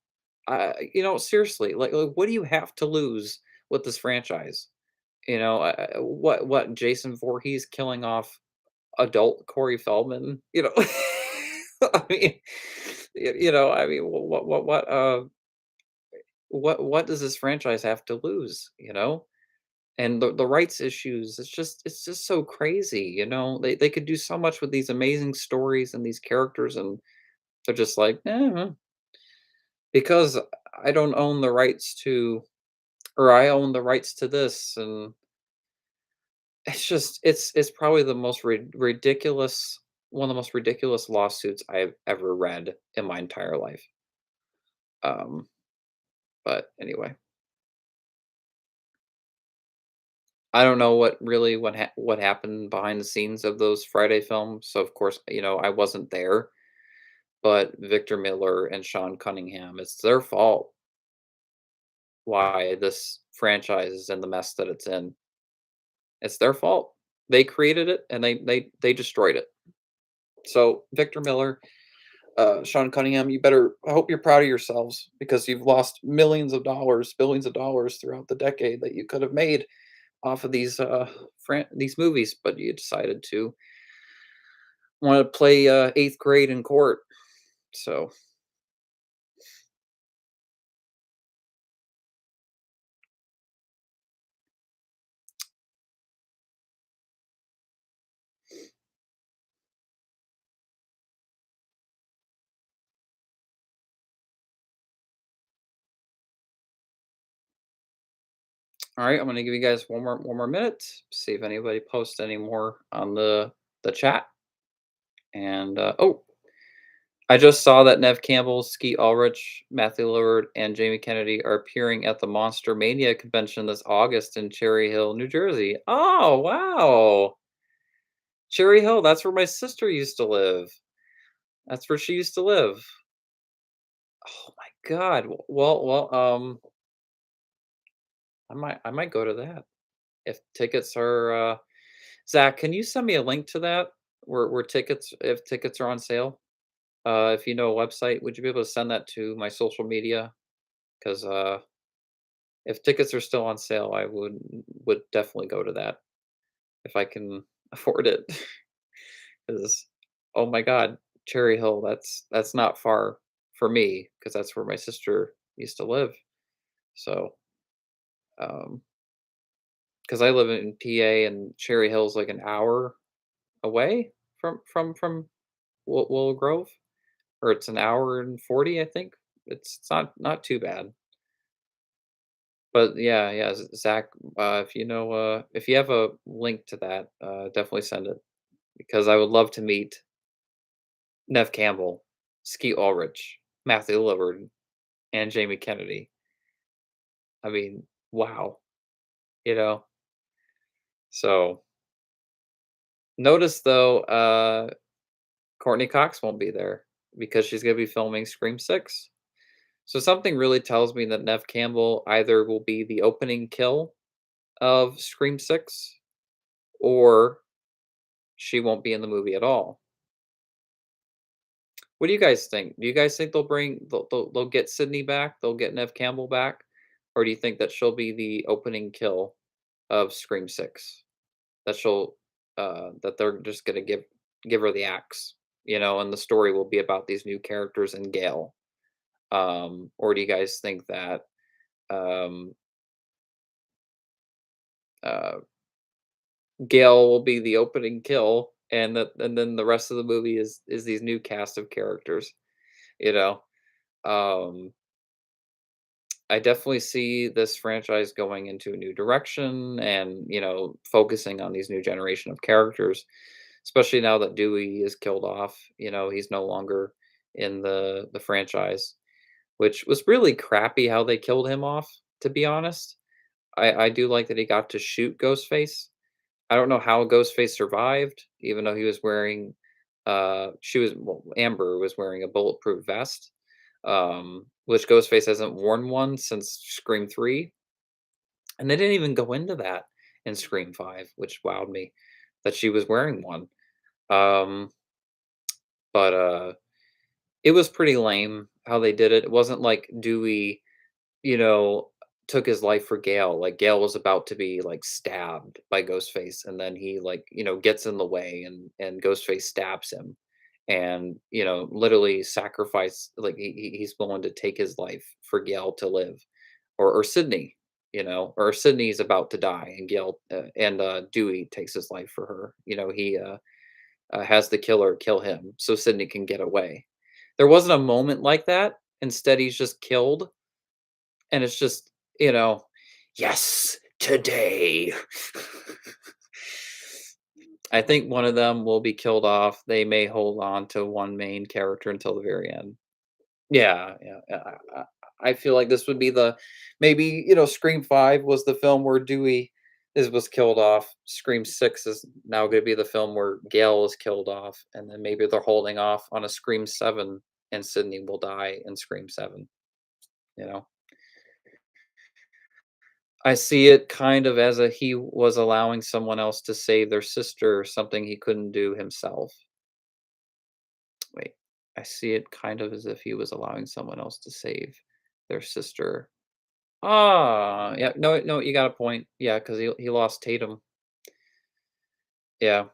seriously, like, what do you have to lose with this franchise? What Jason Voorhees killing off adult Corey Feldman? I mean, what does this franchise have to lose? And the rights issues, it's just so crazy. They could do so much with these amazing stories and these characters, and they're just like, because I don't own the rights to, or I own the rights to this, and it's probably the most ridiculous, one of the most ridiculous lawsuits I've ever read in my entire life. Um, but anyway, I don't know what happened behind the scenes of those Friday films. So of course, I wasn't there, but Victor Miller and Sean Cunningham, it's their fault why this franchise is in the mess that it's in. It's their fault. They created it and they destroyed it. So Victor Miller, Sean Cunningham, I hope you're proud of yourselves, because you've lost millions of dollars, billions of dollars throughout the decade that you could have made off of these movies, but you decided to wanna play, 8th grade in court, so alright, I'm gonna give you guys one more minute, see if anybody posts any more on the chat, and, oh, I just saw that Nev Campbell, Skeet Ulrich, Matthew Lillard, and Jamie Kennedy are appearing at the Monster Mania convention this August in Cherry Hill, New Jersey. Oh, wow! Cherry Hill, that's where my sister used to live. That's where she used to live. Oh my god. I might go to that if tickets are, Zach, can you send me a link to that? Where tickets if tickets are on sale? If you know a website, would you be able to send that to my social media? 'Cause, if tickets are still on sale, I would definitely go to that if I can afford it. 'Cause, oh my god, Cherry Hill, that's not far for me because that's where my sister used to live. So, um, because I live in PA and Cherry Hill's like an hour away from Willow Grove, or it's an hour and 40, I think. It's not too bad. But yeah, yeah, Zach, if you know, if you have a link to that, definitely send it because I would love to meet Nev Campbell, Skeet Ulrich, Matthew Lillard, and Jamie Kennedy. I mean, wow, you know. So notice though, Courtney Cox won't be there because she's gonna be filming Scream 6. So something really tells me that Nev Campbell either will be the opening kill of Scream 6 or she won't be in the movie at all. What do you guys think? Do you guys think they'll get Sydney back? They'll get Nev Campbell back? Or do you think that she'll be the opening kill of Scream 6? That she'll that they're just gonna give her the axe, and the story will be about these new characters and Gale. Or do you guys think that um uh Gale will be the opening kill and then the rest of the movie is these new cast of characters, you know? Um I definitely see this franchise going into a new direction and, focusing on these new generation of characters, especially now that Dewey is killed off. He's no longer in the franchise, which was really crappy how they killed him off, to be honest. I do like that he got to shoot Ghostface. I don't know how Ghostface survived, even though he was wearing Amber was wearing a bulletproof vest, which Ghostface hasn't worn one since Scream 3, and they didn't even go into that in Scream 5, which wowed me that she was wearing one. Um, but it was pretty lame how they did it. It wasn't like Dewey, you know, took his life for Gale. Like Gale was about to be like stabbed by Ghostface, and then he like gets in the way, and Ghostface stabs him, and literally sacrifice like he's willing to take his life for Gale to live, or Sydney, or Sydney's about to die, and Gale and Dewey takes his life for her. He has the killer kill him so Sydney can get away. There wasn't a moment like that. Instead, he's just killed, and it's just, you know, yes, today. I think one of them will be killed off. They may hold on to one main character until the very end. Yeah, yeah. I feel like this would be the maybe Scream 5 was the film where Dewey was killed off. Scream 6 is now going to be the film where Gale is killed off, and then maybe they're holding off on a Scream 7, and Sydney will die in Scream 7. You know. I see it kind of as a he was allowing someone else to save their sister, something he couldn't do himself. Wait, I see it kind of as if he was allowing someone else to save their sister. Ah, yeah, no, no, you got a point. Yeah, because he lost Tatum. Yeah,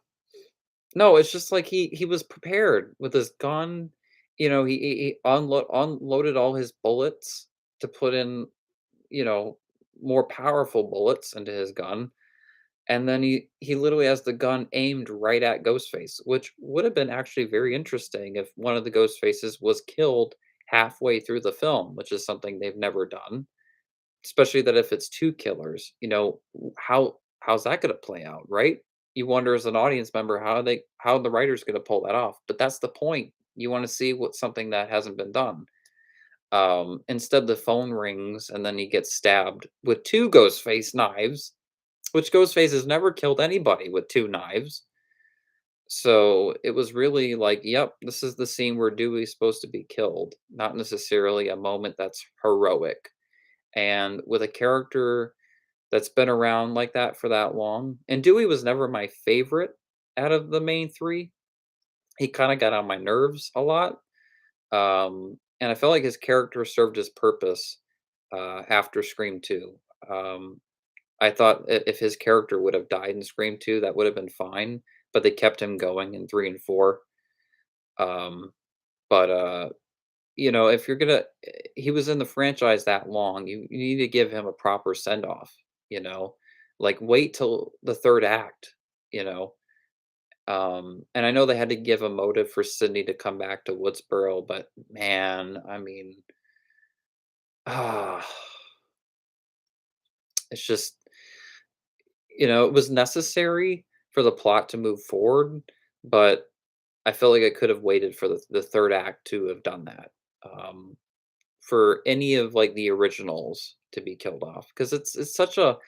No, it's just like he was prepared with his gun, he unloaded all his bullets to put in, you know, more powerful bullets into his gun, and then he literally has the gun aimed right at Ghostface, which would have been actually very interesting if one of the Ghostfaces was killed halfway through the film, which is something they've never done. Especially that if it's 2 killers, how's that gonna play out, right? You wonder as an audience member how the writer's gonna pull that off, but that's the point. You wanna see what something that hasn't been done. Instead, the phone rings, and then he gets stabbed with 2 Ghostface knives, which Ghostface has never killed anybody with 2 knives. So, it was really like, "Yep, this is the scene where Dewey's supposed to be killed," not necessarily a moment that's heroic. And with a character that's been around like that for that long, and Dewey was never my favorite out of the main 3. He kinda got on my nerves a lot, and I felt like his character served his purpose, after Scream 2. Um, I thought if his character would have died in Scream 2, that would have been fine, but they kept him going in 3 and 4. Um, but if you're gonna he was in the franchise that long, you need to give him a proper send off, you know? Like, wait till the 3rd act, you know? And I know they had to give a motive for Sydney to come back to Woodsboro, but man, I mean, ah, it's just, it was necessary for the plot to move forward, but I feel like I could have waited for the 3rd act to have done that. Um, for any of, like, the originals to be killed off, because it's such a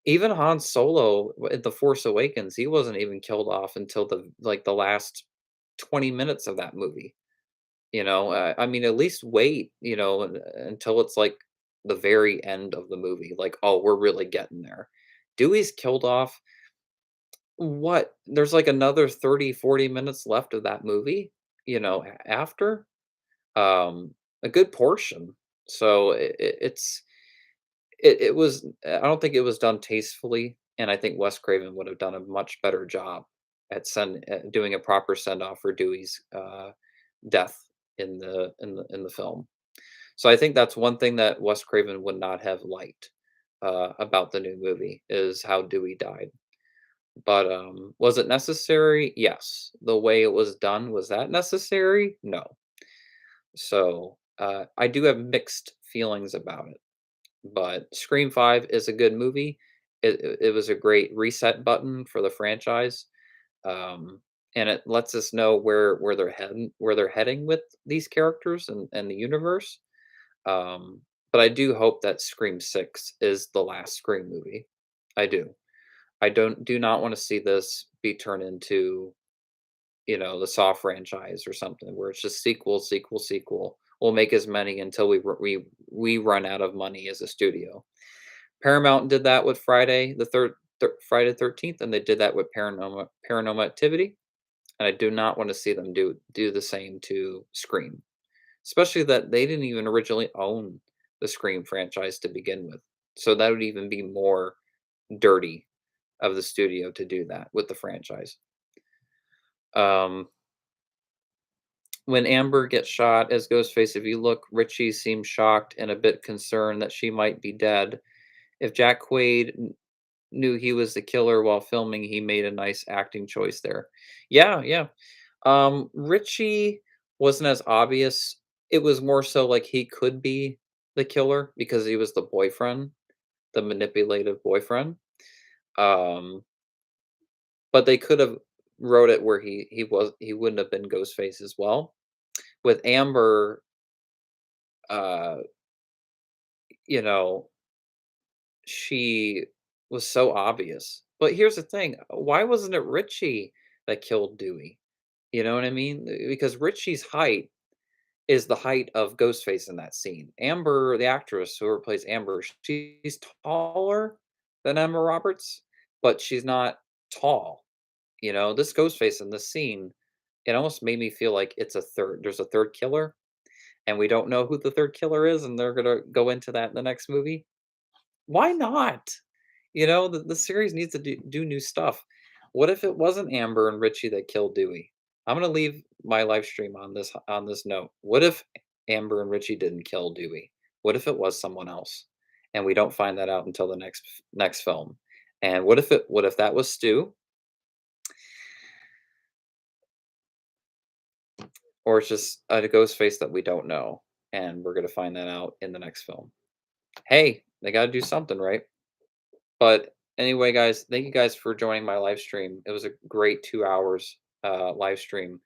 even Han Solo in The Force Awakens, he wasn't even killed off until the last 20 minutes of that movie, I mean, at least wait, until it's, like, the very end of the movie, like, "Oh, we're really getting there." Dewey's killed off what? There's, like, another 30, 40 minutes left of that movie, after? A good portion. So it was I don't think it was done tastefully, and I think Wes Craven would have done a much better job at doing a proper send off for Dewey's death in the film. So I think that's one thing that Wes Craven would not have liked about the new movie is how Dewey died. But was it necessary? Yes. The way it was done, was that necessary? No. So, I do have mixed feelings about it, but Scream 5 is a good movie. It was a great reset button for the franchise, and it lets us know where they're heading with these characters and the universe. But I do hope that Scream 6 is the last Scream movie. I do. I do not wanna see this be turned into the Saw franchise or something where it's just sequel, sequel, sequel. We'll make as many until we run out of money as a studio. Paramount did that with Friday the 13th, and they did that with Paranormal Activity, and I do not want to see them do the same to Scream, especially that they didn't even originally own the Scream franchise to begin with. So that would even be more dirty of the studio to do that with the franchise. Um, When Amber gets shot as Ghostface, if you look, Richie seems shocked and a bit concerned that she might be dead. If Jack Quaid knew he was the killer while filming, he made a nice acting choice there. Yeah, yeah. Richie wasn't as obvious. It was more so like he could be the killer because he was the boyfriend, the manipulative boyfriend. Um, but they could have wrote it where he wouldn't have been Ghostface as well. With Amber, uh, you know, she was so obvious. But here's the thing, why wasn't it Richie that killed Dewey? You know what I mean? Because Richie's height is the height of Ghostface in that scene. Amber, the actress, whoever plays Amber, she's taller than Emma Roberts, but she's not tall. This Ghostface in this scene, it almost made me feel like there's a third killer, and we don't know who the third killer is, and they're gonna go into that in the next movie. Why not? The series needs to do new stuff. What if it wasn't Amber and Richie that killed Dewey? I'm gonna leave my live stream on this note. What if Amber and Richie didn't kill Dewey? What if it was someone else, and we don't find that out until the next film? And what if that was Stu, or it's just a ghost face that we don't know, and we're gonna find that out in the next film? Hey, they got to do something, right? But anyway, guys, thank you guys for joining my live stream. It was a great 2 hours live stream.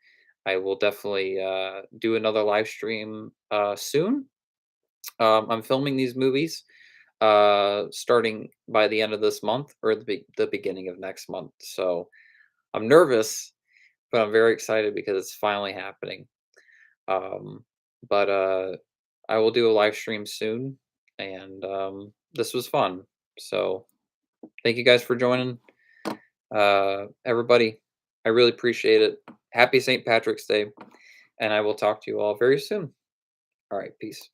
I will definitely do another live stream soon. I'm filming these movies starting by the end of this month or the beginning of next month. So I'm nervous, but I'm very excited because it's finally happening. Um, but I will do a live stream soon, and this was fun. So thank you guys for joining. Everybody, I really appreciate it. Happy St. Patrick's Day, and I will talk to you all very soon. All right, peace.